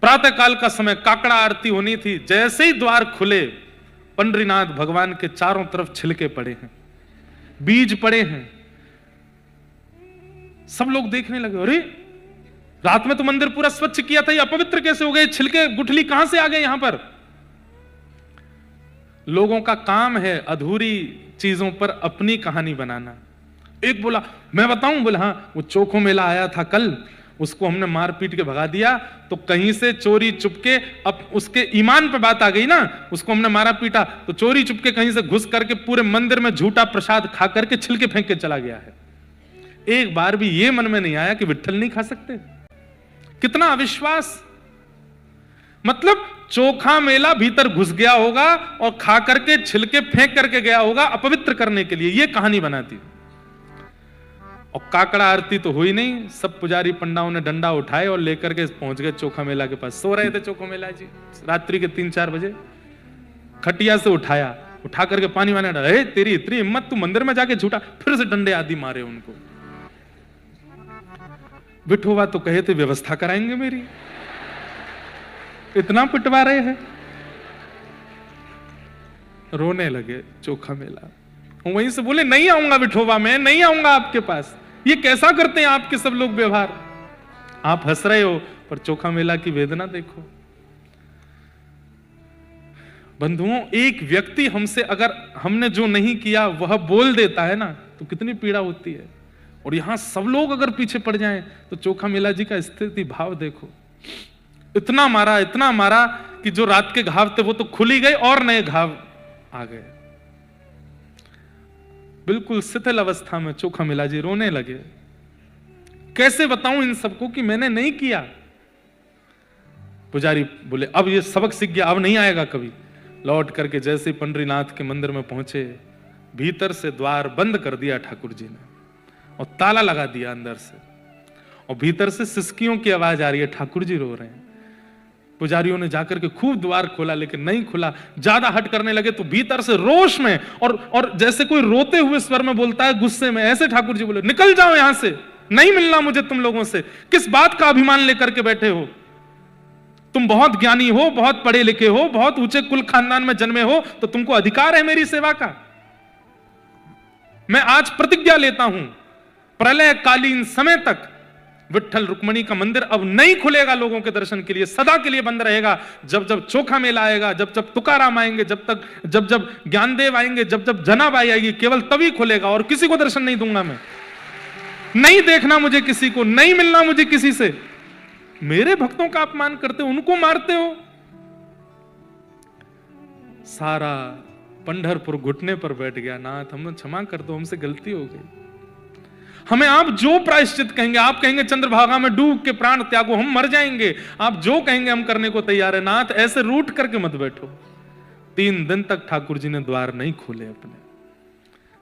प्रातः काल का समय, काकड़ा आरती होनी थी। जैसे ही द्वार खुले, पंडरीनाथ भगवान के चारों तरफ छिलके पड़े हैं, बीज पड़े हैं। सब लोग देखने लगे, अरे रात में तो मंदिर पूरा स्वच्छ किया था, ये अपवित्र कैसे हो गए? छिलके गुठली कहां से आ गए यहां पर? लोगों का काम है अधूरी चीजों पर अपनी कहानी बनाना। एक बोला मैं बताऊं, बोला हाँ, वो चोखो मेला आया था कल, उसको हमने मार पीट के भगा दिया, तो कहीं से चोरी चुपके, अब उसके ईमान पे बात आ गई ना, उसको हमने मारा पीटा तो चोरी चुपके कहीं से घुस करके पूरे मंदिर में झूठा प्रसाद खा करके छिलके फेंक के चला गया है। एक बार भी ये मन में नहीं आया कि विट्ठल नहीं खा सकते? कितना अविश्वास! मतलब चोखा मेला भीतर घुस गया होगा और खा करके छिलके फेंक करके गया होगा अपवित्र करने के लिए, ये कहानी बनाती। और काकड़ा आरती तो हुई नहीं, सब पुजारी पंडाओं ने डंडा उठाए और लेकर के पहुंच गए चोखा मेला के पास। सो रहे थे चोखा मेला जी, रात्रि के 3-4 बजे खटिया से उठाया, उठा करके पानी माने डाला। तेरी इतनी हिम्मत, तू मंदिर में जाके झूठा! फिर से डंडे आदि मारे उनको। विठोबा तो कहे थे व्यवस्था कराएंगे मेरी, इतना पिटवा रहे हैं। रोने लगे चोखा मेला। वहीं से बोले नहीं आऊंगा विठोबा, मैं नहीं आऊंगा आपके पास। ये कैसा करते हैं आपके सब लोग व्यवहार? आप हंस रहे हो पर चोखा मेला की वेदना देखो। बंधुओं, एक व्यक्ति हमसे अगर हमने जो नहीं किया वह बोल देता है ना, तो कितनी पीड़ा होती है। और यहां सब लोग अगर पीछे पड़ जाएं तो चोखा मेला जी का स्थिति भाव देखो। इतना मारा कि जो रात के घाव थे वो तो खुल ही गए और नए घाव आ गए। बिल्कुल शिथिल अवस्था में चोखा मेला जी रोने लगे। कैसे बताऊं इन सबको कि मैंने नहीं किया? पुजारी बोले अब ये सबक सीख गया, अब नहीं आएगा कभी। लौट करके जैसे पंडरीनाथ के मंदिर में पहुंचे, भीतर से द्वार बंद कर दिया ठाकुर जी ने और ताला लगा दिया अंदर से, और भीतर से सिसकियों की आवाज आ रही है, ठाकुर जी रो रहे हैं। पुजारियों ने जाकर के खूब द्वार खोला लेकिन नहीं खुला। ज्यादा हट करने लगे तो भीतर से रोष में और जैसे कोई रोते हुए स्वर में बोलता है गुस्से में, ऐसे ठाकुर जी बोले निकल जाओ यहां से, नहीं मिलना मुझे तुम लोगों से। किस बात का अभिमान लेकर के बैठे हो? तुम बहुत ज्ञानी हो, बहुत पढ़े लिखे हो, बहुत ऊंचे कुल खानदान में जन्मे हो, तो तुमको अधिकार है मेरी सेवा का। मैं आज प्रतिज्ञा लेता हूं, प्रलय कालीन समय तक विट्ठल रुक्मणी का मंदिर अब नहीं खुलेगा लोगों के दर्शन के लिए, सदा के लिए बंद रहेगा। जब जब चोखा मेला आएगा, जब जब तुकाराम आएंगे, जब जब ज्ञानदेव आएंगे, जब जब जनाबाई आएगी, केवल तभी खुलेगा। और किसी को दर्शन नहीं दूंगा मैं, नहीं देखना मुझे किसी को, नहीं मिलना मुझे किसी से। मेरे भक्तों का अपमान करते हो, उनको मारते हो। सारा पंढरपुर घुटने पर बैठ गया, नाथ हमें क्षमा कर दो, हमसे गलती हो गई। हमें आप जो प्रायश्चित कहेंगे, आप कहेंगे चंद्रभागा में डूब के प्राण त्यागो, हम मर जाएंगे, आप जो कहेंगे हम करने को तैयार है। नाथ ऐसे रूठ करके मत बैठो। 3 दिन तक ठाकुर जी ने द्वार नहीं खोले अपने।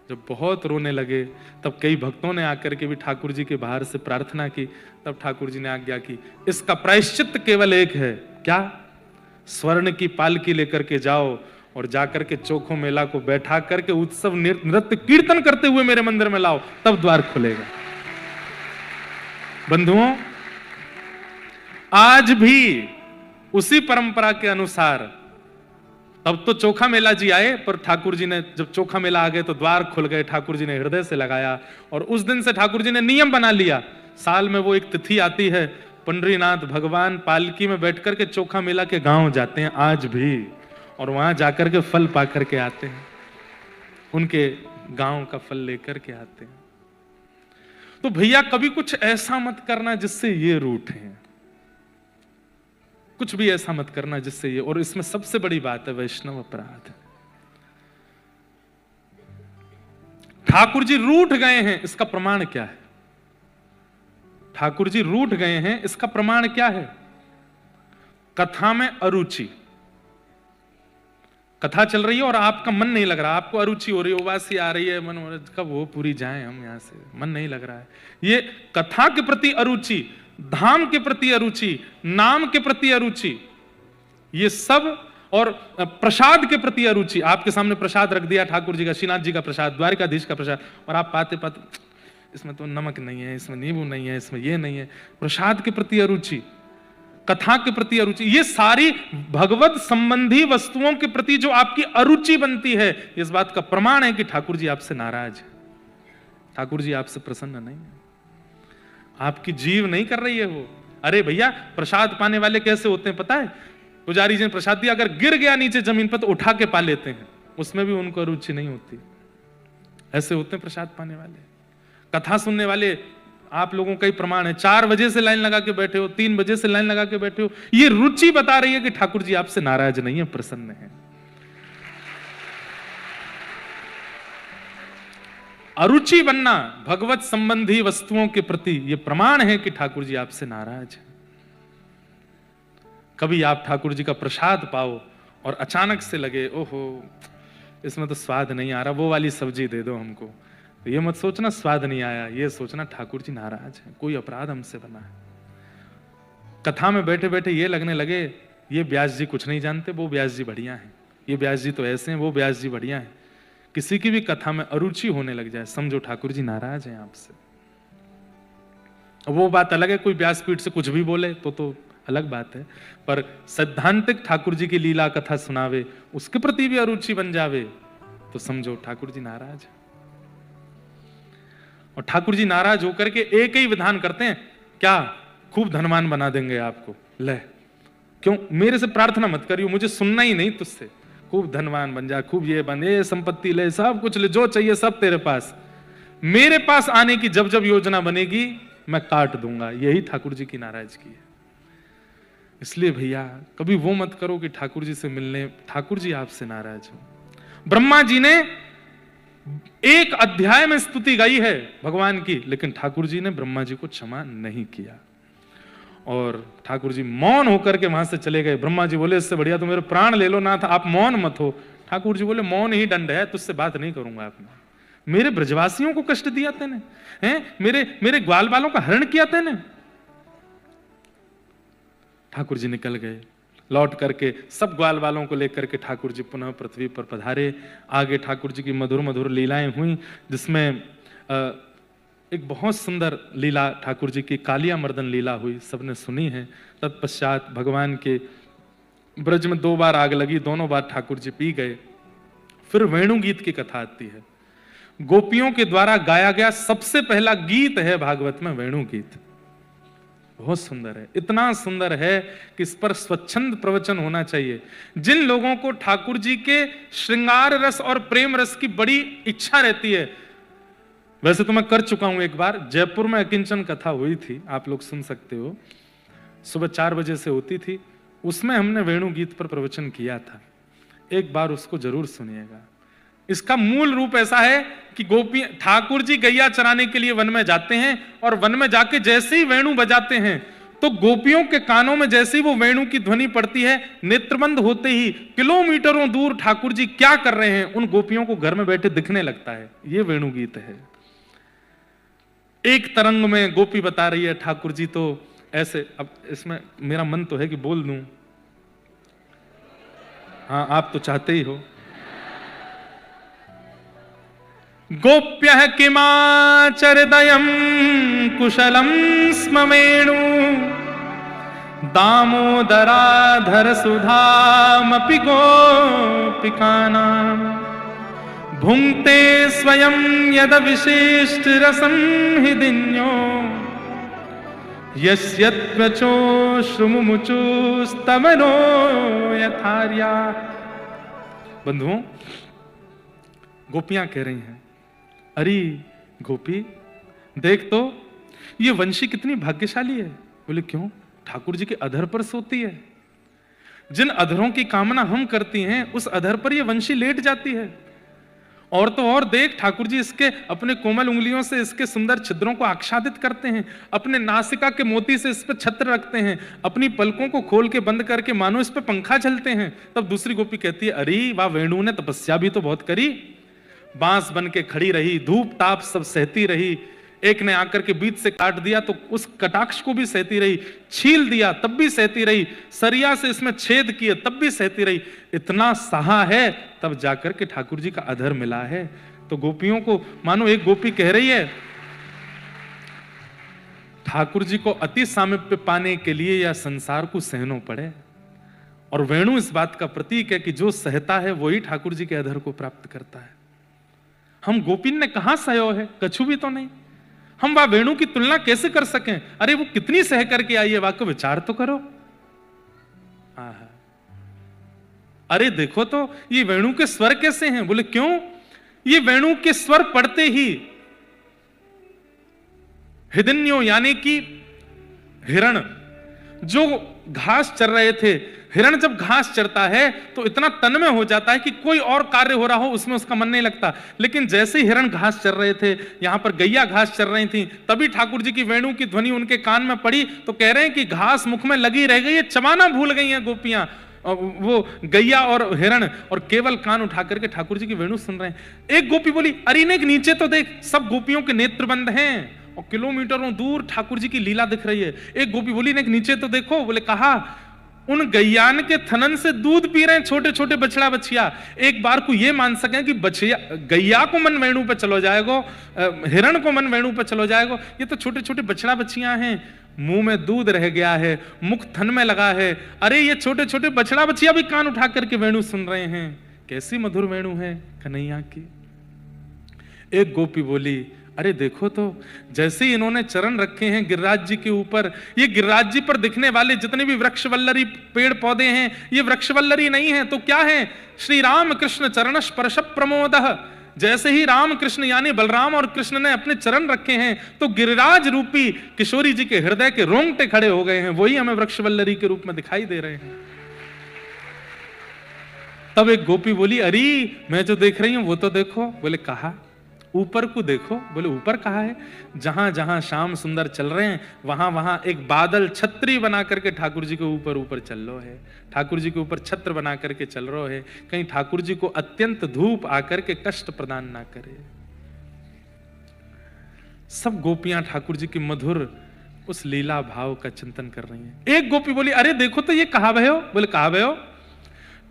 जब बहुत रोने लगे तब कई भक्तों ने आकर के भी ठाकुर जी के बाहर से प्रार्थना की। तब ठाकुर जी ने आज्ञा की, इसका प्रायश्चित केवल एक है। क्या? स्वर्ण की पालकी लेकर के जाओ और जाकर के चोखो मेला को बैठा करके उत्सव नृत्य कीर्तन करते हुए मेरे मंदिर में लाओ, तब द्वार खुलेगा। बंधुओं, आज भी उसी परंपरा के अनुसार, तब तो चोखा मेला जी आए, पर ठाकुर जी ने जब चोखा मेला आ गए तो द्वार खुल गए। ठाकुर जी ने हृदय से लगाया और उस दिन से ठाकुर जी ने नियम बना लिया, साल में वो एक तिथि आती है, पंडरीनाथ भगवान पालकी में बैठ करके चोखा मेला के गांव जाते हैं आज भी, और वहां जाकर के फल पा करके आते हैं, उनके गांव का फल लेकर के आते हैं। तो भैया कभी कुछ ऐसा मत करना जिससे ये रूठे, कुछ भी ऐसा मत करना जिससे ये, और इसमें सबसे बड़ी बात है वैष्णव अपराध। ठाकुर जी रूठ गए हैं, इसका प्रमाण क्या है? ठाकुर जी रूठ गए हैं, इसका प्रमाण क्या है? कथा में अरुचि, कथा चल रही है और आपका मन नहीं लग रहा, आपको अरुचि हो रही है, उबासी आ रही है, मन कब वो पूरी जाए हम यहां से, मन नहीं लग रहा है। ये कथा के प्रति अरुचि, धाम के प्रति अरुचि, नाम के प्रति अरुचि, ये सब, और प्रसाद के प्रति अरुचि। आपके सामने प्रसाद रख दिया ठाकुर जी का, श्रीनाथ जी का प्रसाद, द्वारिकाधीश का प्रसाद, और आप पाते पाते इसमें तो नमक नहीं है, इसमें नींबू नहीं है, इसमें ये नहीं है। प्रसाद के प्रति अरुचि, कथा के प्रति अरुचि, ये सारी भगवत संबंधी वस्तुओं के प्रति जो आपकी अरुचि बनती है, इस बात का प्रमाण है कि ठाकुर जी आपसे नाराज है, ठाकुर जी आपसे प्रसन्न नहीं है, आपकी जीव नहीं कर रही है वो। अरे भैया, प्रसाद पाने वाले कैसे होते हैं पता है? पुजारी जी ने प्रसाद दिया, अगर गिर गया नीचे जमीन पर तो उठा के पा लेते हैं, उसमें भी उनको रुचि नहीं होती। ऐसे होते हैं प्रसाद पाने वाले। कथा सुनने वाले, आप लोगों का ही प्रमाण है, 4 बजे से लाइन लगा के बैठे हो, 3 बजे से लाइन लगा के बैठे हो, ये रुचि बता रही है कि ठाकुर जी आपसे नाराज नहीं है, प्रसन्न है। अरुचि बनना भगवत संबंधी वस्तुओं के प्रति यह प्रमाण है कि ठाकुर जी आपसे नाराज है। कभी आप ठाकुर जी का प्रसाद पाओ और अचानक से लगे ओहो इसमें तो स्वाद नहीं आ रहा, वो वाली सब्जी दे दो हमको, तो ये मत सोचना स्वाद नहीं आया, ये सोचना ठाकुर जी नाराज है, कोई अपराध हमसे बना है। कथा में बैठे बैठे ये लगने लगे ये व्यास जी कुछ नहीं जानते, वो व्यास जी बढ़िया हैं, ये व्यास जी तो ऐसे हैं, वो व्यास जी बढ़िया हैं। किसी की भी कथा में अरुचि होने लग जाए, समझो ठाकुर जी नाराज हैं आपसे। वो बात अलग है, कोई व्यासपीठ से कुछ भी बोले तो अलग बात है, पर सैद्धांतिक ठाकुर जी की लीला कथा सुनावे, उसके प्रति भी अरुचि बन जावे, तो समझो ठाकुर जी नाराज है। और ठाकुर जी नाराज होकर के एक ही विधान करते हैं, क्या खूब धनवान बना देंगे आपको, ले क्यों मेरे से प्रार्थना मत करियो, मुझे सुनना ही नहीं तुझसे, खूब धनवान बन जा, खूब ये बन, ये संपत्ति ले, सब कुछ ले, जो चाहिए सब तेरे पास, मेरे पास आने की जब जब योजना बनेगी मैं काट दूंगा। यही ठाकुर जी की नाराजगी है। इसलिए भैया कभी वो मत करो कि ठाकुर जी से मिलने ठाकुर जी आपसे नाराज हो। ब्रह्मा जी ने एक अध्याय में स्तुति गाई है भगवान की, लेकिन ठाकुर जी ने ब्रह्मा जी को क्षमा नहीं किया और ठाकुर जी मौन होकर के वहां से चले गए। ब्रह्मा जी बोले इससे बढ़िया तो मेरे प्राण ले लो नाथ, आप मौन मत हो। ठाकुर जी बोले मौन ही दंड है, तुझसे बात नहीं करूंगा। आपने मेरे ब्रजवासियों को कष्ट दिया तेने, हैं मेरे ग्वाल बालों का हरण किया तेने। ठाकुर जी निकल गए, लौट करके सब ग्वाल वालों को लेकर के ठाकुर जी पुनः पृथ्वी पर पधारे। आगे ठाकुर जी की मधुर मधुर लीलाएं हुई, जिसमें एक बहुत सुंदर लीला ठाकुर जी की कालिया मर्दन लीला हुई, सबने सुनी है। तत्पश्चात भगवान के ब्रज में 2 बार आग लगी, दोनों बार ठाकुर जी पी गए। फिर वेणु गीत की कथा आती है, गोपियों के द्वारा गाया गया सबसे पहला गीत है भागवत में वेणु गीत। बहुत सुंदर है, इतना सुंदर है कि इस पर स्वच्छंद प्रवचन होना चाहिए। जिन लोगों को ठाकुर जी के श्रृंगार रस और प्रेम रस की बड़ी इच्छा रहती है, वैसे तो मैं कर चुका हूं, एक बार जयपुर में अकिंचन कथा हुई थी, आप लोग सुन सकते हो, सुबह 4 बजे से होती थी, उसमें हमने वेणु गीत पर प्रवचन किया था। एक बार उसको जरूर सुनिएगा। इसका मूल रूप ऐसा है कि गोपी ठाकुर जी गैया चराने के लिए वन में जाते हैं और वन में जाके जैसे ही वेणु बजाते हैं तो गोपियों के कानों में जैसे ही वो वेणु की ध्वनि पड़ती है, नेत्रबंद होते ही किलोमीटरों दूर ठाकुर जी क्या कर रहे हैं उन गोपियों को घर में बैठे दिखने लगता है। ये वेणु गीत है। एक तरंग में गोपी बता रही है ठाकुर जी तो ऐसे, अब इसमें मेरा मन तो है कि बोल दूं, हाँ आप तो चाहते ही हो। गोप्यः किमाचरदयं कुशलं स्म वेणु दामोदराधर सुधामपि गोपिकानां भुङ्क्ते स्वयं यद विशिष्ट रसं हि दिन्यो यस्यत्वचो श्रुमुमुचुस्तवनो यथार्या। बंधुओं, गोपियां कह रही हैं, अरे गोपी देख तो ये वंशी कितनी भाग्यशाली है। बोले क्यों? ठाकुर जी के अधर पर सोती है। जिन अधरों की कामना हम करती हैं उस अधर पर ये वंशी लेट जाती है। और तो और देख ठाकुर जी इसके अपने कोमल उंगलियों से इसके सुंदर छिद्रों को आच्छादित करते हैं, अपने नासिका के मोती से इस पर छत्र रखते हैं, अपनी पलकों को खोल के बंद करके मानो इस पर पंखा झलते हैं। तब दूसरी गोपी कहती है, अरे वाह वेणु ने तपस्या भी तो बहुत करी, बांस बन के खड़ी रही, धूप ताप सब सहती रही, एक ने आकर के बीच से काट दिया तो उस कटाक्ष को भी सहती रही, छील दिया तब भी सहती रही, सरिया से इसमें छेद किए तब भी सहती रही, इतना सहा है तब जाकर के ठाकुर जी का अधर मिला है। तो गोपियों को मानो एक गोपी कह रही है ठाकुर जी को अति सामीप्य पाने के लिए या संसार को सहनो पड़े। और वेणु इस बात का प्रतीक है कि जो सहता है वही ठाकुर जी के अधर को प्राप्त करता है। हम गोपिन ने कहां सहयो है, कछु भी तो नहीं। हम वह वेणु की तुलना कैसे कर सकें? अरे वो कितनी सह करके आई है, वाक्य विचार तो करो। अरे देखो तो ये वेणु के स्वर कैसे हैं? बोले क्यों? ये वेणु के स्वर पढ़ते ही हिरण्यो यानी कि हिरण जो घास चर रहे थे, हिरण जब घास चरता है तो इतना तन में हो जाता है कि कोई और कार्य हो रहा हो उसमें उसका मन नहीं लगता। लेकिन जैसे ही हिरण घास चर रहे थे, यहां पर गैया घास चर रही थी, तभी ठाकुर जी की वेणु की ध्वनि उनके कान में पड़ी तो कह रहे हैं कि घास मुख में लगी रह गई है, चबाना भूल गई हैं गोपियां, वो गैया और हिरण, और केवल कान उठा करके ठाकुर जी की वेणु सुन रहे हैं। एक गोपी बोली, अरे ने नीचे तो देख, सब गोपियों के नेत्र बंद हैं और किलोमीटरों दूर ठाकुर जी की लीला दिख रही है। एक गोपी बोली, ने नीचे तो देखो। बोले कहा, उन गैयान के थनन से दूध पी रहे हैं छोटे छोटे बछड़ा बछिया। एक बार को ये मान सकें कि बछिया गैया को मन वेणु पे चलो जाएगो, हिरण को मन वेणु पे चलो जाएगो, ये तो छोटे छोटे बछड़ा बछियां हैं, मुंह में दूध रह गया है, मुख थन में लगा है। अरे ये छोटे छोटे बछड़ा बछिया भी कान उठा करके वेणु सुन रहे हैं, कैसी मधुर वेणु है कन्हैया की। एक गोपी बोली, अरे देखो तो, जैसे ही इन्होंने चरण रखे हैं गिरिराज जी के ऊपर, ये गिरिराज जी पर दिखने वाले जितने भी वृक्षवल्लरी पेड़ पौधे हैं, ये वृक्षवल्लरी नहीं है तो क्या है? श्री राम कृष्ण चरण स्पर्श प्रमोदः। जैसे ही राम कृष्ण यानी बलराम और कृष्ण ने अपने चरण रखे हैं तो गिरिराज रूपी किशोरी जी के हृदय के रोंगटे खड़े हो गए हैं, वही हमें वृक्षवल्लरी के रूप में दिखाई दे रहे हैं। तब एक गोपी बोली, अरे मैं जो देख रही हूं वो तो देखो। बोले कहा, ऊपर को देखो। बोले ऊपर कहा है? जहां जहां श्याम सुंदर चल रहे हैं वहां वहां एक बादल छतरी बना करके ठाकुर जी के ऊपर ऊपर चल रो है, ठाकुर जी के ऊपर छत्र बना करके चल रो है, कहीं ठाकुर जी को अत्यंत धूप आकर के कष्ट प्रदान ना करे। सब गोपियां ठाकुर जी की मधुर उस लीला भाव का चिंतन कर रही हैं। एक गोपी बोली, अरे देखो तो ये कहां भय हो? बोले कहां भय हो?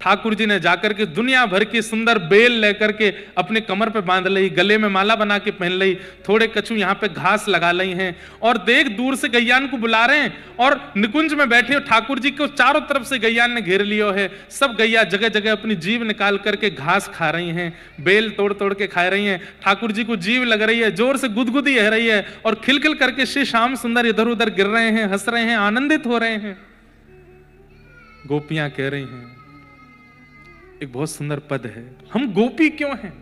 ठाकुर जी ने जाकर के दुनिया भर की सुंदर बेल लेकर के अपने कमर पे बांध ली, गले में माला बना के पहन ली, थोड़े कछु यहाँ पे घास लगा ली हैं, और देख दूर से गैयान को बुला रहे हैं, और निकुंज में बैठे ठाकुर जी को चारों तरफ से गैयान ने घेर लियो है। सब गैया जगह जगह अपनी जीभ निकाल करके घास खा रही हैं, बेल तोड़ तोड़ के खा रही हैं। ठाकुर जी को जीभ लग रही है, जोर से गुदगुदी रह रही है, और खिलखिल करके श्री श्याम सुंदर इधर उधर गिर रहे हैं, हंस रहे हैं, आनंदित हो रहे हैं। गोपियां कह रही हैं, एक बहुत सुंदर पद है, हम गोपी क्यों हैं?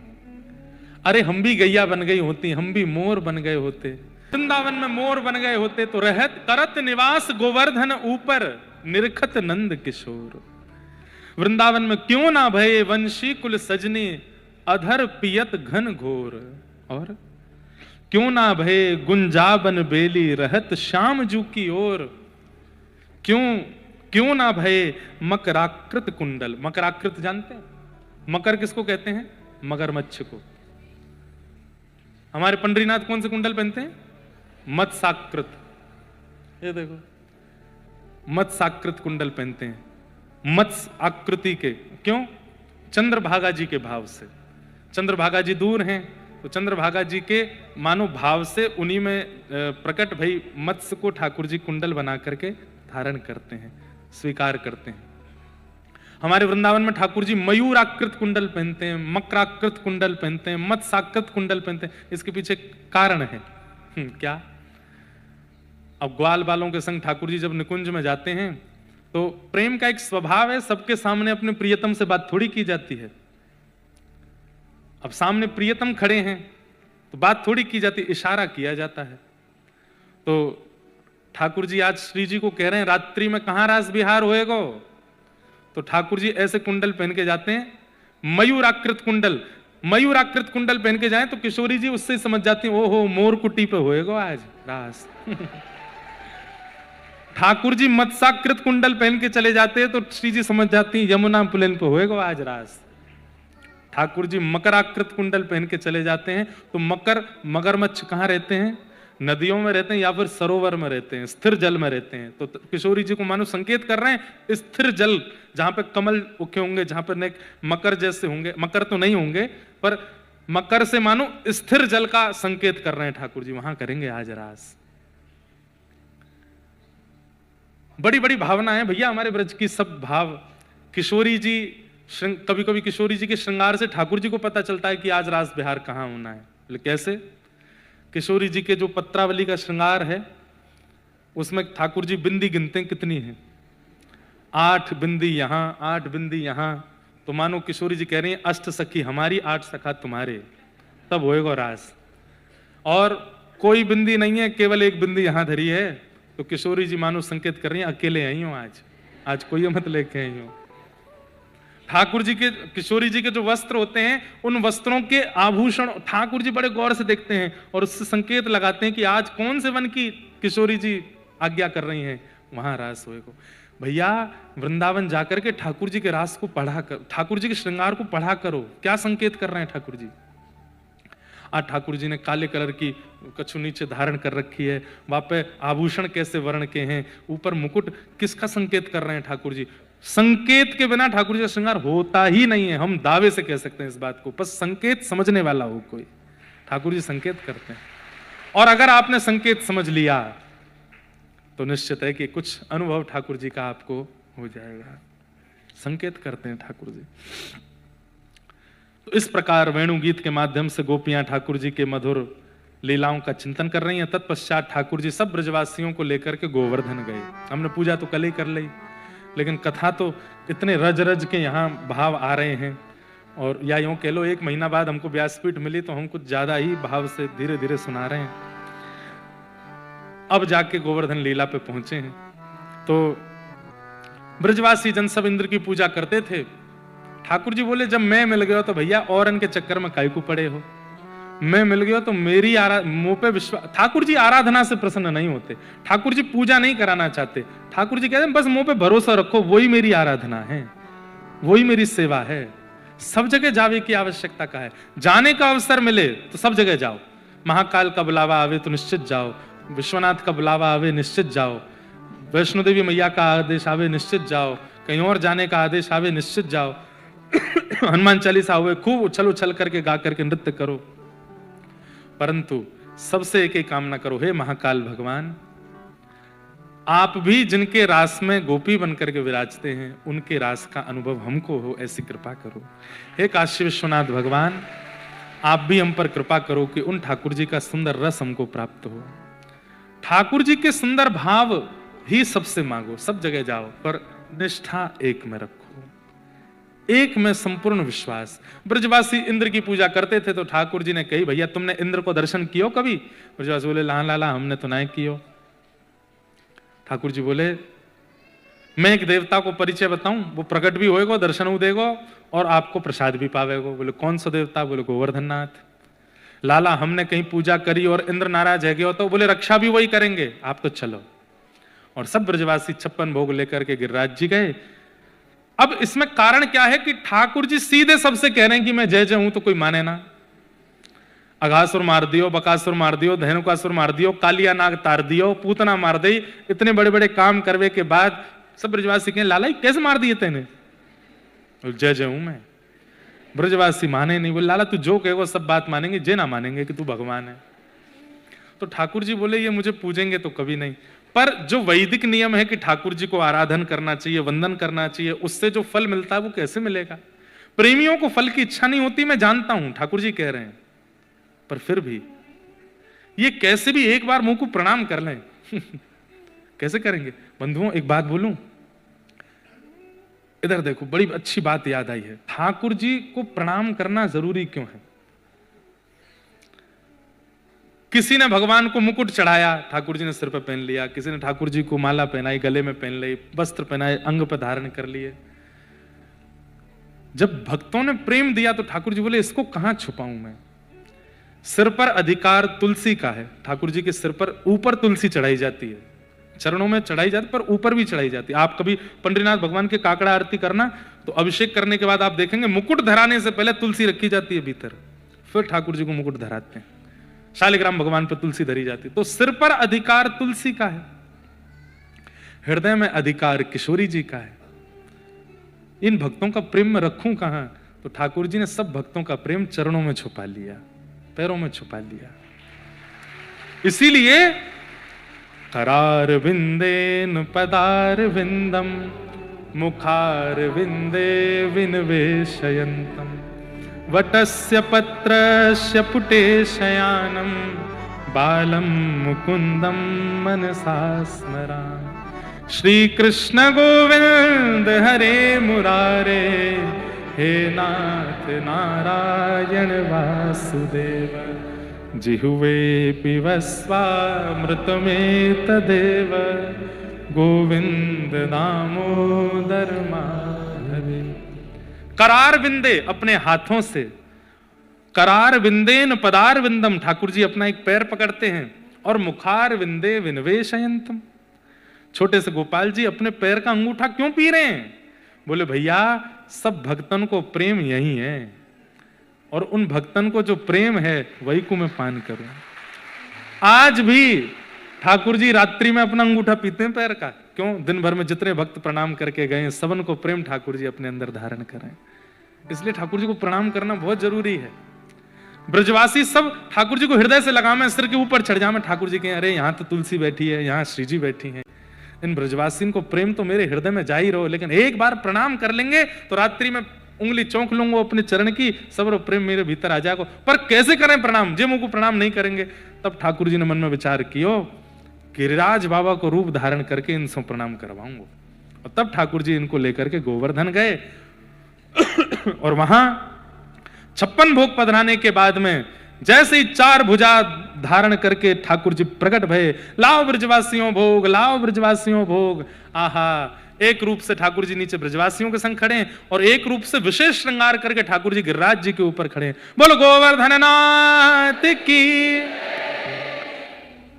अरे हम भी गैया बन गई होती, हम भी मोर बन गए होते, वृंदावन में मोर बन गए होते तो रहत करत निवास गोवर्धन ऊपर निरखत नंद किशोर। वृंदावन में क्यों ना भये वंशी कुल सजनी अधर पियत घन घोर, और क्यों ना भये गुंजाबन बेली रहत श्याम जू की ओर। क्यों ना भये मकराकृत कुंडल। मकराकृत जानते हैं? मकर किसको कहते हैं? मगरमच्छ को। हमारे पंडरीनाथ कौन से कुंडल पहनते हैं? मत्स्याकृत। ये देखो, मत्स्याकृत कुंडल पहनते हैं, मत्स्य आकृति के। क्यों? चंद्रभागा जी के भाव से। चंद्रभागा जी दूर हैं तो चंद्रभागा जी के मानो भाव से उन्हीं में प्रकट भई मत्स्य को ठाकुर जी कुंडल बना करके धारण करते हैं, स्वीकार करते हैं। हमारे वृंदावन में ठाकुर जी मयूराकृत कुंडल पहनते हैं, मकराकृत कुंडल पहनते हैं, मत्स्याकृत कुंडल पहनते हैं। इसके पीछे कारण है। क्या? अब ग्वाल बालों के संग ठाकुर जी जब निकुंज में जाते हैं तो प्रेम का एक स्वभाव है, सबके सामने अपने प्रियतम से बात थोड़ी की जाती है। अब सामने प्रियतम खड़े हैं तो बात थोड़ी की जाती, इशारा किया जाता है। तो ठाकुर जी आज श्री जी को कह रहे हैं, रात्रि में कहां रास विहार होएगो? तो ठाकुर जी ऐसे कुंडल पहन के जाते हैं, मयूराकृत कुंडल। मयूराकृत कुंडल पहन के जाएं तो किशोरी जी उससे समझ जाती हैं, ओहो मोर कुटी पे होएगो आज रास। ठाकुर जी मत्स्याकृत कुंडल पहन के चले जाते हैं तो श्री जी समझ जाती हैं, यमुना पुलिन पे होएगो आज रास। ठाकुर जी मकराकृत कुंडल पहन के चले जाते हैं तो मगरमच्छ कहां रहते हैं? नदियों में रहते हैं या फिर सरोवर में रहते हैं, स्थिर जल में रहते हैं। तो किशोरी जी को मानो संकेत कर रहे हैं स्थिर जल, जहां पे कमल उके होंगे, जहां पर मकर जैसे होंगे, मकर तो नहीं होंगे पर मकर से मानो स्थिर जल का संकेत कर रहे हैं ठाकुर जी, वहां करेंगे आज रास। बड़ी बड़ी भावना है भैया हमारे ब्रज की, सब भाव। किशोरी जी, कभी कभी किशोरी जी के श्रृंगार से ठाकुर जी को पता चलता है कि आज रास बिहार कहां होना है। कैसे? किशोरी जी के जो पत्रावली का श्रृंगार है उसमें ठाकुर जी बिंदी गिनते हैं कितनी है, 8 बिंदी यहां 8 बिंदी यहां, तो मानो किशोरी जी कह रही हैं अष्ट सखी हमारी 8 सखा तुम्हारे, तब होएगा रास। और कोई बिंदी नहीं है, केवल एक बिंदी यहां धरी है, तो किशोरी जी मानो संकेत कर रही हैं अकेले आई हो आज कोई मत लेके आई हो। ठाकुर जी के किशोरी जी के जो वस्त्र होते हैं उन वस्त्रों के आभूषण ठाकुर जी बड़े गौर से देखते हैं और उससे संकेत लगाते हैं कि आज कौन से वन की किशोरी जी आज्ञा कर रही हैं, वहां रास होएगा। भैया वृंदावन जाकर के ठाकुर जी के रास को पढ़ा कर, ठाकुर जी के श्रृंगार को पढ़ा करो, क्या संकेत कर रहे हैं ठाकुर जी। आज ठाकुर जी ने काले कलर की कछु नीचे धारण कर रखी है, वहां पे आभूषण कैसे वर्ण के हैं, ऊपर मुकुट किसका संकेत कर रहे हैं ठाकुर जी। संकेत के बिना ठाकुर जी का श्रृंगार होता ही नहीं है, हम दावे से कह सकते हैं इस बात को, बस संकेत समझने वाला हो कोई। ठाकुर जी संकेत करते हैं और अगर आपने संकेत समझ लिया तो निश्चित है कि कुछ अनुभव ठाकुर जी का आपको हो जाएगा। संकेत करते हैं ठाकुर जी। तो इस प्रकार वेणु गीत के माध्यम से गोपियां ठाकुर जी के मधुर लीलाओं का चिंतन कर रही हैं। तत्पश्चात ठाकुर जी सब ब्रजवासियों को लेकर के गोवर्धन गए। हमने पूजा तो कल ही कर ली, लेकिन कथा तो इतने रज रज के यहाँ भाव आ रहे हैं, और या यूं कह लो 1 महीना बाद हमको व्यासपीठ मिली तो हम कुछ ज्यादा ही भाव से धीरे धीरे सुना रहे हैं। अब जाके गोवर्धन लीला पे पहुंचे हैं तो ब्रजवासी जन सब इंद्र की पूजा करते थे। ठाकुर जी बोले जब मैं मिल गया तो भैया और इनके चक्कर में काहे को पड़े हो, मैं मिल गया तो मेरी मुंह पे विश्वास। ठाकुर जी आराधना से प्रसन्न नहीं होते, ठाकुर जी पूजा नहीं कराना चाहते। ठाकुर जी कहते हैं बस मुंह पे भरोसा रखो, वही मेरी आराधना है, वही मेरी सेवा है। सब जगह जावे की आवश्यकता का है, जाने का अवसर मिले तो सब जगह जाओ। महाकाल का बुलावा आवे तो निश्चित जाओ, विश्वनाथ का बुलावा आवे निश्चित जाओ, वैष्णो देवी मैया का आदेश आवे निश्चित जाओ, कहीं और जाने का आदेश आवे निश्चित जाओ। हनुमान चालीसा हुए खूब उछल उछल करके गा करके नृत्य करो, परंतु सबसे एक ही कामना करो, हे महाकाल भगवान आप भी जिनके रास में गोपी बनकर के विराजते हैं उनके रास का अनुभव हमको हो, ऐसी कृपा करो। हे काशी विश्वनाथ भगवान आप भी हम पर कृपा करो कि उन ठाकुर जी का सुंदर रस हमको प्राप्त हो। ठाकुर जी के सुंदर भाव ही सबसे मांगो, सब जगह जाओ, पर निष्ठा एक में रखो, एक में संपूर्ण विश्वास। ब्रजवासी इंद्र की पूजा करते थे तो ठाकुर जी ने कही भैया तुमने इंद्र को दर्शन कियो कभी? ब्रजवासी बोले ला लाला हमने तो नहीं कियो। ठाकुर जी बोले मैं एक देवता को परिचय बताऊं, वो प्रकट भी होएगा, दर्शन भी देगा और आपको प्रसाद भी पावेगा। बोले कौन सा देवता? बोले गोवर्धन नाथ। लाला हमने कहीं पूजा करी और इंद्र नाराज है गया तो बोले रक्षा भी वही करेंगे, आप तो चलो। और सब ब्रजवासी 56 भोग लेकर के गिरिराज जी गए। अब इसमें कारण क्या है कि ठाकुर जी सीधे सबसे कह रहे हैं कि मैं जय जय हूं, तो कोई माने ना। अघासुर मार दियो, बकासुर मार दियो, धेनुकासुर मार दियो, कालिया नाग तार दियो, पूतना मार दी, इतने बड़े बड़े काम करवे के बाद सब ब्रजवासी कहें लाला कैसे मार दिए तेने? जय जय हूं मैं। ब्रजवासी माने नहीं, बोले लाला तू जो कहेगा सब बात मानेंगे, जे ना मानेंगे कि तू भगवान है। तो ठाकुर जी बोले ये मुझे पूजेंगे तो कभी नहीं, पर जो वैदिक नियम है कि ठाकुर जी को आराधन करना चाहिए, वंदन करना चाहिए, उससे जो फल मिलता है वो कैसे मिलेगा? प्रेमियों को फल की इच्छा नहीं होती, मैं जानता हूं, ठाकुर जी कह रहे हैं, पर फिर भी ये कैसे भी एक बार मुंह को प्रणाम कर लें। कैसे करेंगे? बंधुओं एक बात बोलूं, इधर देखो बड़ी अच्छी बात याद आई है। ठाकुर जी को प्रणाम करना जरूरी क्यों है? किसी ने भगवान को मुकुट चढ़ाया, ठाकुर जी ने सिर पर पहन लिया, किसी ने ठाकुर जी को माला पहनाई, गले में पहन ली, वस्त्र पहनाए, अंग पर धारण कर लिए। जब भक्तों ने प्रेम दिया तो ठाकुर जी बोले इसको कहां छुपाऊं मैं? सिर पर अधिकार तुलसी का है, ठाकुर जी के सिर पर ऊपर तुलसी चढ़ाई जाती है, चरणों में चढ़ाई जाती पर ऊपर भी चढ़ाई जाती है। आप कभी पंडरीनाथ भगवान के काकड़ा आरती करना तो अभिषेक करने के बाद आप देखेंगे मुकुट धराने से पहले तुलसी रखी जाती है भीतर, फिर ठाकुर जी को मुकुट धराते हैं। शालिग्राम भगवान पर तुलसी धरी जाती है। तो सिर पर अधिकार तुलसी का है, हृदय में अधिकार किशोरी जी का है। इन भक्तों का प्रेम में रखूं कहां? तो ठाकुर जी ने सब भक्तों का प्रेम चरणों में छुपा लिया, पैरों में छुपा लिया। इसीलिए करार विंदेन पदार विंदम मुखार विंदे विनवेशयन्तम वटस्य पत्रस्य पुटे शयानम बालम मुकुंदम मनसा स्मरामि। श्री कृष्ण गोविंद हरे मुरारे, हे नाथ नारायण वासुदेव, जिह्वे पिबस्वामृतमेतदेव, गोविंद दामोदर माधवे। करार विंदे, अपने हाथों से, करार विंदेन पदार विंदम, ठाकुर जी अपना एक पैर पकड़ते हैं, और मुखार विंदे विनवेशयंतम, छोटे से गोपाल जी अपने पैर का अंगूठा क्यों पी रहे हैं? बोले भैया सब भक्तन को प्रेम यही है, और उन भक्तन को जो प्रेम है वही को मैं पान करूं। आज भी ठाकुर जी रात्रि में अपना अंगूठा पीते हैं पैर का, क्यों? दिन भर में जितने भक्त प्रणाम करके गए सबन को प्रेम ठाकुर जी अपने अंदर धारण करें, इसलिए ठाकुर जी को प्रणाम करना बहुत जरूरी है। ब्रजवासी सब ठाकुर जी को हृदय से लगावे, सिर के ऊपर चढ़ जावे, ठाकुर जी कहें अरे यहाँ तो तुलसी बैठी है, यहाँ श्री जी बैठी हैं, इन ब्रजवासी को प्रेम तो मेरे हृदय में जा ही रहो, लेकिन एक बार प्रणाम कर लेंगे तो रात्रि में उंगली चौंक लूंगा अपने चरण की, सब प्रेम मेरे भीतर आ जाएगा। पर कैसे करें प्रणाम? जे मुंह को प्रणाम नहीं करेंगे। तब ठाकुर जी ने मन में विचार किया, गिरिराज बाबा को रूप धारण करके इनसे प्रणाम करवाऊंगा। और तब ठाकुर जी इनको लेकर के गोवर्धन गए, और वहां 56 भोग पधराने के बाद में जैसे ही 4 भुजा धारण करके ठाकुर जी प्रकट भये, लाओ ब्रजवासियों भोग, लाओ ब्रजवासियों भोग। आहा, एक रूप से ठाकुर जी नीचे ब्रजवासियों के संग खड़े हैं, और एक रूप से विशेष श्रृंगार करके ठाकुर जी गिरिराज जी के ऊपर खड़े हैं। बोलो गोवर्धन नाथ की।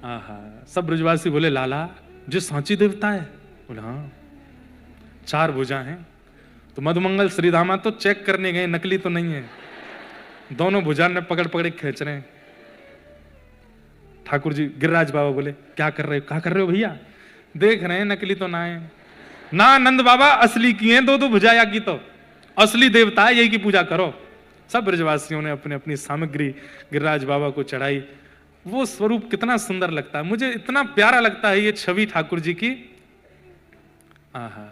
आहा, सब ब्रजवासी बोले लाला जो सांची देवता है? बोले हाँ, 4 भुजा हैं। तो मधुमंगल श्रीधामा तो चेक करने गए, नकली तो नहीं है, दोनों भुजा ने पकड़ पकड़ खींच रहे हैं। ठाकुर जी गिरिराज बाबा बोले क्या कर रहे हो? क्या कर रहे हो भैया? देख रहे हैं नकली तो ना है। ना नंद बाबा असली की हैं, 2 भुजा या की तो असली देवता है, यही की पूजा करो। सब ब्रजवासियों ने अपने अपनी सामग्री गिरिराज बाबा को चढ़ाई। वो स्वरूप कितना सुंदर लगता है, मुझे इतना प्यारा लगता है ये छवि ठाकुर जी की। आहा,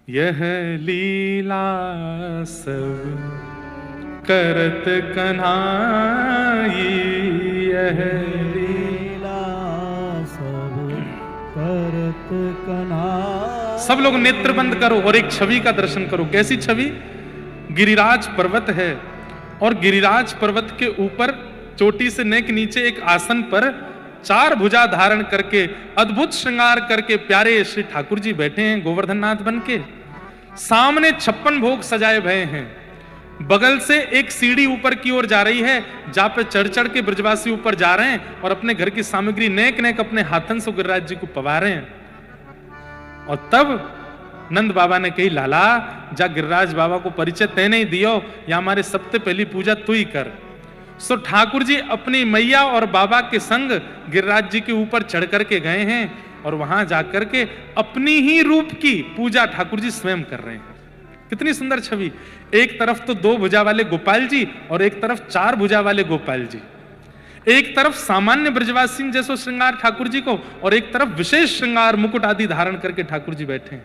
यह लीला सब करत कन्हाई, यह लीला सब करत कन्हाई। सब लोग नेत्र बंद करो और एक छवि का दर्शन करो। कैसी छवि? गिरिराज पर्वत है, और गिरिराज पर्वत के ऊपर चोटी से नेक नीचे एक आसन पर 4 भुजा धारण करके अद्भुत श्रृंगार करके प्यारे श्री ठाकुर जी बैठे हैं गोवर्धन नाथ बन के। सामने 56 भोग सजाए भये हैं, बगल से एक सीढ़ी ऊपर की ओर जा रही है, जहां पे चढ़ चढ़ के ब्रजवासी ऊपर जा रहे हैं और अपने घर की सामग्री नेक नेक अपने हाथन से गिरिराज जी को पवा रहे हैं। और तब नंद बाबा ने कही लाला जा गिरिराज बाबा को परिचय तय नहीं दियो, या हमारे सबसे पहली पूजा तू ही कर। सो ठाकुर जी अपनी मैया और बाबा के संग गिरिराज जी के ऊपर चढ़ करके गए हैं, और वहां जाकर के अपनी ही रूप की पूजा ठाकुर जी स्वयं कर रहे हैं। कितनी सुंदर छवि। एक तरफ तो 2 भुजा वाले गोपाल जी, और एक तरफ 4 भुजा वाले गोपाल जी। एक तरफ सामान्य ब्रजवासी जैसो श्रृंगार ठाकुर जी को, और एक तरफ विशेष श्रृंगार मुकुट आदि धारण करके ठाकुर जी बैठे हैं।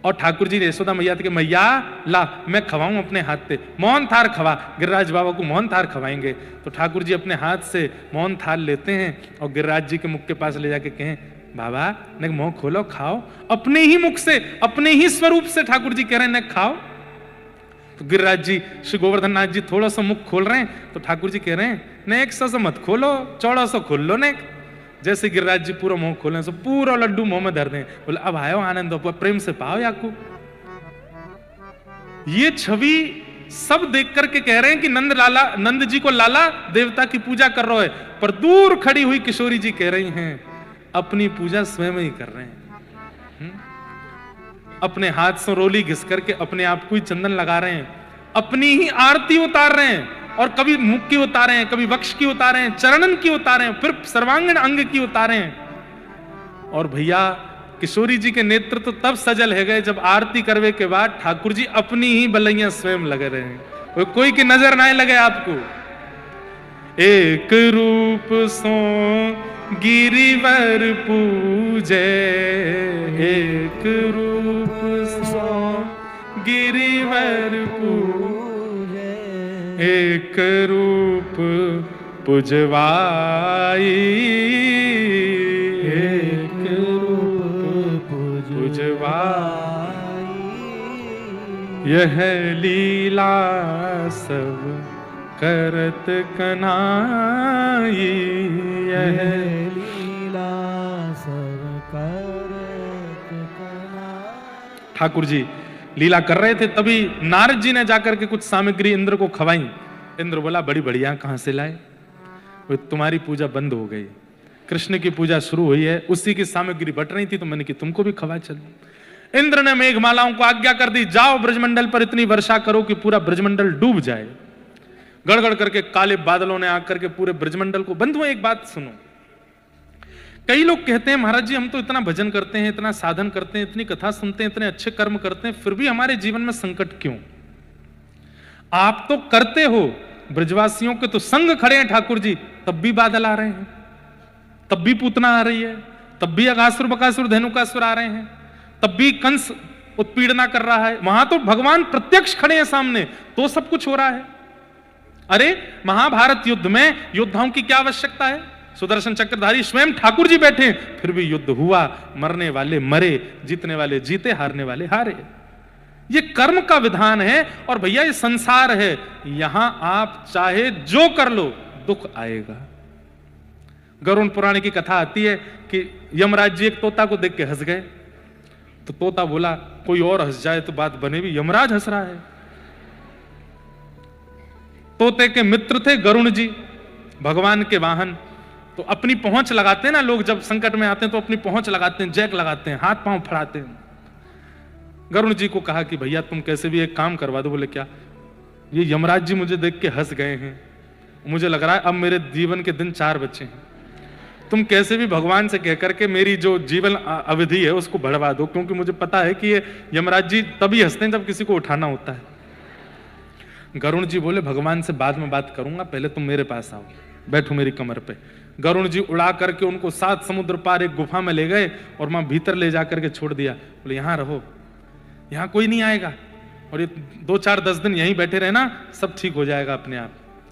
और ठाकुर जी ने यशोदा मैया के मैया ला मैं खवाऊं अपने हाथ से, मोहन थार खवा। गिरिराज बाबा को मोहन थार खवाएंगे। तो ठाकुर जी अपने हाथ से मोहन थार लेते हैं और गिरिराज जी के मुख के पास ले जाके कहें बाबा ने मुंह खोलो खाओ। अपने ही मुख से अपने ही स्वरूप से ठाकुर जी कह रहे हैं न खाओ। तो गिरिराज जी श्री गोवर्धन नाथ जी थोड़ा सा मुख खोल रहे हैं, तो ठाकुर जी कह रहे हैं न एक सा मत खोलो, चौड़ा सा खोल लो ने। जैसे गिरिराज जी पूरा मुंह खोले, पूरा लड्डू मुंह में धर दें, बोले अब आयो आनंद, प्रेम से पाओ याकू। ये छवि सब देख करके कह रहे हैं कि नंद जी को लाला देवता की पूजा कर रहा है, पर दूर खड़ी हुई किशोरी जी कह रही हैं अपनी पूजा स्वयं ही कर रहे हैं। अपने हाथ से रोली घिस करके अपने आप को ही चंदन लगा रहे हैं, अपनी ही आरती उतार रहे हैं, और कभी मुख की उतारे हैं, कभी वक्ष की उतारे हैं, चरणन की उतारे हैं, फिर सर्वांगीण अंग की उतारे हैं। और भैया किशोरी जी के नेत्र तो तब सजल है गए जब आरती करवे के बाद ठाकुर जी अपनी ही बलैया स्वयं लगे रहे हैं, कोई की नजर ना लगे आपको। एक रूप सो गिरिवर पूजे, एक रूप सो गिरिवर पूजे, एक रूप पुजवाई, एक रूप पुजवाई, यह लीला सब करत कनाई, यह लीला सब करत कनाई। ठाकुर जी लीला कर रहे थे, तभी नारद जी ने जाकर के कुछ सामग्री इंद्र को खवाई। इंद्र बोला बड़ी बढ़िया, कहां से लाए? तुम्हारी पूजा बंद हो गई, कृष्ण की पूजा शुरू हुई है, उसी की सामग्री बट रही थी, तो मैंने कि तुमको भी खवा चल। इंद्र ने मेघमालाओं को आज्ञा कर दी, जाओ ब्रजमंडल पर इतनी वर्षा करो कि पूरा ब्रजमंडल डूब जाए। गड़गड़ करके काले बादलों ने आकर के पूरे ब्रजमंडल को। बंधुओं एक बात सुनो, कई लोग कहते हैं महाराज जी हम तो इतना भजन करते हैं, इतना साधन करते हैं, इतनी कथा सुनते हैं, इतने अच्छे कर्म करते हैं, फिर भी हमारे जीवन में संकट क्यों? आप तो करते हो, ब्रजवासियों के तो संग खड़े हैं ठाकुर जी, तब भी बादल आ रहे हैं, तब भी पूतना आ रही है, तब भी अगासुर बकासुर धेनुकासुर आ रहे हैं, तब भी कंस उत्पीड़ना कर रहा है। वहां तो भगवान प्रत्यक्ष खड़े हैं सामने, तो सब कुछ हो रहा है। अरे महाभारत युद्ध में योद्धाओं की क्या आवश्यकता है? सुदर्शन चक्रधारी स्वयं ठाकुर जी बैठे, फिर भी युद्ध हुआ, मरने वाले मरे, जीतने वाले जीते, हारने वाले हारे। ये कर्म का विधान है। और भैया ये संसार है, यहां आप चाहे जो कर लो दुख आएगा। गरुड़ पुराण की कथा आती है कि यमराज जी एक तोता को देख के हंस गए, तो तोता बोला कोई और हंस जाए तो बात बने भी, यमराज हंस रहा है। तोते के मित्र थे गरुड़ जी, भगवान के वाहन। तो अपनी पहुंच लगाते हैं ना लोग, जब संकट में आते हैं तो अपनी पहुंच लगाते हैं, जैक लगाते हैं, हाथ पांव फड़ाते हैं। गरुड़ जी को कहा कि भैया तुम कैसे भी एक काम करवा दो। बोले क्या? ये यमराज जी मुझे देख के हंस गए हैं, मुझे लग रहा है अब मेरे जीवन के दिन 4 बचे हैं, तुम कैसे भी भगवान से कहकर के मेरी जो जीवन अवधि है उसको बढ़वा दो, क्योंकि मुझे पता है कि ये यमराज जी तभी हंसते हैं जब किसी को उठाना होता है। गरुड़ जी बोले भगवान से बाद में बात करूंगा, पहले तुम मेरे पास आओ, बैठो मेरी कमर पे। गरुड़ जी उड़ा करके उनको 7 समुद्र पार एक गुफा में ले गए और वहां भीतर ले जाकर के छोड़ दिया। बोले यहां रहो, यहां कोई नहीं आएगा, और ये 2-4-10 दिन यहीं बैठे रहे ना, सब ठीक हो जाएगा अपने आप।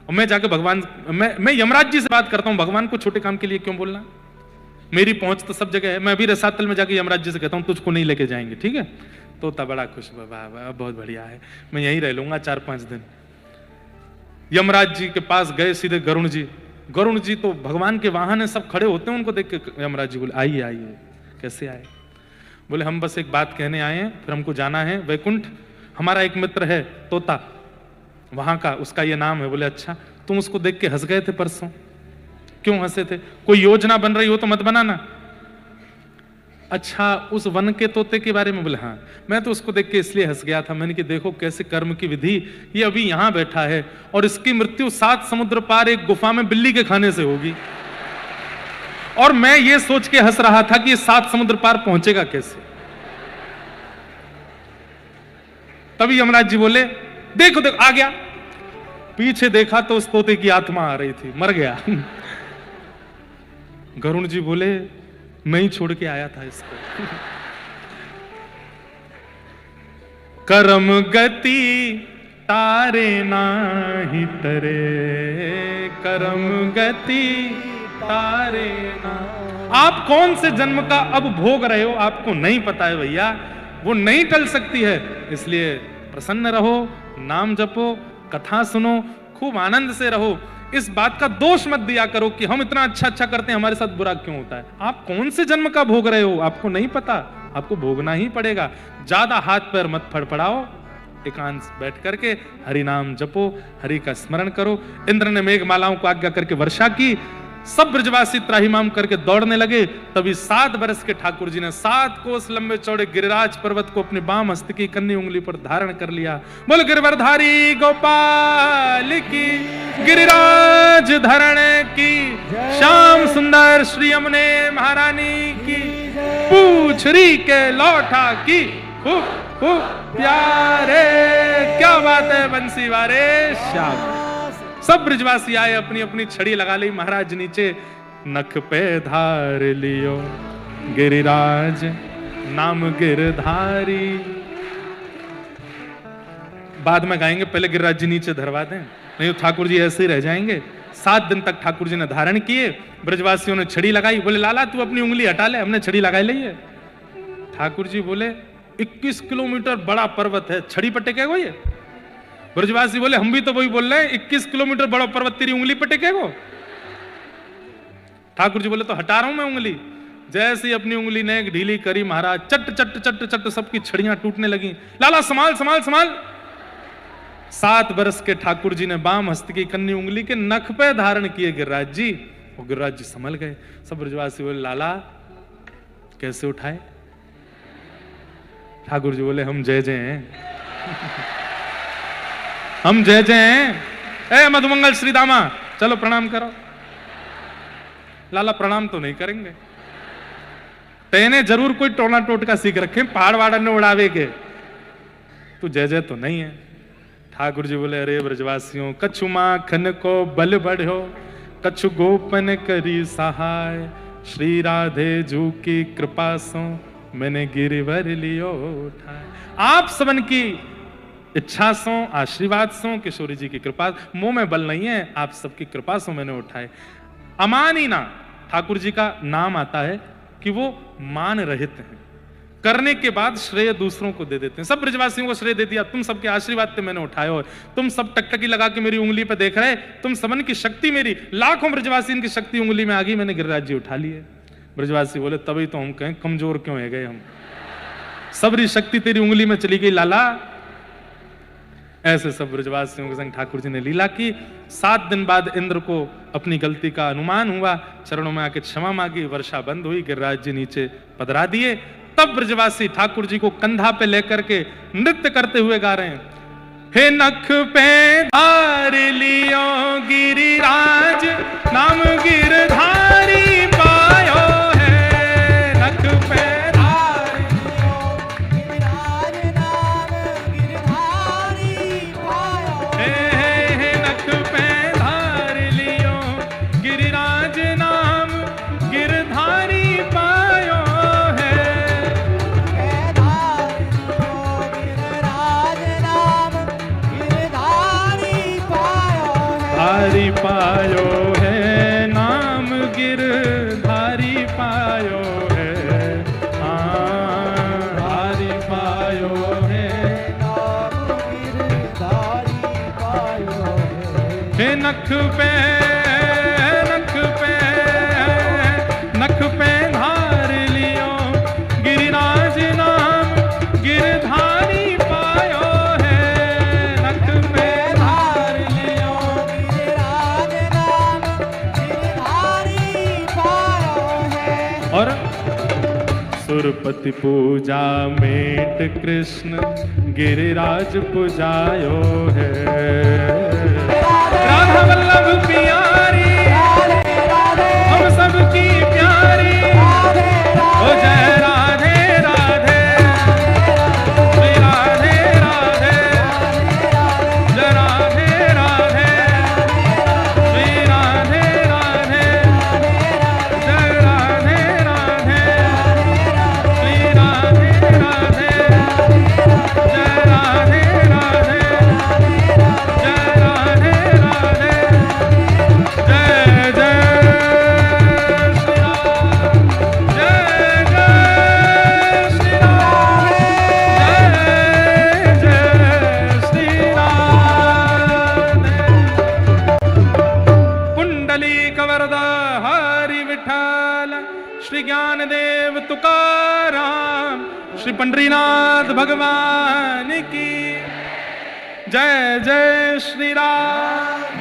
और मैं जाके भगवान, मैं यमराज जी से बात करता हूं, भगवान को छोटे काम के लिए क्यों बोलना? मेरी पहुंच तो सब जगह है। मैं अभी रसातल में जाके यमराज जी से कहता हूं तुझको नहीं लेके जाएंगे, ठीक है? तोता बड़ा खुश, वाह बहुत बढ़िया है, मैं यहीं रह लूंगा 4-5 दिन। यमराज जी के पास गए सीधे गरुड़ जी। गरुड़ जी तो भगवान के वाहन है, सब खड़े होते हैं, उनको देख के यमराज जी बोले आइए आइए। कैसे आए? बोले हम बस एक बात कहने आए हैं, फिर हमको जाना है वैकुंठ। हमारा एक मित्र है तोता, वहां का, उसका ये नाम है। बोले अच्छा, तुम उसको देख के हंस गए थे परसों, क्यों हंसे थे? कोई योजना बन रही हो तो मत बनाना। अच्छा, उस वन के तोते के बारे में? बोले हाँ, मैं तो उसको देख के इसलिए हंस गया था, मैंने कि देखो कैसे कर्म की विधि, ये अभी यहां बैठा है और इसकी मृत्यु 7 समुद्र पार एक गुफा में बिल्ली के खाने से होगी, और मैं ये सोच के हंस रहा था कि ये 7 समुद्र पार पहुंचेगा कैसे। तभी यमराज जी बोले देखो देखो, आ गया। पीछे देखा तो उस तोते की आत्मा आ रही थी, मर गया। गरुड़ जी बोले मैं ही छोड़ के आया था इसको। कर्म गति तारे नाही तरे, कर्म गति तारे ना। आप कौन से जन्म का अब भोग रहे हो आपको नहीं पता है भैया, वो नहीं टल सकती है। इसलिए प्रसन्न रहो, नाम जपो, कथा सुनो, खूब आनंद से रहो। इस बात का दोष मत दिया करो कि हम इतना अच्छा अच्छा करते हैं, हमारे साथ बुरा क्यों होता है। आप कौन से जन्म का भोग रहे हो आपको नहीं पता, आपको भोगना ही पड़ेगा। ज्यादा हाथ पैर मत फड़फड़ाओ, एकांत बैठ करके हरि नाम जपो, हरि का स्मरण करो। इंद्र ने मेघमालाओं को आज्ञा करके वर्षा की, सब ब्रजवासी त्राहिमाम करके दौड़ने लगे। तभी 7 बरस के ठाकुर जी ने 7 कोस लंबे चौड़े गिरिराज पर्वत को अपने बाम हस्त की कन्नी उंगली पर धारण कर लिया। बोल गिरवरधारी गोपाल की, गिरिराज धरण की, श्याम सुंदर श्री यमुने महारानी की, पूछरी के लौटा की, प्यारे। क्या बात है बंसी वारे श्याम। सब ब्रजवासी आए, अपनी अपनी छड़ी लगा ली। महाराज नीचे नख पे धार लियो गिरिराज नाम गिरधारी। बाद में गाएंगे, पहले गिरिराज जी नीचे धरवा दें, नहीं तो ठाकुर जी ऐसे ही रह जाएंगे। 7 दिन तक ठाकुर जी ने धारण किए। ब्रजवासियों ने छड़ी लगाई, बोले लाला तू अपनी उंगली हटा ले, हमने छड़ी लगाई ली है। ठाकुर जी बोले 21 किलोमीटर बड़ा पर्वत है, छड़ी पर टेकेगो ये? ब्रजवासी बोले हम भी तो वही बोल रहे हैं, 21 किलोमीटर बड़ा पर्वत तेरी उंगली पर टेकेगो? ठाकुर जी बोले तो हटा रहा हूं मैं उंगली। जैसे ही अपनी उंगली ने ढीली करी महाराज, चट चट चट चट सबकी छड़ियां टूटने लगी। लाला संभाल संभाल संभाल। 7 वर्ष के ठाकुर जी ने बाम हस्त की कन्नी उंगली के नख पे धारण किए गिरिराज जी, और गिरिराज जी संभल गए। सब ब्रजवासी बोले लाला कैसे उठाए? ठाकुर जी बोले हम जय जय हैं हम जय जय हैं। ए मधुमंगल श्री दामा चलो प्रणाम करो। लाला प्रणाम तो नहीं करेंगे, तेने जरूर कोई टोना टोटका सीख रखे पहाड़ वाड़ा ने उड़ावे के, तू जय जय तो नहीं है। ठाकुर जी बोले अरे ब्रजवासियों, कछु माखन को बल बढ़ो, कछु गोपन करी सहाय, श्री राधे जू की कृपा सो मैंने गिरवर लियो उठाए। आप सबन की इच्छा सो, आशीर्वाद सो, किशोरी जी की कृपा, मुंह में बल नहीं है, आप सबकी कृपा सो मैंने उठाए। अमानी ना ठाकुर जी का नाम आता है कि वो मान रहित हैं, करने के बाद श्रेय दूसरों को दे देते हैं। सब ब्रजवासियों को श्रेय दे दिया, तुम सबके आशीर्वाद से मैंने उठाए, और तुम सब टकटकी लगा के मेरी उंगली पे देख रहे, तुम सबन की शक्ति मेरी, लाखों ब्रजवासी इनकी शक्ति उंगली में आ गई, मैंने गिरिराज जी उठा लिए। ब्रजवासी बोले तभी तो हम कहें कमजोर क्यों है गए हम, सबरी शक्ति तेरी उंगली में चली गई लाला। ऐसे सब ब्रजवासियों के संग ठाकुर जी ने लीला की। 7 दिन बाद इंद्र को अपनी गलती का अनुमान हुआ, चरणों में आके क्षमा मांगी, वर्षा बंद हुई, गिरिराज जी नीचे पधरा दिए। तब ब्रजवासी ठाकुर जी को कंधा पे लेकर के नृत्य करते हुए गा रहे हैं, हे नख पे धार लियो गिरिराज, नाम गिरधारी पायो है। नख पे धार लियो गिरिराज, नाम गिरधारी पायो है। हे नख पे धार लियो गिरिराज, नाम गिरधारी पायो है। धारी पायो है, नाम गिरधारी पायो है। हाँ धारी पायो है, नाम गिरधारी पायो है। हे नख पे धार लियो गिरिराज, नाम गिरधारी पायो है। नख पे धार लियो गिरिराज, नाम गिरधारी पायो है। और सुरपति पूजा मेट कृष्ण गिरिराज पुजायो है। राधा वल्लभ प्यारी, हम सबकी प्यारी, ओ जय राधे राधे, श्री राधे राधे, जय राधे राधे, श्री राधे राधे, जय राधे राधे, श्री राधे राधे, जय राधे राधे, जय राधे राधे, जय जय श्री राम, जय जय श्री राम, जय जय श्री राम। कुंडली कवरदा हरि विठल, श्री ज्ञानदेव तुकाराम, श्री पंडरीनाथ भगवान की जय जय श्री राम।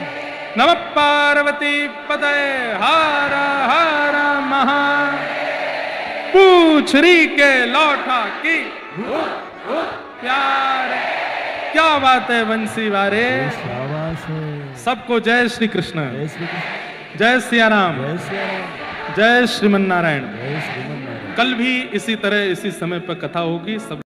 नमः पार्वती पतये, हर हर महा। पूछरी के लौटा की प्यार, क्या बात है बंसी वारे। शाबाश है। सबको जय श्री कृष्ण, जय श्री कृष्ण, जय सिया राम, जय श्री राम, जय श्रीमन नारायण। जय श्रीमन नारायण। कल भी इसी तरह इसी समय पर कथा होगी। सब